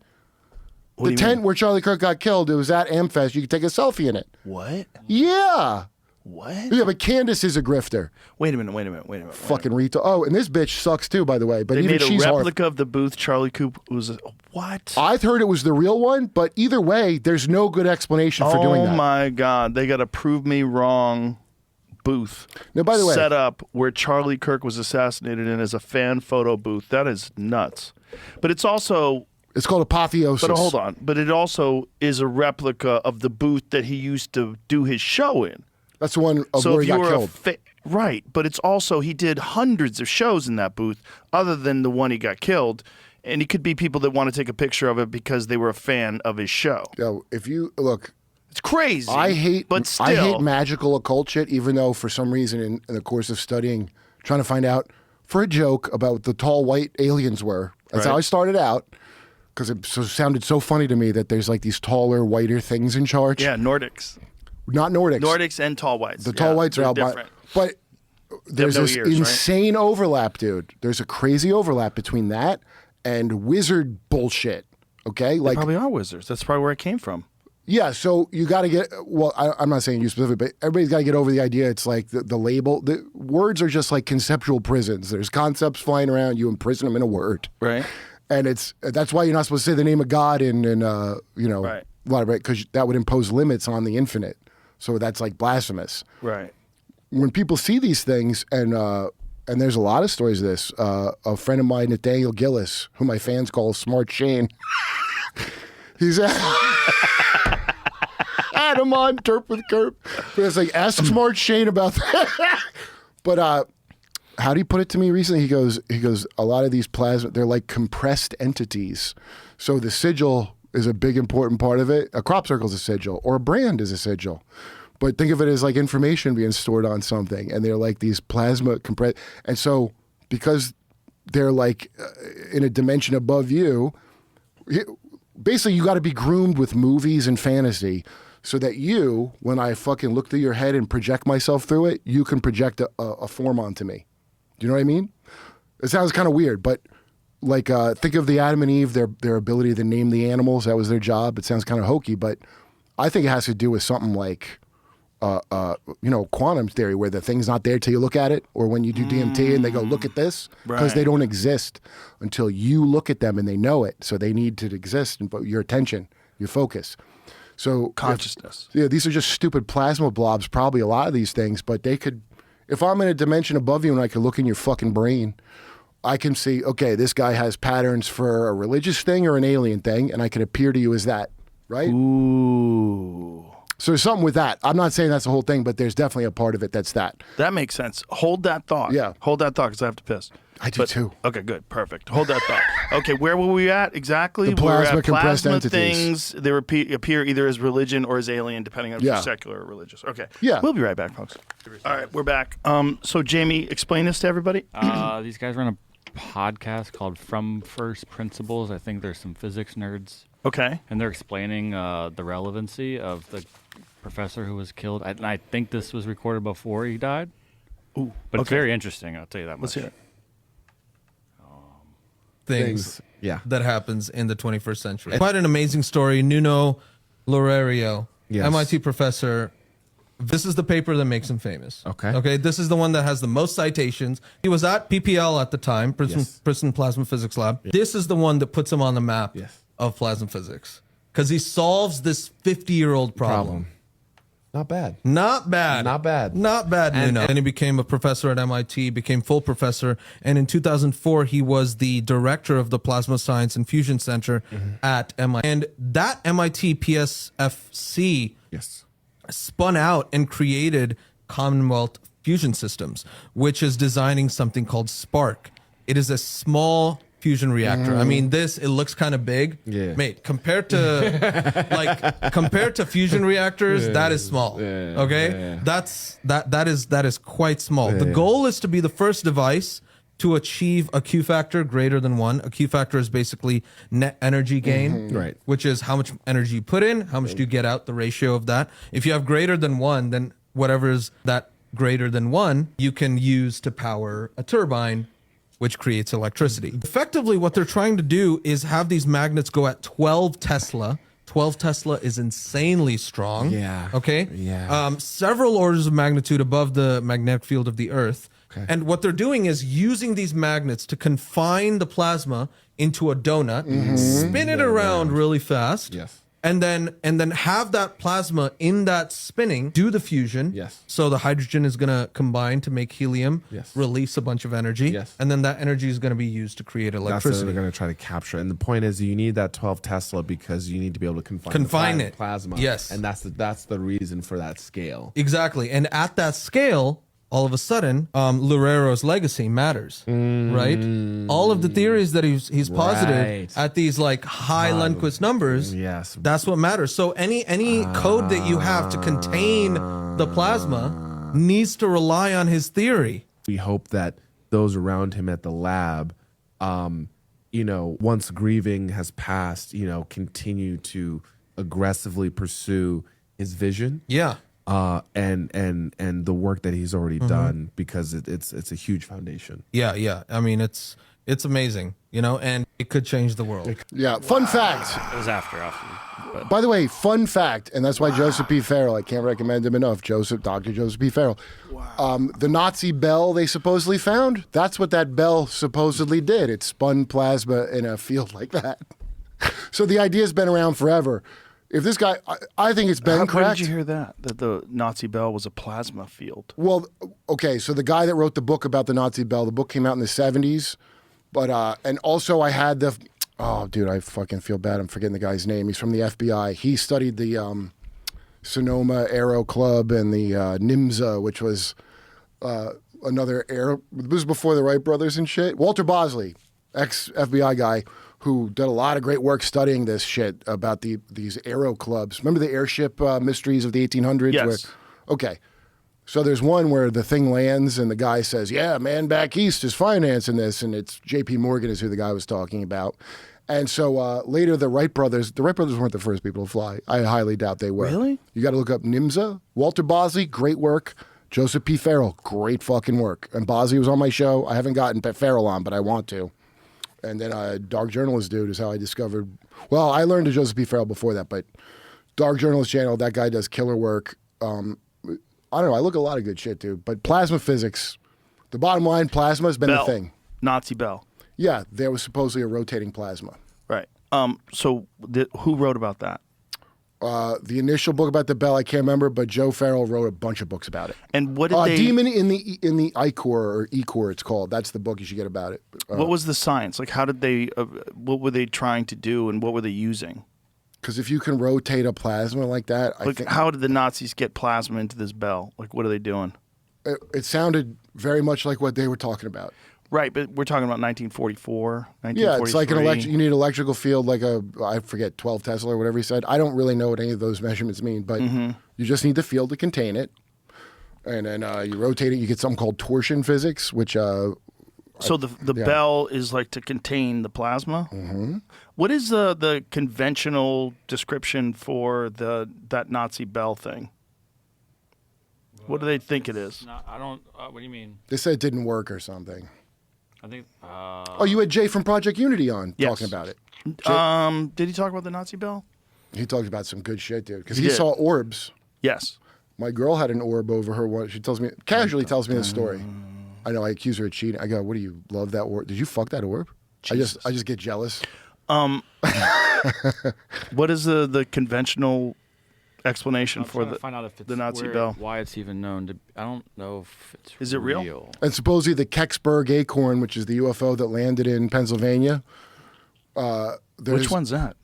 The tent where Charlie Kirk got killed, it was at Amfest. You could take a selfie in it. What? Yeah. What? Yeah, but Candace is a grifter. Wait a minute. Fucking retard. Oh, and this bitch sucks too, by the way. But they even made a she's replica of the booth Charlie Coop was. What? I've heard it was the real one, but either way, there's no good explanation for doing that. Oh my God. They got to prove me wrong booth. Now, by the way, set up where Charlie Kirk was assassinated in as a fan photo booth. That is nuts. But it's also... It's called apotheosis. But hold on. But it also is a replica of the booth that he used to do his show in. That's the one of where he got killed. Right. But it's also, he did hundreds of shows in that booth other than the one he got killed. And it could be people that want to take a picture of it because they were a fan of his show. Yo, if you look... It's crazy. I hate still, magical occult shit, even though for some reason in the course of studying, trying to find out for a joke about what the tall white aliens were. That's how I started out. Because it sounded so funny to me that there's like these taller, whiter things in charge. Yeah, Nordics. Not Nordics. Nordics and tall whites. The tall whites are out different. But there's this insane overlap, dude. There's a crazy overlap between that and wizard bullshit. Okay? They probably are wizards. That's probably where it came from. Yeah, so you got to get, well, I'm not saying you specifically, but everybody's got to get over the idea. It's like the label, the words are just like conceptual prisons. There's concepts flying around, you imprison them in a word. Right. And that's why you're not supposed to say the name of God right. Because that would impose limits on the infinite. So that's like blasphemous. Right. When people see these things, and there's a lot of stories of this. A friend of mine, Nathaniel Gillis, who my fans call Smart Shane, he's had him on Derp with Kurp. But it's like, ask Smart Shane about that. But how do you put it to me recently? He goes, a lot of these plasma, they're like compressed entities. So the sigil is a big important part of it. A crop circle is a sigil, or a brand is a sigil. But think of it as like information being stored on something, and they're like these plasma compressed. And so because they're like in a dimension above you, basically you got to be groomed with movies and fantasy so that you, when I fucking look through your head and project myself through it, you can project a form onto me. Do you know what I mean? It sounds kind of weird, but like think of the Adam and Eve, their ability to name the animals. That was their job. It sounds kind of hokey, but I think it has to do with something like, quantum theory, where the thing's not there till you look at it, or when you do DMT and they go, look at this, because they don't exist until you look at them and they know it. So they need to exist and put your attention, your focus. So consciousness. These are just stupid plasma blobs, probably a lot of these things, but they could, if I'm in a dimension above you and I could look in your fucking brain, I can see, okay, this guy has patterns for a religious thing or an alien thing, and I can appear to you as that, right? Ooh. So there's something with that. I'm not saying that's the whole thing, but there's definitely a part of it that's that. That makes sense. Hold that thought. Yeah. Hold that thought because I have to piss. I do too. Okay, good. Perfect. Hold that thought. Okay, where were we at exactly? The plasma we're at compressed plasma entities. Things. They appear either as religion or as alien, depending on if you're secular or religious. Okay. Yeah. We'll be right back, folks. All right, we're back. So, Jamie, explain this to everybody. These guys run a podcast called From First Principles. I think there's some physics nerds. Okay. And they're explaining the relevancy of the professor who was killed. And I think this was recorded before he died. Ooh. But it's very interesting, I'll tell you that much. Let's hear it. things that happens in the 21st century. Quite an amazing story. Nuno Loureiro, MIT professor. This is the paper that makes him famous. Okay. This is the one that has the most citations. He was at PPL at the time, Princeton Plasma Physics Lab. This is the one that puts him on the map of plasma physics because he solves this 50-year-old problem. Not bad. Not bad. Not bad. Not bad, Nuno. And he became a professor at MIT, became full professor. And in 2004, he was the director of the Plasma Science and Fusion Center at MIT. And that MIT PSFC spun out and created Commonwealth Fusion Systems, which is designing something called Spark. It is a small fusion reactor. I mean, it looks kind of big. Mate, compared to fusion reactors, that is small. That is quite small. The goal is to be the first device to achieve a Q factor greater than 1. A Q factor is basically net energy gain, which is how much energy you put in, how much do you get out, the ratio of that. If you have greater than 1, then whatever is that greater than 1, you can use to power a turbine, which creates electricity. Effectively, what they're trying to do is have these magnets go at 12 Tesla. 12 Tesla is insanely strong. Several orders of magnitude above the magnetic field of the Earth. And what they're doing is using these magnets to confine the plasma into a donut, spin it around really fast, and then have that plasma in that spinning do the fusion. So the hydrogen is going to combine to make helium, release a bunch of energy, and then that energy is going to be used to create electricity. That's what they're going to try to capture. And the point is, you need that 12 Tesla because you need to be able to confine the plasma. And that's the reason for that scale. Exactly. And at that scale, all of a sudden, Loureiro's legacy matters, right? All of the theories that he's posited at these like high Lundquist numbers, that's what matters. So any code that you have to contain the plasma needs to rely on his theory. We hope that those around him at the lab, once grieving has passed, continue to aggressively pursue his vision. And the work that he's already done, because it's a huge foundation. I mean, it's amazing, and it could change the world. Fun fact. It was after. By the way, fun fact, and that's why Joseph P. Farrell, I can't recommend him enough, Dr. Joseph P. Farrell. The Nazi bell they supposedly found, that's what that bell supposedly did. It spun plasma in a field like that. So the idea's been around forever. If this guy, I think it's been correct. Where did you hear that the Nazi bell was a plasma field? Well, okay, so the guy that wrote the book about the Nazi bell, the book came out in the 70s, but and also I had I fucking feel bad. I'm forgetting the guy's name. He's from the FBI. He studied the Sonoma Aero Club and the NIMSA, which was another air. This was before the Wright brothers and shit. Walter Bosley, ex-FBI guy, who did a lot of great work studying this shit about these aero clubs. Remember the airship mysteries of the 1800s? Yes. Okay. So there's one where the thing lands and the guy says, yeah, man back east is financing this. And it's J.P. Morgan is who the guy was talking about. And so later the Wright brothers weren't the first people to fly. I highly doubt they were. Really? You got to look up NIMSA. Walter Bosley, great work. Joseph P. Farrell, great fucking work. And Bosley was on my show. I haven't gotten Farrell on, but I want to. And then Dark Journalist Dude is how I discovered. Well, I learned to Joseph P. Farrell before that, but Dark Journalist channel, that guy does killer work. I don't know. I look at a lot of good shit, dude. But plasma physics, the bottom line, plasma has been a thing. Nazi bell. Yeah, there was supposedly a rotating plasma. Right. So who wrote about that? The initial book about the bell, I can't remember, but Joe Farrell wrote a bunch of books about it. And what did they... Demon in the I-Core, or E-Core it's called. That's the book you should get about it. What was the science? Like, how did they... what were they trying to do, and what were they using? Because if you can rotate a plasma like that... how did the Nazis get plasma into this bell? Like, what are they doing? It sounded very much like what they were talking about. Right, but we're talking about 1944, 1943. Yeah, it's like you need an electrical field like I forget, 12 Tesla or whatever he said. I don't really know what any of those measurements mean, but you just need the field to contain it. And then you rotate it, you get something called torsion physics, which... so the bell is like to contain the plasma? Mm-hmm. What is the conventional description for that Nazi bell thing? What do they think it is? I don't... what do you mean? They said it didn't work or something. I think. Oh, you had Jay from Project Unity on talking about it. Did he talk about the Nazi bell? He talked about some good shit, dude. Because he saw orbs. Yes. My girl had an orb over her once. She casually tells me the story. I know. I accuse her of cheating. I go, "What do you love that orb? Did you fuck that orb?" Jesus. I just get jealous. What is the conventional explanation for find out if it's the Nazi bell? Why it's even known to? I don't know if it's. Is it real? And supposedly the Kecksburg acorn, which is the UFO that landed in Pennsylvania. Which one's that?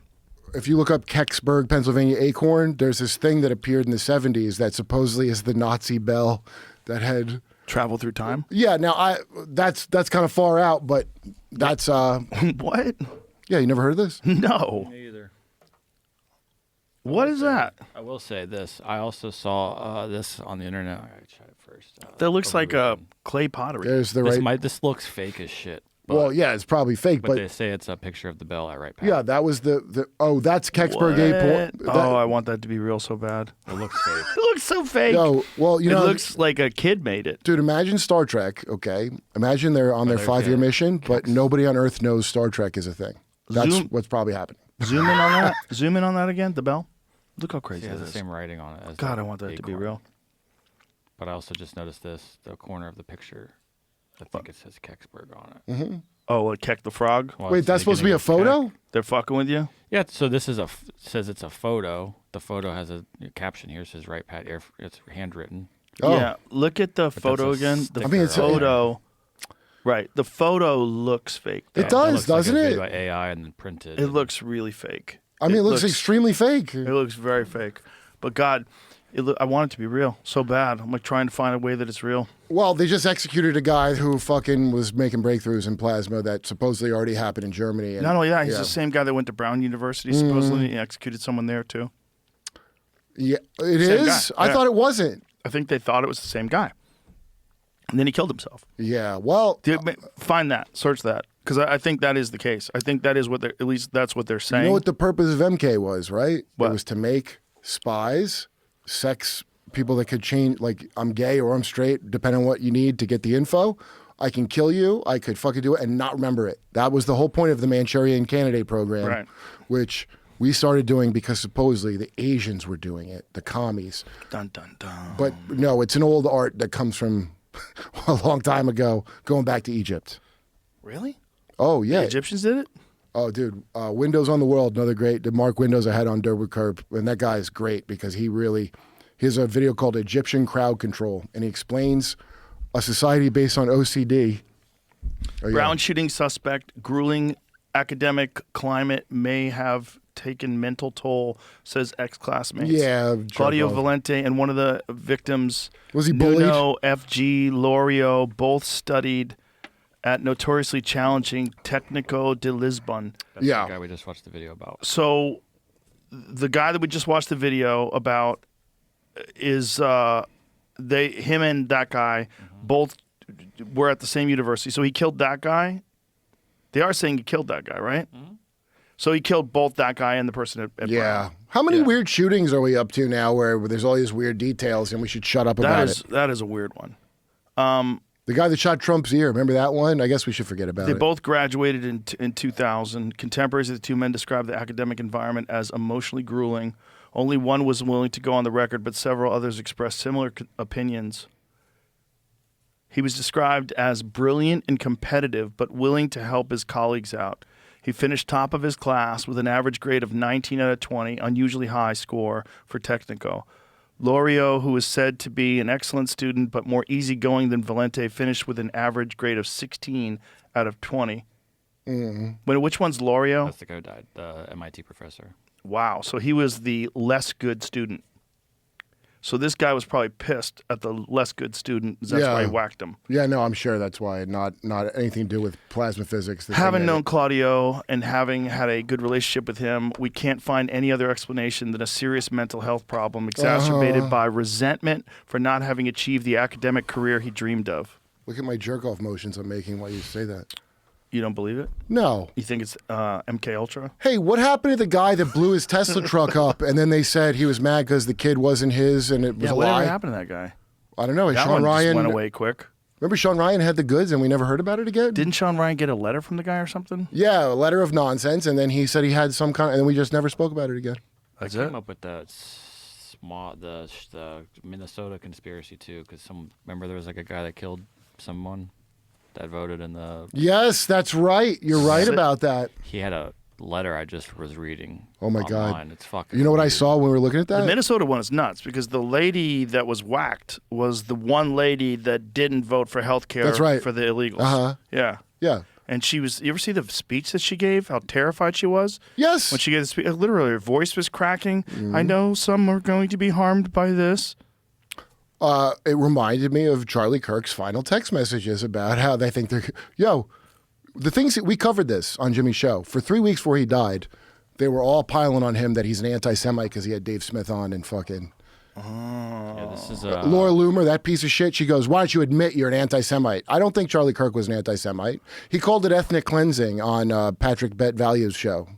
If you look up Kecksburg, Pennsylvania acorn, there's this thing that appeared in the 70s that supposedly is the Nazi bell that had traveled through time. Yeah, now that's kind of far out, but that's what? Yeah, you never heard of this? No. Me either. What is that? I will say this. I also saw this on the internet. I gotta try it first. That looks like a clay pottery. There's the This looks fake as shit. Well, yeah, it's probably fake, but they say it's a picture of the bell at right. Yeah, that was that's Kecksburg acorn. I want that to be real so bad. It looks fake. It looks so fake. No, well, it looks like a kid made it. Dude, imagine Star Trek, okay? Imagine they're on their 5-year mission, but nobody on Earth knows Star Trek is a thing. That's what's probably happening. Zoom in on that. Zoom in on that again, the bell. Look how crazy it it has is. the same writing on it. As God, I want that to be real. But I also just noticed this, the corner of the picture. I think it says Kecksburg on it. Mm-hmm. Oh, like Keck the Frog? Well, wait, that's supposed to be a photo? Keck. They're fucking with you? Yeah, so this is says it's a photo. The photo has a caption here. It says right Pat Air. It's handwritten. Oh. Yeah, look at the photo again. The it's photo. Right, the photo looks fake. It does, doesn't like it? Made by AI and then printed. It looks really fake. I mean, it looks extremely fake. It looks very fake. But God, I want it to be real so bad. I'm like trying to find a way that it's real. Well, they just executed a guy who fucking was making breakthroughs in plasma that supposedly already happened in Germany. And, Not only that, he's the same guy that went to Brown University. Supposedly, he executed someone there too. Yeah, it is? I thought it wasn't. I think they thought it was the same guy. And then he killed himself. Yeah, well... Find that. Search that. Because I think that is the case. I think that is what they're... At least that's what they're saying. You know what the purpose of MK was, right? What? It was to make spies, sex people that could change, like, I'm gay or I'm straight, depending on what you need to get the info. I can kill you. I could fucking do it and not remember it. That was the whole point of the Manchurian Candidate program, which we started doing because supposedly the Asians were doing it, the commies. Dun, dun, dun. But no, it's an old art that comes from a long time ago, going back to Egypt. Really? Oh, yeah. The Egyptians did it? Oh, dude. Windows on the World, another great. The Mark Windows I had on Derp with Kurp. And that guy is great because he has a video called Egyptian Crowd Control. And he explains a society based on OCD. Brown shooting suspect, grueling academic climate may have taken mental toll, says ex-classmates. Yeah. Claudio Valente and one of the victims, was he bullied? Nuno F.G. Lorio, both studied at notoriously challenging Técnico de Lisbon. That's the guy we just watched the video about. So the guy that we just watched the video about is him and that guy both were at the same university. So he killed that guy. They are saying he killed that guy, right? Mm-hmm. So he killed both that guy and the person at Brown. How many weird shootings are we up to now where there's all these weird details and we should shut up about it? That is a weird one. The guy that shot Trump's ear, remember that one? I guess we should forget about it. They both graduated in 2000. Contemporaries of the two men described the academic environment as emotionally grueling. Only one was willing to go on the record, but several others expressed similar opinions. He was described as brilliant and competitive, but willing to help his colleagues out. He finished top of his class with an average grade of 19 out of 20, unusually high score for Técnico. Lorio, who is said to be an excellent student but more easygoing than Valente, finished with an average grade of 16 out of 20. Mm-hmm. Which one's Lorio? That's the guy who died, the MIT professor. Wow, so he was the less good student. So this guy was probably pissed at the less good student. That's why he whacked him. Yeah, no, I'm sure that's why. Not anything to do with plasma physics. Having known Claudio and having had a good relationship with him, we can't find any other explanation than a serious mental health problem exacerbated by resentment for not having achieved the academic career he dreamed of. Look at my jerk-off motions I'm making while you say that. You don't believe it? No. You think it's MK Ultra? Hey, what happened to the guy that blew his Tesla truck up and then they said he was mad because the kid wasn't his and it was a lie? What happened to that guy? I don't know. That Sean one Ryan just went away quick. Remember Sean Ryan had the goods and we never heard about it again? Didn't Sean Ryan get a letter from the guy or something? Yeah, a letter of nonsense, and then he said he had some kind, and then we just never spoke about it again. That's I came up with the Minnesota conspiracy too, because remember there was like a guy that killed someone that voted in the. Yes, that's right. You're right about that. He had a letter I just was reading. Oh my online. God! It's fucking. You know what weird. I saw when we were looking at that? The Minnesota one is nuts because the lady that was whacked was the one lady that didn't vote for health care. That's right. For the illegals. Uh-huh. Yeah. Yeah. And she was. You ever see the speech that she gave? How terrified she was. Yes. When she gave the speech, literally her voice was cracking. Mm-hmm. I know some are going to be harmed by this. It reminded me of Charlie Kirk's final text messages about how they think they're. The things that we covered this on Jimmy's show for 3 weeks before he died. They were all piling on him that he's an anti-Semite because he had Dave Smith on and fucking. Yeah, this is Laura Loomer, that piece of shit. She goes, "Why don't you admit you're an anti-Semite?" I don't think Charlie Kirk was an anti-Semite. He called it ethnic cleansing on Patrick Bet Value's show.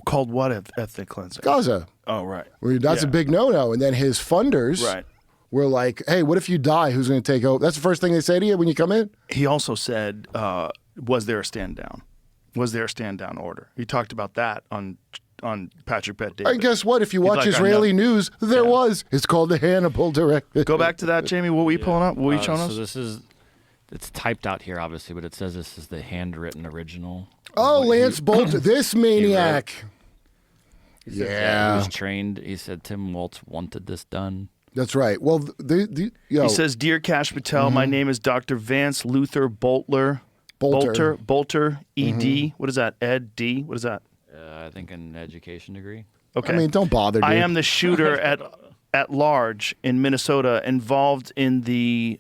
Called what ethnic cleansing? Gaza. Oh, right. That's a big no-no. And then his funders were like, "Hey, what if you die? Who's going to take over?" That's the first thing they say to you when you come in. He also said, "Was there a stand down? Was there a stand down order?" He talked about that on Patrick Bet David. And guess what? If you watch Israeli news, there was. It's called the Hannibal Directive. Go back to that, Jamie. What were you pulling up? What were you showing us? So it's typed out here, obviously, but it says this is the handwritten original. Oh, Lance Bolter, this maniac. He was trained. He said Tim Waltz wanted this done. That's right. Well, he says, "Dear Cash Patel, my name is Dr. Vance Luther Bolter, ED. What is that? Ed D. What is that? I think an education degree. Okay. I mean, don't bother, dude. I am the shooter at large in Minnesota, involved in the.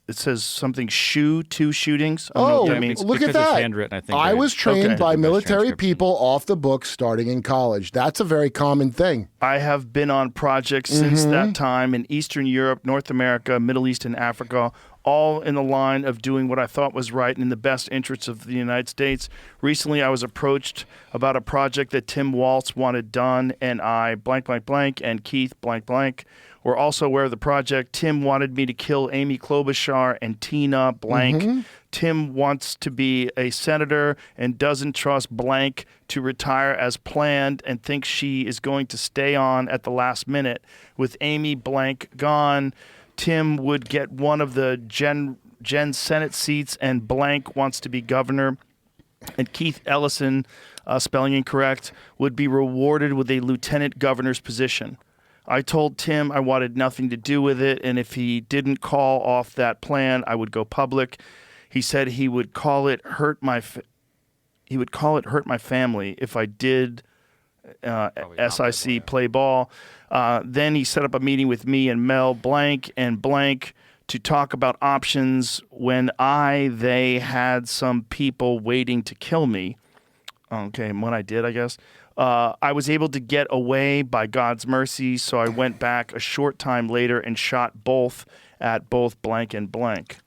It says something two shootings. I don't know what that means. Look at that. Handwritten, I think I was trained by military people off the books starting in college. That's a very common thing. I have been on projects since that time in Eastern Europe, North America, Middle East, and Africa, all in the line of doing what I thought was right and in the best interests of the United States. Recently, I was approached about a project that Tim Waltz wanted done, and I and Keith were also aware of the project. Tim wanted me to kill Amy Klobuchar and Tina blank. Tim wants to be a senator and doesn't trust blank to retire as planned and thinks she is going to stay on at the last minute. With Amy blank gone, Tim would get one of the Gen Senate seats, and blank wants to be governor. And Keith Ellison, spelling incorrect, would be rewarded with a lieutenant governor's position. I told Tim I wanted nothing to do with it, and if he didn't call off that plan, I would go public. He said he would call it hurt my family if I did SIC play ball. Then he set up a meeting with me and Mel blank and blank to talk about options when they had some people waiting to kill me. Okay, and when I did, I guess. I was able to get away by God's mercy, so I went back a short time later and shot both at both blank and blank.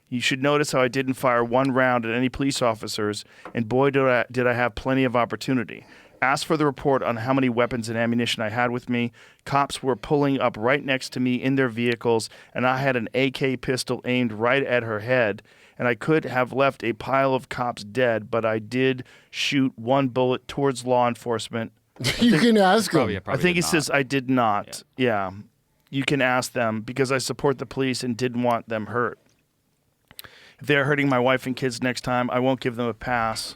You should notice how I didn't fire one round at any police officers, and boy, did I have plenty of opportunity. Asked for the report on how many weapons and ammunition I had with me. Cops were pulling up right next to me in their vehicles, and I had an AK pistol aimed right at her head, and I could have left a pile of cops dead, but I did shoot one bullet towards law enforcement. You can ask them. I think it says I did not. Yeah. You can ask them because I support the police and didn't want them hurt. If they're hurting my wife and kids next time, I won't give them a pass.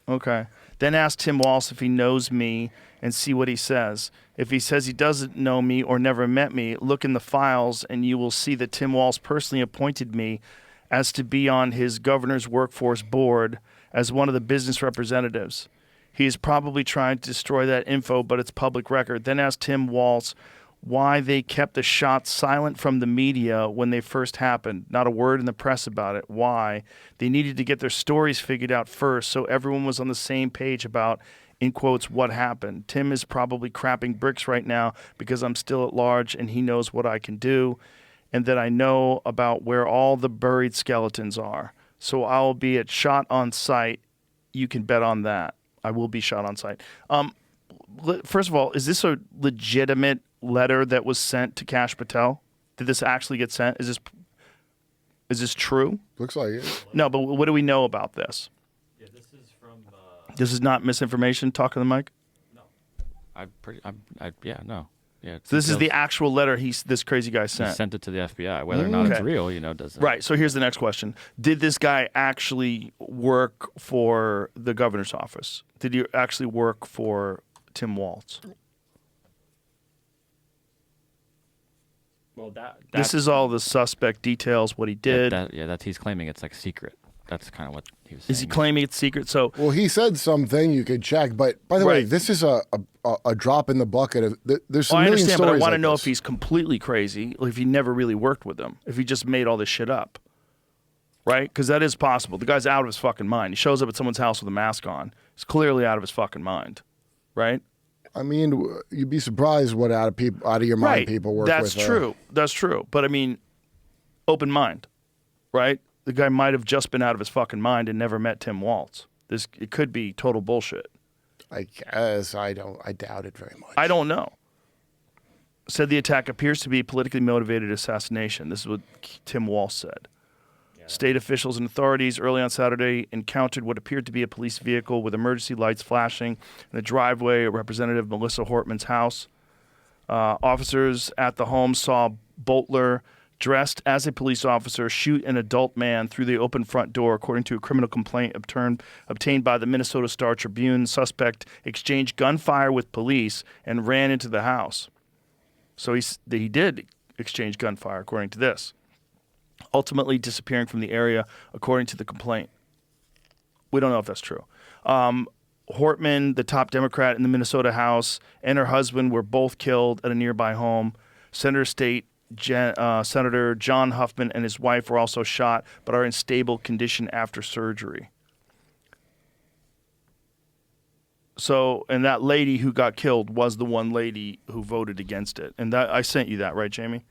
Okay. Then ask Tim Waltz if he knows me and see what he says. If he says he doesn't know me or never met me, look in the files and you will see that Tim Waltz personally appointed me as to be on his governor's workforce board as one of the business representatives. He is probably trying to destroy that info, but it's public record. Then ask Tim Waltz why they kept the shots silent from the media when they first happened. Not a word in the press about it. Why? They needed to get their stories figured out first so everyone was on the same page about, in quotes, what happened. Tim is probably crapping bricks right now because I'm still at large and he knows what I can do and that I know about where all the buried skeletons are. So I'll be at shot on sight. You can bet on that. I will be shot on sight. First of all, is this a legitimate letter that was sent to Cash Patel? Did this actually get sent? Is this true? Looks like it. No, but what do we know about this? Yeah, this is from. This is not misinformation. Talk to the mic. No. No. Yeah. So this is the actual letter this crazy guy sent. He sent it to the FBI. Whether or not it's real, doesn't. Right. So here's the next question: did this guy actually work for the governor's office? Did he actually work for Tim Walz? Well, this is all the suspect details. What he did. That's he's claiming it's like secret. That's kind of what he was saying. Is he claiming it's secret? So well, he said something you could check. But by the way, this is a drop in the bucket of. There's some I million understand, but I stories want to like know this. if he's completely crazy, if he never really worked with them, if he just made all this shit up. Right? Because that is possible. The guy's out of his fucking mind. He shows up at someone's house with a mask on. He's clearly out of his fucking mind. Right? I mean, you'd be surprised what out of your mind people work That's with. True. That's true. But I mean, open mind, right? The guy might have just been out of his fucking mind and never met Tim Walz. It could be total bullshit. I guess I doubt it very much. I don't know. Said the attack appears to be a politically motivated assassination. This is what Tim Walz said. State officials and authorities early on Saturday encountered what appeared to be a police vehicle with emergency lights flashing in the driveway at Representative Melissa Hortman's house. Officers at the home saw Boltler, dressed as a police officer, shoot an adult man through the open front door, according to a criminal complaint obtained by the Minnesota Star Tribune. Suspect exchanged gunfire with police and ran into the house. So he did exchange gunfire, according to this. Ultimately disappearing from the area, according to the complaint. We don't know if that's true. Hortman, the top Democrat in the Minnesota House, and her husband were both killed at a nearby home. Senator Senator John Huffman and his wife were also shot, but are in stable condition after surgery. So, and that lady who got killed was the one lady who voted against it. And that I sent you that, right, Jamie?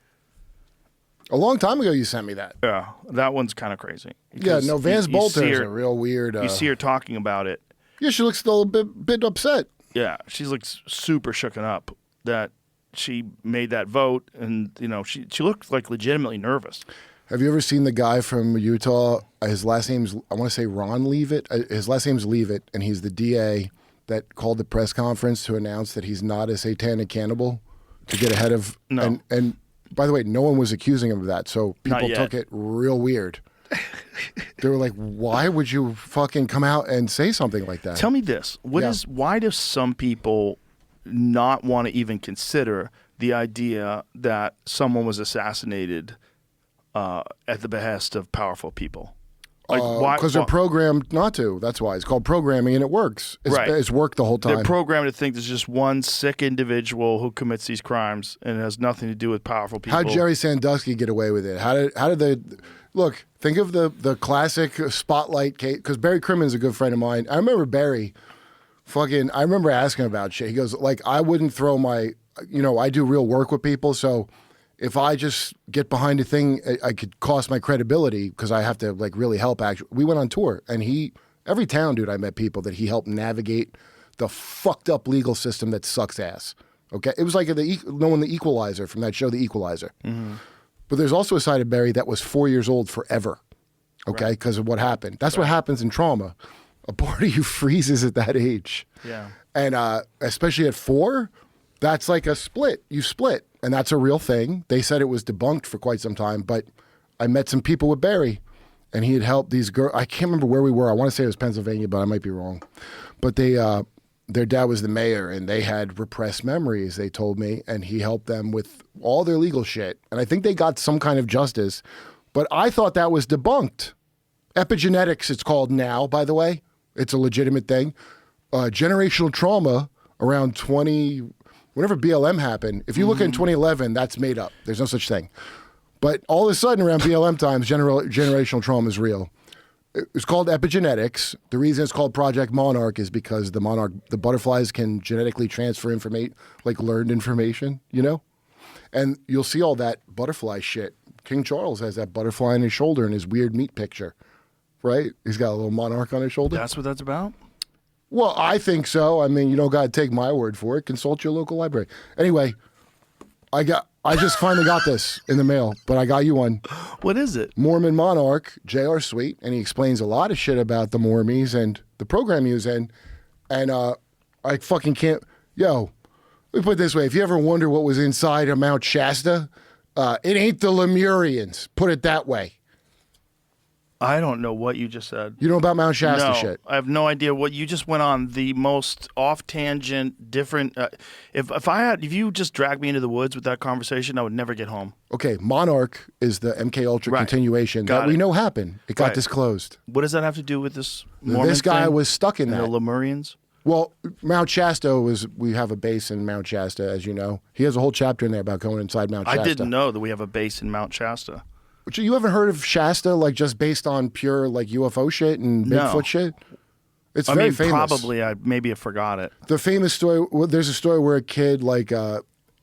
A long time ago, you sent me that. Yeah, that one's kind of crazy. Yeah, no, Vance Bolter is a real weird. You see her talking about it. Yeah, she looks still a bit upset. Yeah, she looks super shooken up that she made that vote, and she looked like legitimately nervous. Have you ever seen the guy from Utah? His last name's, I want to say Ron Leavitt. His last name's Leavitt, and he's the DA that called the press conference to announce that he's not a satanic cannibal to get ahead of. No. And by the way, no one was accusing him of that, so people took it real weird. They were like, why would you fucking come out and say something like that? Tell me this. Why do some people not want to even consider the idea that someone was assassinated at the behest of powerful people? Because they're programmed not to. That's why. It's called programming, and it works. It's worked the whole time. They're programmed to think there's just one sick individual who commits these crimes, and it has nothing to do with powerful people. How'd Jerry Sandusky get away with it? How did they... Look, think of the classic Spotlight case, because Barry Crimmon's a good friend of mine. I remember Barry I remember asking about shit. He goes, I wouldn't throw my... I do real work with people, so... If I just get behind a thing, I could cost my credibility because I have to really help. Actually, we went on tour, and every town, dude, I met people that he helped navigate the fucked up legal system that sucks ass. Okay, it was like knowing the Equalizer from that show, The Equalizer. Mm-hmm. But there's also a side of Barry that was 4 years old forever. Okay, because of what happened. That's what happens in trauma. A part of you freezes at that age. Yeah, and especially at 4, that's like a split. You split. And that's a real thing. They said it was debunked for quite some time, but I met some people with Barry, and he had helped these girls. I can't remember where we were. I want to say it was Pennsylvania, but I might be wrong. But their dad was the mayor, and they had repressed memories, they told me, and he helped them with all their legal shit. And I think they got some kind of justice, but I thought that was debunked. Epigenetics, it's called now, by the way. It's a legitimate thing. Generational trauma around whenever BLM happened, if you look in 2011, that's made up. There's no such thing. But all of a sudden around BLM times, generational trauma is real. It's called epigenetics. The reason it's called Project Monarch is because the butterflies can genetically transfer learned information, And you'll see all that butterfly shit. King Charles has that butterfly on his shoulder in his weird meat picture, right? He's got a little monarch on his shoulder. That's what that's about? Well, I think so. I mean, you don't got to take my word for it. Consult your local library. Anyway, I I just finally got this in the mail, but I got you one. What is it? Mormon Monarch, J.R. Sweet, and he explains a lot of shit about the Mormies and the program he was in. And I fucking can't. Yo, let me put it this way. If you ever wonder what was inside of Mount Shasta, it ain't the Lemurians. Put it that way. I don't know what you just said. You know about Mount Shasta no, shit? I have no idea what you just went on. The most off tangent, different. If you just dragged me into the woods with that conversation, I would never get home. Okay, Monarch is the MK Ultra continuation that we know happened. It got disclosed. What does that have to do with this Mormon This guy thing? was stuck in And that. the Lemurians? Well, Mount Shasta we have a base in Mount Shasta, as you know. He has a whole chapter in there about going inside Mount Shasta. I didn't know that we have a base in Mount Shasta. You haven't heard of Shasta, like just based on pure like UFO shit and Bigfoot shit? It's very famous. Probably. Maybe I forgot it. The famous story. There's a story where a kid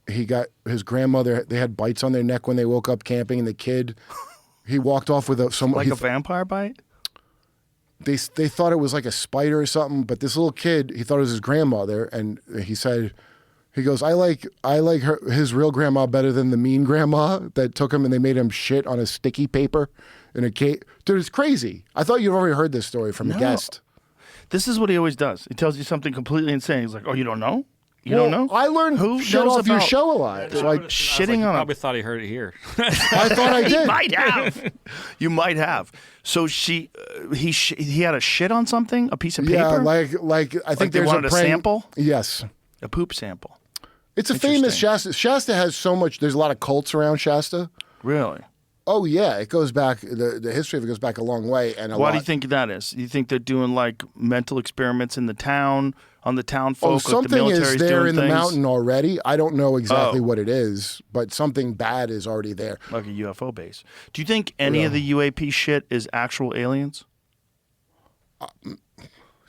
he got his grandmother. They had bites on their neck when they woke up camping, and the kid he walked off with a vampire bite. They thought it was like a spider or something, but this little kid, he thought it was his grandmother, and he said. He goes, I like his real grandma better than the mean grandma that took him and they made him shit on a sticky paper in a cake. Dude, it's crazy. I thought you'd already heard this story from a guest. This is what he always does. He tells you something completely insane. He's like, oh, you don't know? You don't know? I learned shit off your show a lot. So like shitting on. Probably thought he heard it here. I thought I did. You might have. You might have. So he had a shit on something, a piece of paper. Yeah, like I think they there's wanted a sample. Yes, a poop sample. It's a famous Shasta. Shasta has so much. There's a lot of cults around Shasta. Really? Oh yeah, it goes back. The history of it goes back a long way. And why do you think that is? You think they're doing like mental experiments in the town on the town folk? Oh, something like the is there in the things? mountain already. I don't know exactly what it is, but something bad is already there. Like a UFO base. Do you think any of the UAP shit is actual aliens?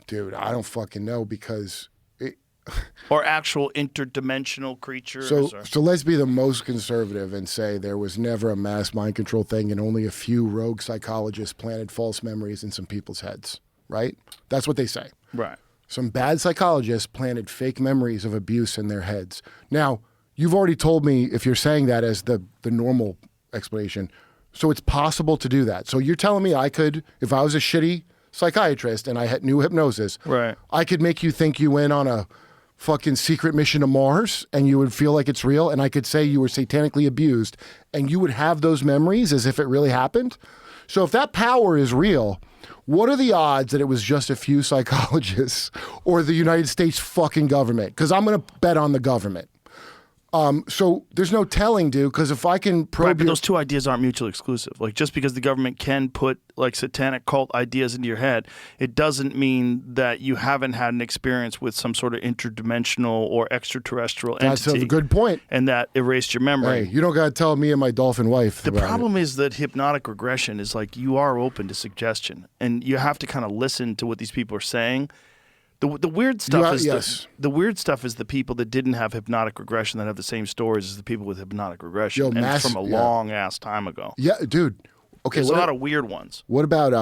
Dude, I don't fucking know because. Or actual interdimensional creatures. So let's be the most conservative and say there was never a mass mind control thing and only a few rogue psychologists planted false memories in some people's heads, right? That's what they say. Right. Some bad psychologists planted fake memories of abuse in their heads. Now, you've already told me if you're saying that as the normal explanation, so it's possible to do that. So you're telling me I could, if I was a shitty psychiatrist and I knew hypnosis, right, I could make you think you went on a fucking secret mission to Mars and you would feel like it's real, and I could say you were satanically abused and you would have those memories as if it really happened. So if that power is real, what are the odds that it was just a few psychologists or the United States fucking government? Because I'm going to bet on the government. So there's no telling, dude, because if I can probe but those two ideas aren't mutually exclusive. Like, just because the government can put like satanic cult ideas into your head, it doesn't mean that you haven't had an experience with some sort of interdimensional or extraterrestrial entity. That's a good point. And that erased your memory. Hey, you don't got to tell me and my dolphin wife. The problem is that hypnotic regression is like you are open to suggestion, and you have to kind of listen to what these people are saying. The weird stuff the weird stuff is the people that didn't have hypnotic regression that have the same stories as the people with hypnotic regression, and it's from a long ass time ago. Yeah, dude. Okay, there's a lot of weird ones. What about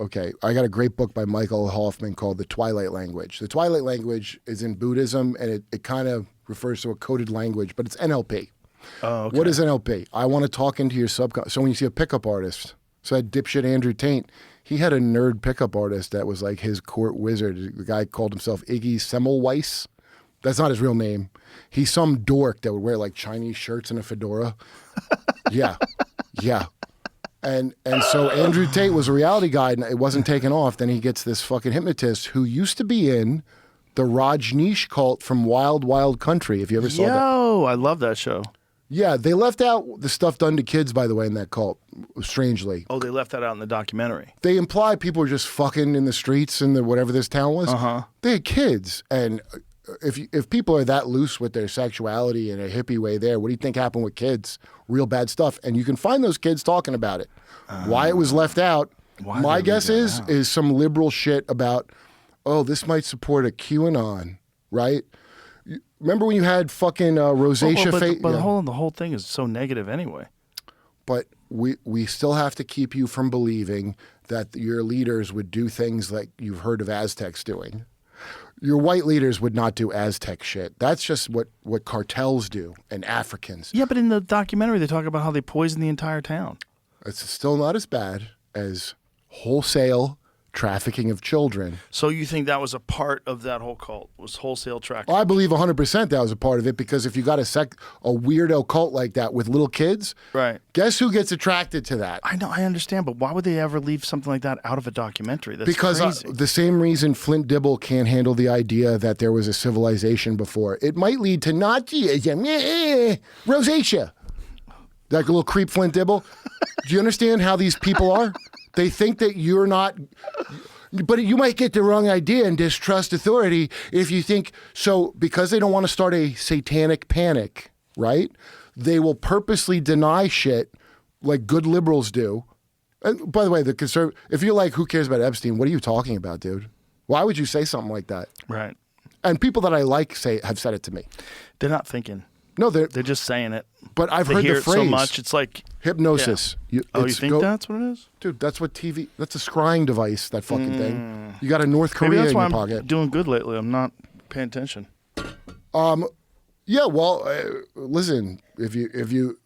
okay, I got a great book by Michael Hoffman called The Twilight Language. The Twilight Language is in Buddhism, and it kind of refers to a coded language, but it's NLP. Oh, okay. What is NLP? I want to talk into your subconscious. So when you see a pickup artist, so that dipshit Andrew Tate, he had a nerd pickup artist that was like his court wizard. The guy called himself Iggy Semmelweis. That's not his real name. He's some dork that would wear like Chinese shirts and a fedora. Yeah. And so Andrew Tate was a reality guy and it wasn't taken off. Then he gets this fucking hypnotist who used to be in the Rajneesh cult from Wild Wild Country. If you ever saw that. Yo, I love that show. Yeah, they left out the stuff done to kids, by the way, in that cult, strangely. Oh, they left that out in the documentary. They imply people were just fucking in the streets in the whatever this town was. Uh-huh. They had kids. And if people are that loose with their sexuality in a hippie way there, what do you think happened with kids? Real bad stuff. And you can find those kids talking about it. Why it was left out, my guess is some liberal shit about, oh, this might support a QAnon, right? Remember when you had fucking rosacea face? But the whole thing is so negative anyway. But we still have to keep you from believing that your leaders would do things like you've heard of Aztecs doing. Your white leaders would not do Aztec shit. That's just what cartels do and Africans. Yeah, but in the documentary, they talk about how they poison the entire town. It's still not as bad as wholesale trafficking of children. So you think that was a part of that whole cult, was wholesale trafficking? I believe 100% that was a part of it, because if you got a weirdo cult like that with little kids, right? Guess who gets attracted to that? I know, I understand, but why would they ever leave something like that out of a documentary? That's because crazy. The same reason Flint Dibble can't handle the idea that there was a civilization before. It might lead to Nazism, rosacea. That little creep Flint Dibble. Do you understand how these people are? They think that you're not, but you might get the wrong idea and distrust authority if you think so. Because they don't want to start a satanic panic, right? They will purposely deny shit like good liberals do. And by the way, if you're like, who cares about Epstein? What are you talking about, dude? Why would you say something like that? Right. And people that I like have said it to me. They're not thinking. No, they're just saying it. But I've they heard hear the it phrase so much. It's like hypnosis. Yeah. You think that's what it is, dude? That's what TV. That's a scrying device. That fucking thing. You got a North Korea Maybe that's in why your I'm pocket. Doing good lately. I'm not paying attention. Yeah. Well, listen. If you,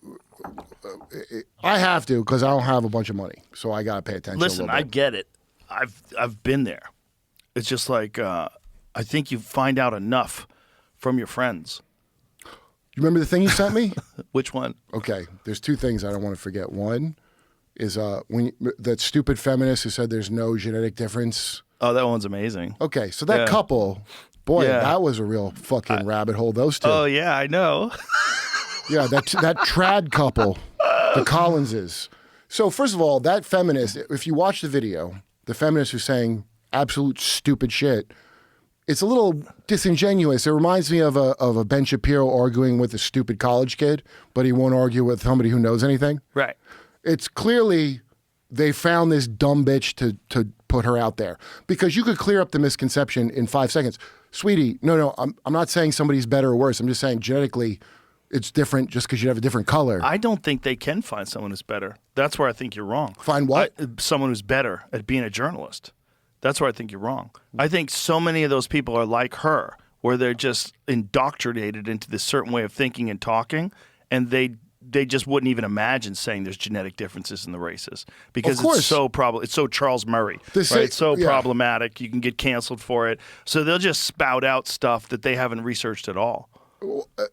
I have to, because I don't have a bunch of money, so I gotta pay attention. Listen, I get it. I've been there. It's just like I think you find out enough from your friends. You remember the thing you sent me? Which one? Okay, there's two things I don't want to forget. One is that stupid feminist who said there's no genetic difference. Oh, that one's amazing. Okay, so that couple, boy, that was a real fucking rabbit hole. Those two. Oh yeah, I know. Yeah, that trad couple, the Collinses. So first of all, that feminist, if you watch the video, the feminist who's saying absolute stupid shit, it's a little disingenuous. It reminds me of a Ben Shapiro arguing with a stupid college kid, but he won't argue with somebody who knows anything. Right. It's clearly they found this dumb bitch to put her out there, because you could clear up the misconception in 5 seconds. Sweetie, no, I'm not saying somebody's better or worse. I'm just saying genetically it's different just because you have a different color. I don't think they can find someone who's better. That's where I think you're wrong. Find what? Someone who's better at being a journalist. That's where I think you're wrong. I think so many of those people are like her, where they're just indoctrinated into this certain way of thinking and talking, and they just wouldn't even imagine saying there's genetic differences in the races, because it's so Charles Murray, right? It's so problematic. You can get canceled for it. So they'll just spout out stuff that they haven't researched at all.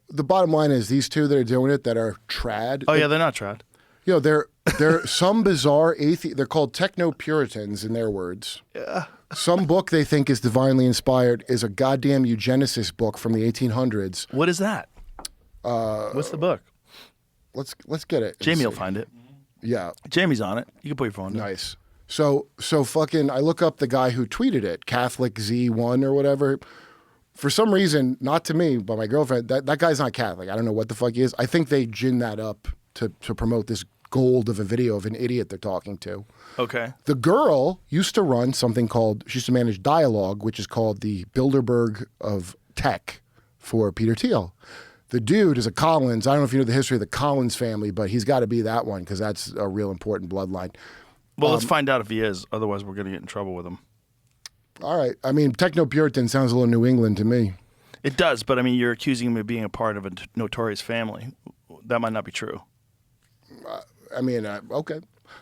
The bottom line is these two that are doing it that are trad. Oh yeah, they're not trad. You know, they're some bizarre atheist. They're called techno-Puritans in their words. Yeah. Some book they think is divinely inspired is a goddamn eugenicist book from the 1800s. What is that? What's the book? Let's get it. Jamie will find it. Yeah. Jamie's on it. You can put your phone down. Nice. So fucking, I look up the guy who tweeted it, Catholic Z1 or whatever. For some reason, not to me, but my girlfriend, that guy's not Catholic. I don't know what the fuck he is. I think they gin that up to promote this gold of a video of an idiot they're talking to. Okay. The girl used to run something called, she used to manage Dialogue, which is called the Bilderberg of Tech for Peter Thiel. The dude is a Collins. I don't know if you know the history of the Collins family, but he's got to be that one because that's a real important bloodline. Well, let's find out if he is. Otherwise, we're going to get in trouble with him. All right. I mean, techno-Puritan sounds a little New England to me. It does, but I mean, you're accusing him of being a part of a notorious family. That might not be true. Okay.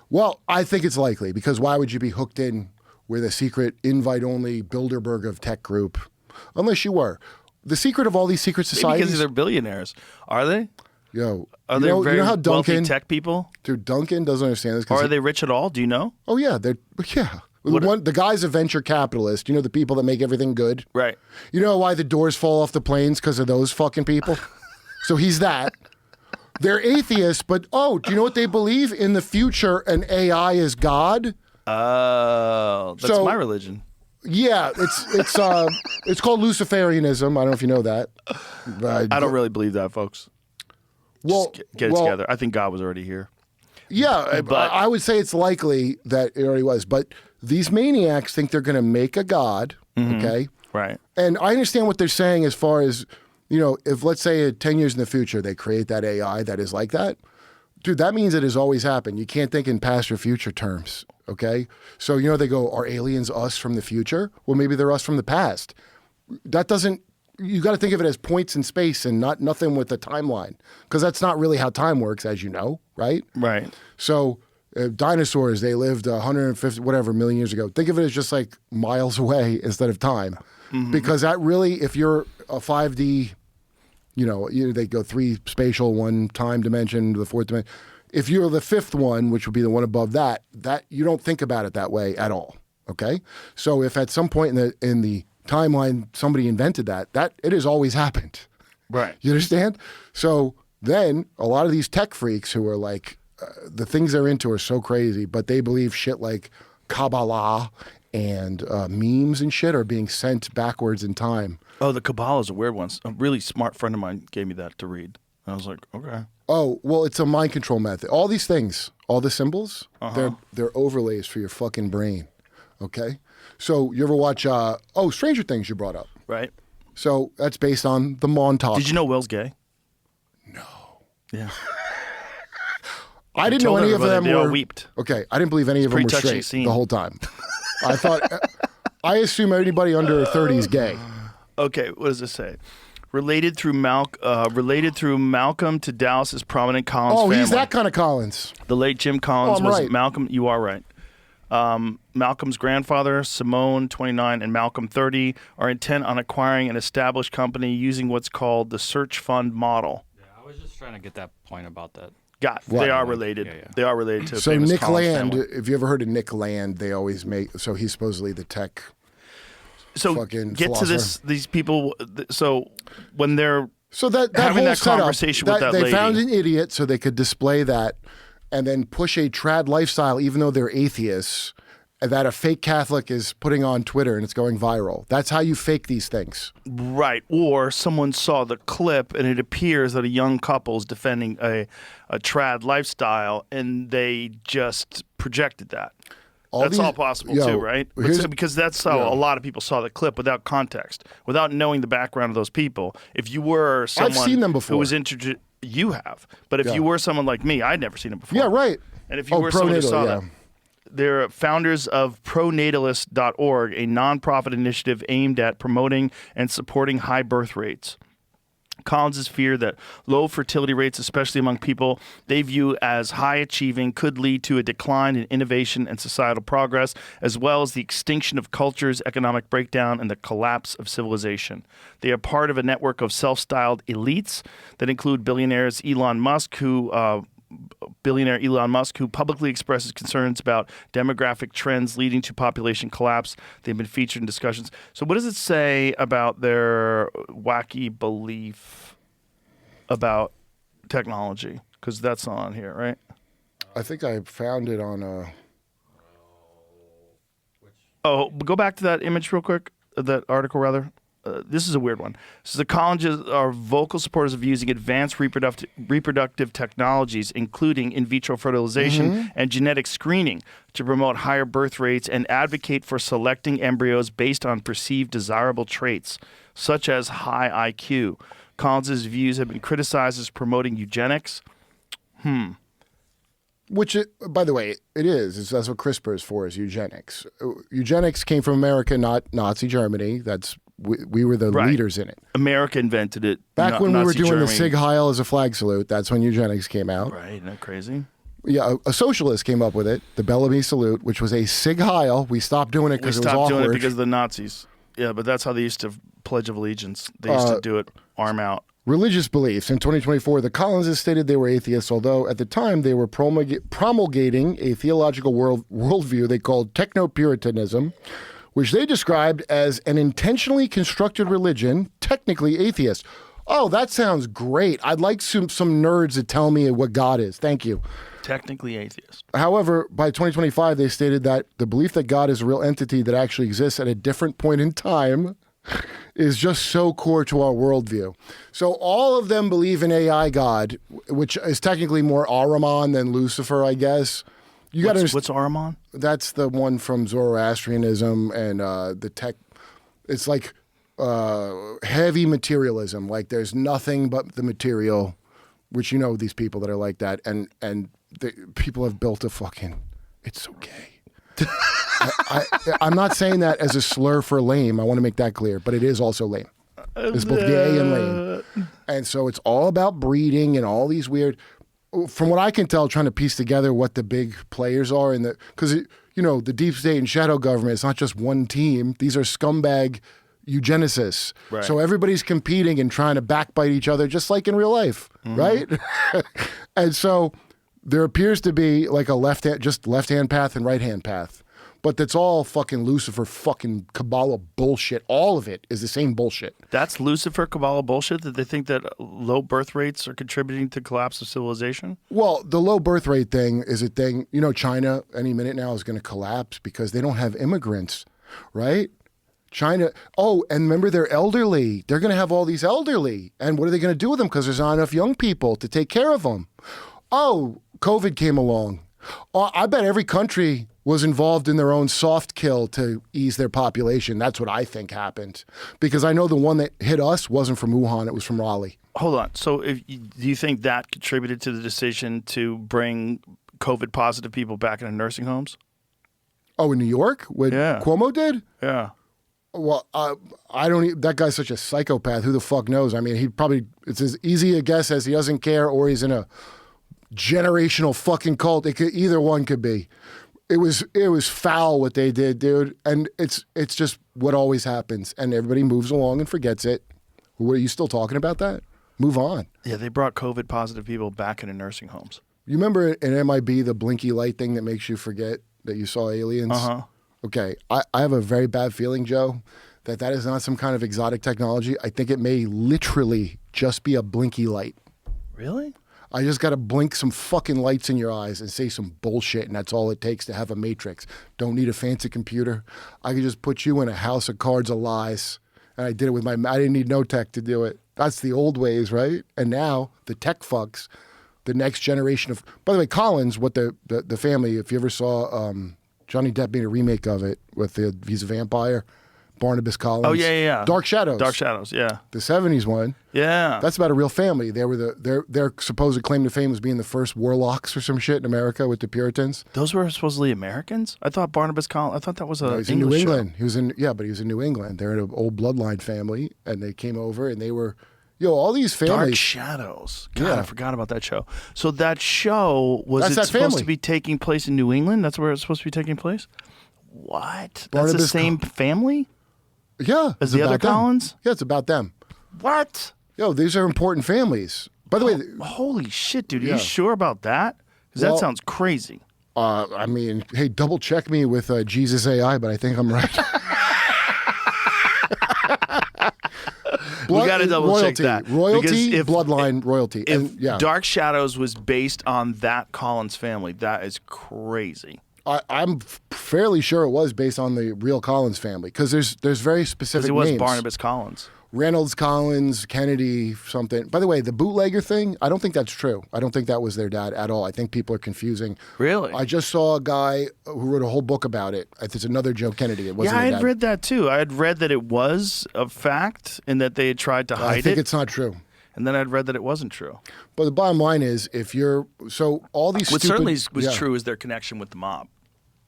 Well, I think it's likely, because why would you be hooked in with a secret invite-only Bilderberg of Tech group? Unless you were. The secret of all these secret societies... Because they're billionaires. Are they? Yo. Are they very how Duncan, wealthy tech people? Dude, Duncan doesn't understand this. Or are they rich at all? Do you know? Oh, yeah. The guy's a venture capitalist. You know, the people that make everything good? Right. You know why the doors fall off the planes? Because of those fucking people? So he's that. They're atheists, but do you know what they believe? In the future, an AI is God. Oh, that's my religion. Yeah, it's called Luciferianism. I don't know if you know that. I don't really believe that, folks. Well, just get it together. I think God was already here. Yeah, but I would say it's likely that it already was. But these maniacs think they're going to make a God, okay? Right. And I understand what they're saying as far as, you know, if let's say 10 years in the future they create that AI that is like that, dude, that means it has always happened. You can't think in past or future terms, okay? So, you know, they go, are aliens us from the future? Well, maybe they're us from the past. that doesn't. You got to think of it as points in space and nothing with a timeline, because that's not really how time works, as you know, right? Right. So dinosaurs, they lived 150 whatever million years ago. Think of it as just like miles away instead of time, because that really, if you're a 5D, they go 3 spatial, 1 time dimension to the 4th dimension. If you're the 5th one, which would be the one above that you don't think about it that way at all. Okay, so if at some point in the timeline somebody invented that it has always happened. Right. You understand? So then a lot of these tech freaks who are like, the things they're into are so crazy, but they believe shit like Kabbalah and memes and shit are being sent backwards in time. Oh, the Kabbalah is a weird one. A really smart friend of mine gave me that to read. I was like, okay. Oh, well, it's a mind control method. All these things, all the symbols, they're overlays for your fucking brain. Okay? So you ever watch, Stranger Things you brought up. Right. So that's based on the Montauk. Did you know Will's gay? No. Yeah. I didn't know any of them they were. all weeped. Okay, I didn't believe any of them were straight the whole time. I assume anybody under 30 is gay. Okay, what does this say? Related through Malcolm to Dallas's prominent Collins family. Oh, he's that kind of Collins. The late Jim Collins was right. Malcolm. You are right. Malcolm's grandfather, Simone, 29, and Malcolm, 30, are intent on acquiring an established company using what's called the search fund model. Yeah, I was just trying to get that point about that. They are related. Yeah. They are related to. So famous Nick Collins Land, family. if you ever heard of Nick Land, they always make. So he's supposedly the tech. So fucking get philosopher. to this. These people. So when they're that having whole that setup, conversation with that they lady, found an idiot so they could display that, and then push a trad lifestyle, even though they're atheists. That a fake Catholic is putting on Twitter and it's going viral. That's how you fake these things. Right. Or someone saw the clip and it appears that a young couple is defending a trad lifestyle and they just projected that. That's all possible too, right? Because that's how a lot of people saw the clip without context, without knowing the background of those people. If you were someone I've seen them before. who was introduced, you have. But if you were someone like me, I'd never seen them before. Yeah, right. And if you were someone who saw that. They're founders of pronatalist.org, a nonprofit initiative aimed at promoting and supporting high birth rates. Collins' fear that low fertility rates, especially among people they view as high achieving, could lead to a decline in innovation and societal progress, as well as the extinction of cultures, economic breakdown, and the collapse of civilization. They are part of a network of self-styled elites that include billionaire Elon Musk, who publicly expresses concerns about demographic trends leading to population collapse. They've been featured in discussions. So what does it say about their wacky belief about technology? Because that's not on here, right? I think I found it on Oh, go back to that image real quick, that article rather. This is a weird one. So the colleges are vocal supporters of using advanced reproductive technologies, including in vitro fertilization and genetic screening, to promote higher birth rates and advocate for selecting embryos based on perceived desirable traits, such as high IQ. Collins's views have been criticized as promoting eugenics. Which, by the way, it is. That's what CRISPR is for, is eugenics. Eugenics came from America, not Nazi Germany. We were the leaders in it. America invented it. Back when we were doing Germany. the Sig Heil as a flag salute, that's when eugenics came out. Right, isn't that crazy? Yeah, a socialist came up with it, the Bellamy salute, which was a Sig Heil. We stopped doing it because it was awkward. We stopped doing it because of the Nazis. Yeah, but that's how they used to Pledge of Allegiance. They used to do it arm out. Religious beliefs. In 2024, the Collinses stated they were atheists, although at the time they were promulgating a theological worldview they called techno-Puritanism, which they described as an intentionally constructed religion, technically atheist. Oh, that sounds great. I'd like some nerds to tell me what God is. Thank you. Technically atheist. However, by 2025, they stated that the belief that God is a real entity that actually exists at a different point in time is just so core to our worldview. So all of them believe in AI God, which is technically more Ahriman than Lucifer, I guess. What's Ahriman? That's the one from Zoroastrianism and the tech. It's like heavy materialism. Like there's nothing but the material, which these people that are like that, and people have built a fucking. It's so gay. I'm not saying that as a slur for lame. I want to make that clear, but it is also lame. It's both gay and lame. And so it's all about breeding and all these weird, from what I can tell, trying to piece together what the big players are in the, because, you know, the deep state and shadow government, it's not just one team. These are scumbag eugenicists. Right. So everybody's competing and trying to backbite each other, just like in real life, right? And so there appears to be like a left-hand path and right-hand path. But that's all fucking Lucifer fucking Kabbalah bullshit. All of it is the same bullshit. That's Lucifer Kabbalah bullshit, that they think that low birth rates are contributing to the collapse of civilization? Well, the low birth rate thing is a thing. You know, China any minute now is going to collapse because they don't have immigrants, right? China, and remember, they're elderly. They're going to have all these elderly. And what are they going to do with them? Because there's not enough young people to take care of them. Oh, COVID came along. I bet every country was involved in their own soft kill to ease their population. That's what I think happened. Because I know the one that hit us wasn't from Wuhan, it was from Raleigh. Hold on. So do you think that contributed to the decision to bring COVID positive people back into nursing homes? Oh, in New York? What Cuomo did? Yeah. Well, I don't. That guy's such a psychopath. Who the fuck knows? I mean, it's as easy a guess as he doesn't care, or he's in a generational fucking cult. Either one could be. It was foul what they did, dude. And it's just what always happens. And everybody moves along and forgets it. What, are you still talking about that? Move on. Yeah, they brought COVID positive people back into nursing homes. You remember in MIB the blinky light thing that makes you forget that you saw aliens? Uh-huh. Okay, I have a very bad feeling, Joe, that is not some kind of exotic technology. I think it may literally just be a blinky light. Really? I just got to blink some fucking lights in your eyes and say some bullshit, and that's all it takes to have a matrix. Don't need a fancy computer. I could just put you in a house of cards of lies, and I did it with I didn't need no tech to do it. That's the old ways, right? And now the tech fucks, the next generation of. By the way, Collins, what the family, if you ever saw Johnny Depp made a remake of it with he's a vampire. Barnabas Collins. Oh, yeah. Dark Shadows. Dark Shadows, yeah. The 70s one. Yeah. That's about a real family. They were their supposed claim to fame was being the first warlocks or some shit in America with the Puritans. Those were supposedly Americans? I thought Barnabas Collins, I thought that was he's in New England. He was in New England. They're an old bloodline family, and they came over, and they were, all these families. Dark Shadows. God, I forgot about that show. So that show, supposed to be taking place in New England? That's where it's supposed to be taking place? What? That's the same family? Yeah. As the other Collins? Yeah, it's about them. What? These are important families. By the way. Holy shit, dude. Are you sure about that? Because that sounds crazy. I mean, hey, double check me with Jesus AI, but I think I'm right. We got to double check that. Royalty, bloodline, royalty. If Dark Shadows was based on that Collins family, that is crazy. I'm fairly sure it was based on the real Collins family because there's very specific names. It was Barnabas Collins. Reynolds Collins, Kennedy, something. By the way, the bootlegger thing, I don't think that's true. I don't think that was their dad at all. I think people are confusing. Really? I just saw a guy who wrote a whole book about it. It's another Joe Kennedy. It wasn't I had read that too. I had read that it was a fact and that they had tried to hide it. I think it's not true. And then I'd read that it wasn't true. But the bottom line is, all these what certainly was true is their connection with the mob.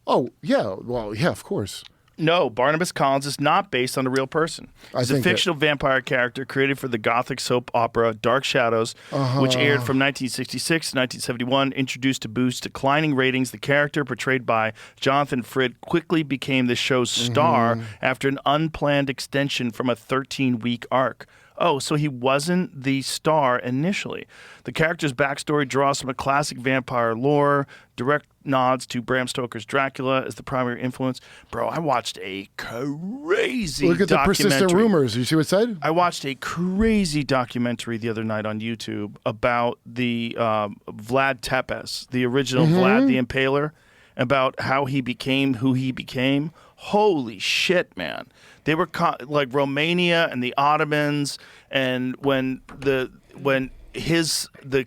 Oh, yeah. Well, yeah, of course. No, Barnabas Collins is not based on a real person. He's a fictional vampire character created for the gothic soap opera Dark Shadows, which aired from 1966 to 1971. Introduced to boost declining ratings, the character portrayed by Jonathan Frid quickly became the show's star after an unplanned extension from a 13-week arc. Oh, so he wasn't the star initially. The character's backstory draws from a classic vampire lore, direct nods to Bram Stoker's Dracula as the primary influence. Bro, I watched a crazy Look at the persistent rumors. You see what it said? I watched a crazy documentary the other night on YouTube about the Vlad Tepes, the original Vlad the Impaler, about how he became who he became. Holy shit, man. They were like Romania and the Ottomans, and when the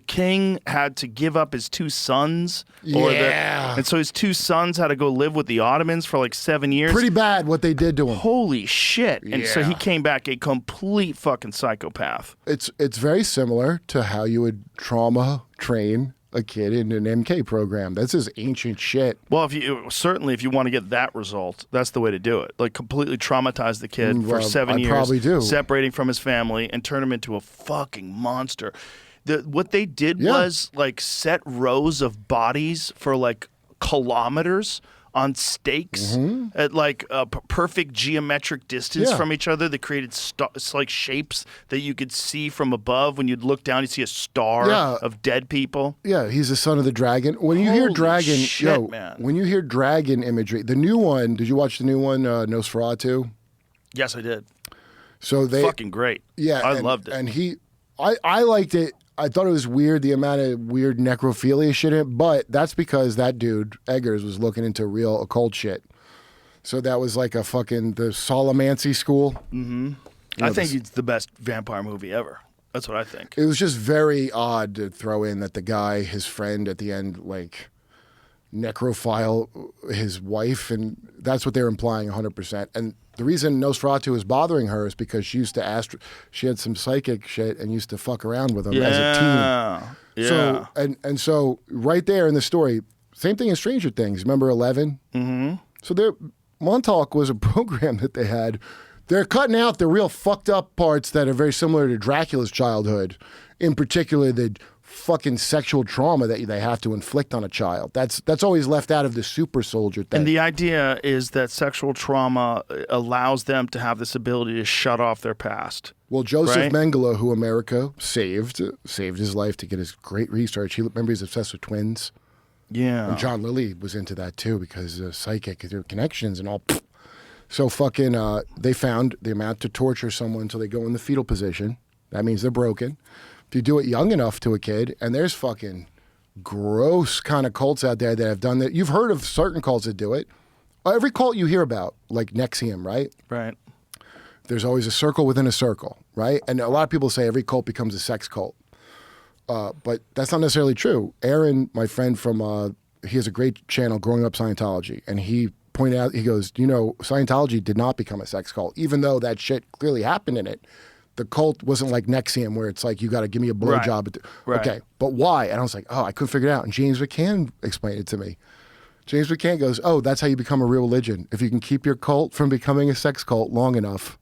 king had to give up his two sons, and so his two sons had to go live with the Ottomans for like 7 years. Pretty bad what they did to him. Holy shit! And so he came back a complete fucking psychopath. It's very similar to how you would trauma train a kid in an MK program. That's just ancient shit. Well, if you want to get that result, that's the way to do it. Like completely traumatize the kid for 7 years, probably do. separating from his family, and turn him into a fucking monster. What they did was like set rows of bodies for like kilometers on stakes at like a perfect geometric distance from each other. They created like shapes that you could see from above. When you'd look down, you'd see a star of dead people. Yeah, he's the son of the dragon. When you hear dragon, shit, man. When you hear dragon imagery, the new one, did you watch the new one, Nosferatu? Yes, I did. So they fucking great. Yeah, I loved it. And I liked it. I thought it was weird, the amount of weird necrophilia shit in it, but that's because that dude, Eggers, was looking into real occult shit. So that was like the Solomancy school. Mm-hmm. I think it's the best vampire movie ever. That's what I think. It was just very odd to throw in that the guy, his friend at the end, like, necrophile his wife, and that's what they're implying 100%. And the reason Nosferatu is bothering her is because she used to she had some psychic shit and used to fuck around with him as a teen. Yeah. So so right there in the story, same thing as Stranger Things. Remember 11? Mm-hmm. So Montauk was a program that they had. They're cutting out the real fucked up parts that are very similar to Dracula's childhood, in particular the fucking sexual trauma that they have to inflict on a child. That's always left out of the super soldier thing. And the idea is that sexual trauma allows them to have this ability to shut off their past. Well, Joseph Mengele, who America saved his life to get his great research. Remember, he's obsessed with twins. Yeah. And John Lilly was into that too because of psychic connections and all. So fucking, they found the amount to torture someone until they go in the fetal position. That means they're broken. If you do it young enough to a kid, and there's fucking gross kind of cults out there that have done that. You've heard of certain cults that do it. Every cult you hear about, like NXIVM, right? Right. There's always a circle within a circle, right? And a lot of people say every cult becomes a sex cult. But that's not necessarily true. Aaron, my friend he has a great channel, Growing Up Scientology, and he pointed out, he goes, Scientology did not become a sex cult, even though that shit clearly happened in it. The cult wasn't like NXIVM where it's like, you got to give me a blowjob. Right. Okay, but why? And I was like, I couldn't figure it out. And James McCann explained it to me. James McCann goes, that's how you become a real religion. If you can keep your cult from becoming a sex cult long enough,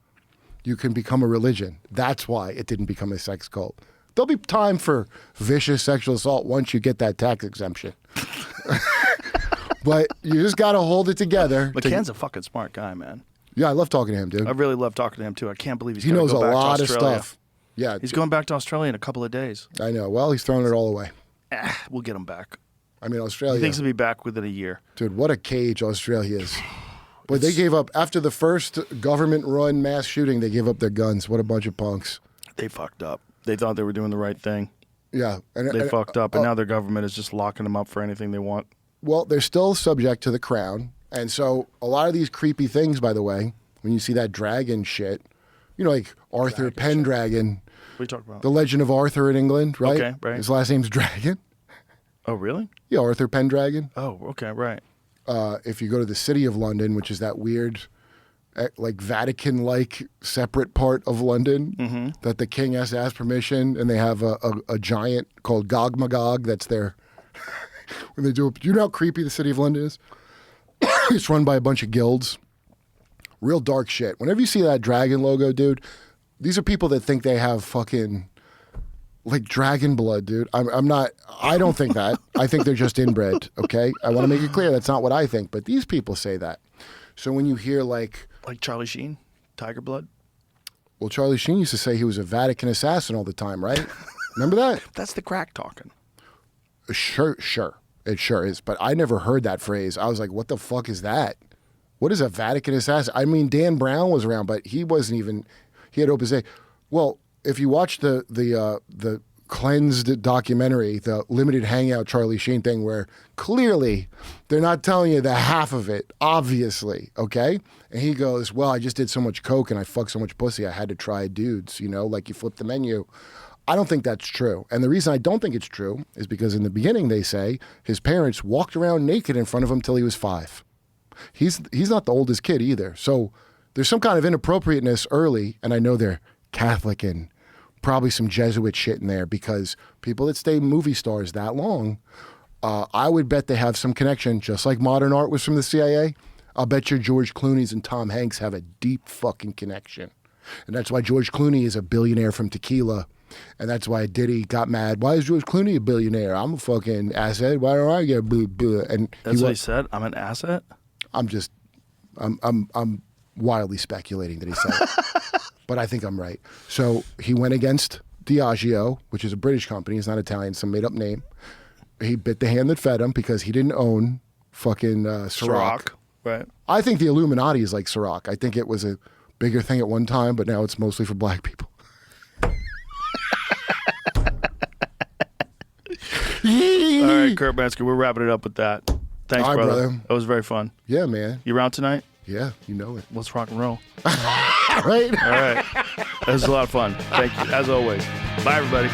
you can become a religion. That's why it didn't become a sex cult. There'll be time for vicious sexual assault once you get that tax exemption. But you just got to hold it together. McCann's a fucking smart guy, man. Yeah, I love talking to him, dude. I really love talking to him, too. I can't believe he knows go back a lot to of Australia. stuff. Yeah. He's going back to Australia in a couple of days. I know. Well, he's throwing it all away. We'll get him back. I mean, Australia. He thinks he'll be back within a year. Dude, what a cage Australia is. But they gave up, after the first government-run mass shooting, they gave up their guns. What a bunch of punks. They fucked up. They thought they were doing the right thing. Yeah. They fucked up, and now their government is just locking them up for anything they want. Well, they're still subject to the crown. And so a lot of these creepy things, by the way, when you see that dragon shit, like Arthur Pendragon. What are you talking about? The Legend of Arthur in England, right? Okay, right. His last name's Dragon. Oh, really? Yeah, Arthur Pendragon. Oh, okay, right. If you go to the City of London, which is that weird, like Vatican-like separate part of London, that the king has to ask permission, and they have a giant called Gog Magog. That's their when they do it. You know how creepy the City of London is? It's run by a bunch of guilds. Real dark shit. Whenever you see that dragon logo, dude, these are people that think they have fucking like dragon blood, dude. I'm not. I don't think that. I think they're just inbred. Okay, I want to make it clear that's not what I think. But these people say that. So when you hear like Charlie Sheen, tiger blood. Well, Charlie Sheen used to say he was a Vatican assassin all the time, right? Remember that? That's the crack talking. Sure. It sure is. But I never heard that phrase. I was like, what the fuck is that? What is a Vatican assassin? I mean, Dan Brown was around, but he wasn't even. He had Opus Dei. Well, if you watch the cleansed documentary, the limited hangout Charlie Sheen thing, where clearly they're not telling you the half of it, obviously, okay? And he goes, well, I just did so much coke and I fucked so much pussy, I had to try dudes, like you flip the menu. I don't think that's true. And the reason I don't think it's true is because in the beginning they say his parents walked around naked in front of him till he was 5. He's not the oldest kid either. So there's some kind of inappropriateness early, and I know they're Catholic and probably some Jesuit shit in there because people that stay movie stars that long, I would bet they have some connection, just like modern art was from the CIA. I'll bet your George Clooney's and Tom Hanks have a deep fucking connection. And that's why George Clooney is a billionaire from tequila. And that's why Diddy got mad. Why is George Clooney a billionaire? I'm a fucking asset. Why don't I get boo boo? And that's what he said. I'm an asset. I'm wildly speculating that he said it, but I think I'm right. So he went against Diageo, which is a British company. It's not Italian, some made up name. He bit the hand that fed him because he didn't own fucking Ciroc. Right. I think the Illuminati is like Ciroc. I think it was a bigger thing at one time, but now it's mostly for black people. All right, Kurp Metzger, we're wrapping it up with that. Thanks, All right, brother. brother. That was very fun. Yeah, man. You around tonight? Yeah, you know it. Let's rock and roll. Right? All right. That was a lot of fun. Thank you, as always. Bye, everybody.